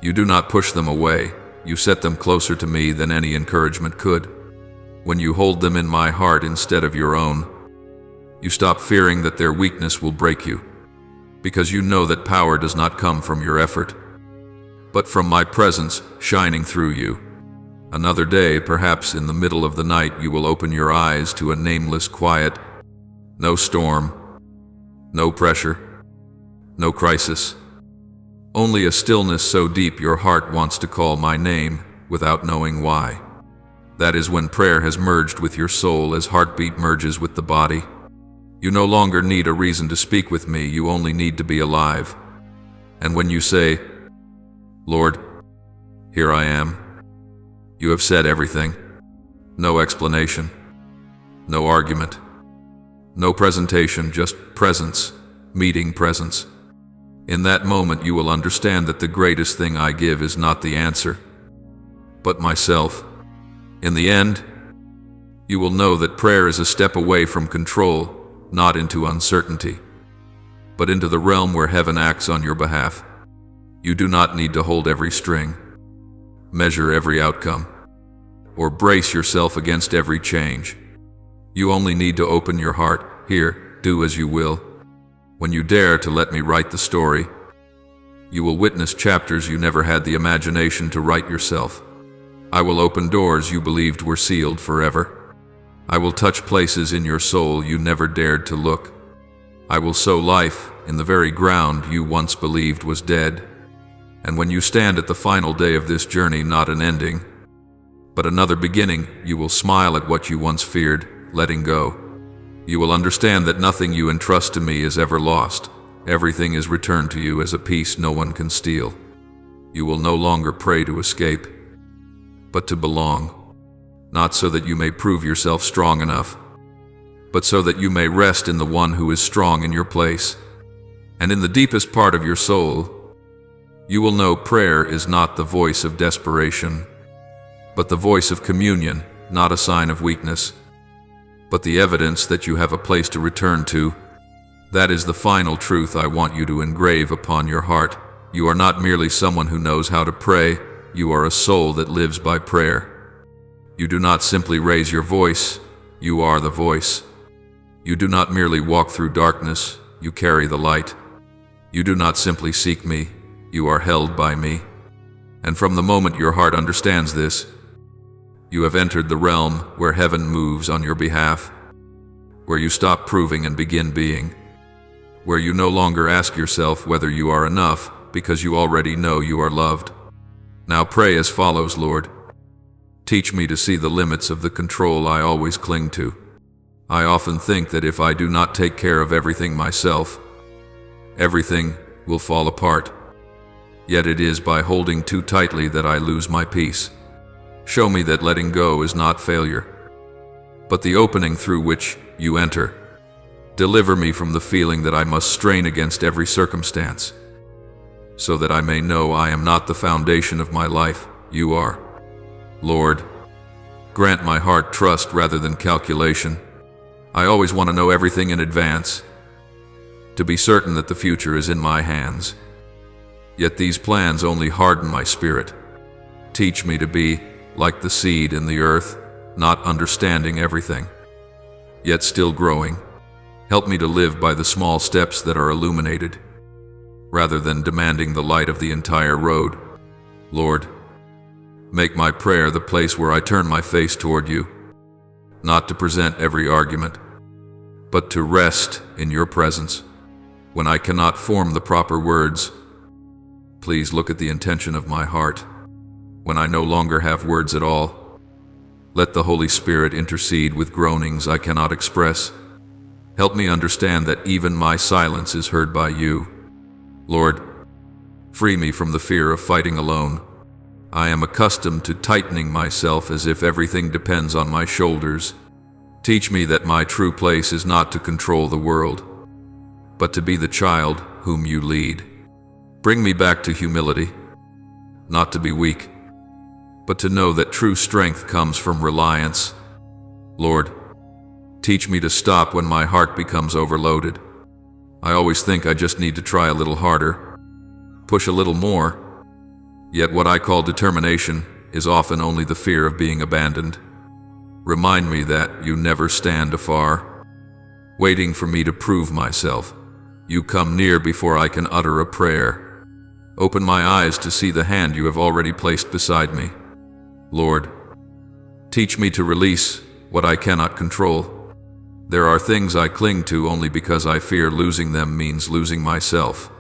you do not push them away. You set them closer to me than any encouragement could. When you hold them in my heart instead of your own, you stop fearing that their weakness will break you, because you know that power does not come from your effort, but from my presence shining through you. Another day, perhaps in the middle of the night, you will open your eyes to a nameless quiet. No storm, no pressure, no crisis. Only a stillness so deep your heart wants to call my name without knowing why. That is when prayer has merged with your soul as heartbeat merges with the body. You no longer need a reason to speak with me, you only need to be alive. And when you say, Lord, here I am, you have said everything. No explanation, no argument, no presentation, just presence, meeting presence. In that moment you will understand that the greatest thing I give is not the answer, but myself. In the end, you will know that prayer is a step away from control, not into uncertainty, but into the realm where heaven acts on your behalf. You do not need to hold every string, measure every outcome, or brace yourself against every change. You only need to open your heart. Here, do as you will. When you dare to let me write the story, you will witness chapters you never had the imagination to write yourself. I will open doors you believed were sealed forever. I will touch places in your soul you never dared to look. I will sow life in the very ground you once believed was dead. And when you stand at the final day of this journey, not an ending, but another beginning, you will smile at what you once feared, letting go. You will understand that nothing you entrust to me is ever lost. Everything is returned to you as a piece no one can steal. You will no longer pray to escape, but to belong, not so that you may prove yourself strong enough, but so that you may rest in the one who is strong in your place. And in the deepest part of your soul, you will know prayer is not the voice of desperation, but the voice of communion, not a sign of weakness, but the evidence that you have a place to return to. That is the final truth I want you to engrave upon your heart. You are not merely someone who knows how to pray, you are a soul that lives by prayer. You do not simply raise your voice, you are the voice. You do not merely walk through darkness, you carry the light. You do not simply seek me, you are held by me. And from the moment your heart understands this, you have entered the realm where heaven moves on your behalf, where you stop proving and begin being, where you no longer ask yourself whether you are enough, because you already know you are loved. Now pray as follows: Lord, teach me to see the limits of the control I always cling to. I often think that if I do not take care of everything myself, everything will fall apart. Yet it is by holding too tightly that I lose my peace. Show me that letting go is not failure, but the opening through which you enter. Deliver me from the feeling that I must strain against every circumstance, so that I may know I am not the foundation of my life, you are. Lord, grant my heart trust rather than calculation. I always want to know everything in advance, to be certain that the future is in my hands. Yet these plans only harden my spirit. Teach me to be like the seed in the earth, not understanding everything, yet still growing. Help me to live by the small steps that are illuminated, rather than demanding the light of the entire road. Lord, make my prayer the place where I turn my face toward you, not to present every argument, but to rest in your presence. When I cannot form the proper words, please look at the intention of my heart. When I no longer have words at all, let the Holy Spirit intercede with groanings I cannot express. Help me understand that even my silence is heard by you. Lord, free me from the fear of fighting alone. I am accustomed to tightening myself as if everything depends on my shoulders. Teach me that my true place is not to control the world, but to be the child whom you lead. Bring me back to humility, not to be weak, but to know that true strength comes from reliance. Lord, teach me to stop when my heart becomes overloaded. I always think I just need to try a little harder, push a little more. Yet what I call determination is often only the fear of being abandoned. Remind me that you never stand afar, waiting for me to prove myself. You come near before I can utter a prayer. Open my eyes to see the hand you have already placed beside me. Lord, Teach me to release what I cannot control. There are things I cling to only because I fear losing them means losing myself.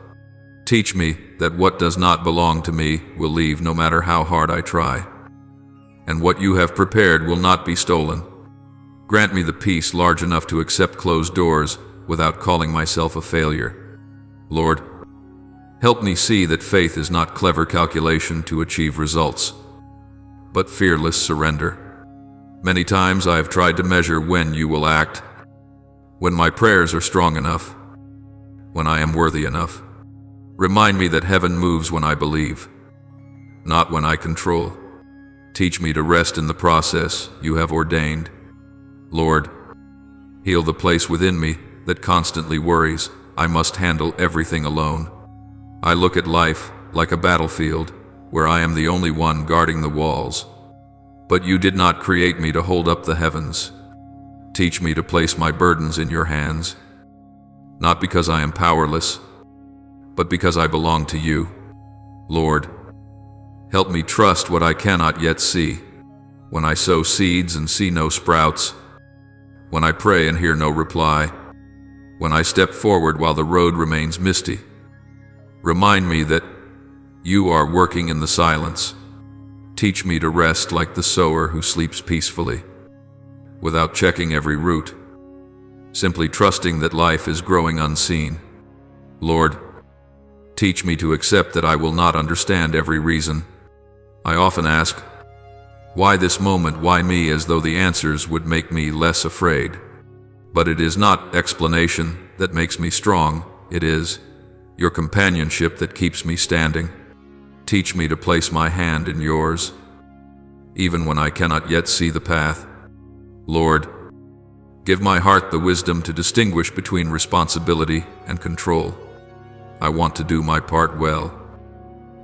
Teach me that what does not belong to me will leave no matter how hard I try. And what you have prepared will not be stolen. Grant me the peace large enough to accept closed doors without calling myself a failure. Lord, help me see that faith is not clever calculation to achieve results, but fearless surrender. Many times I have tried to measure when you will act, when my prayers are strong enough, when I am worthy enough. Remind me that heaven moves when I believe, not when I control. Teach me to rest in the process you have ordained. Lord, heal the place within me that constantly worries I must handle everything alone. I look at life like a battlefield where I am the only one guarding the walls. But you did not create me to hold up the heavens. Teach me to place my burdens in your hands, not because I am powerless, but because I belong to you. Lord, help me trust what I cannot yet see. When I sow seeds and see no sprouts, when I pray and hear no reply, when I step forward while the road remains misty, remind me that you are working in the silence. Teach me to rest like the sower who sleeps peacefully, without checking every root, simply trusting that life is growing unseen. Lord, teach me to accept that I will not understand every reason. I often ask, why this moment, why me, as though the answers would make me less afraid. But it is not explanation that makes me strong, it is your companionship that keeps me standing. Teach me to place my hand in yours, even when I cannot yet see the path. Lord, give my heart the wisdom to distinguish between responsibility and control. I want to do my part well,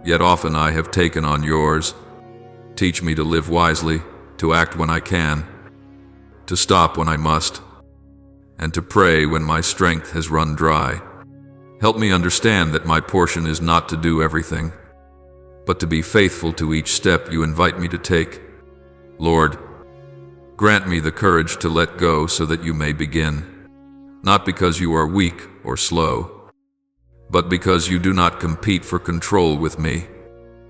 yet often I have taken on yours. Teach me to live wisely, to act when I can, to stop when I must, and to pray when my strength has run dry. Help me understand that my portion is not to do everything, but to be faithful to each step you invite me to take. Lord, grant me the courage to let go so that you may begin, not because you are weak or slow, but because you do not compete for control with me.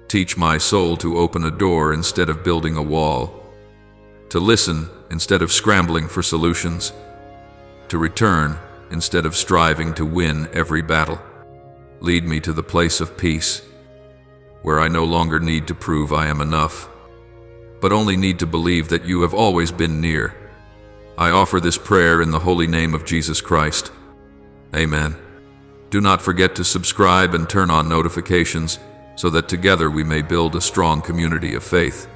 Teach my soul to open a door instead of building a wall, to listen instead of scrambling for solutions, to return instead of striving to win every battle. Lead me to the place of peace, where I no longer need to prove I am enough, but only need to believe that you have always been near. I offer this prayer in the holy name of Jesus Christ. Amen. Do not forget to subscribe and turn on notifications so that together we may build a strong community of faith.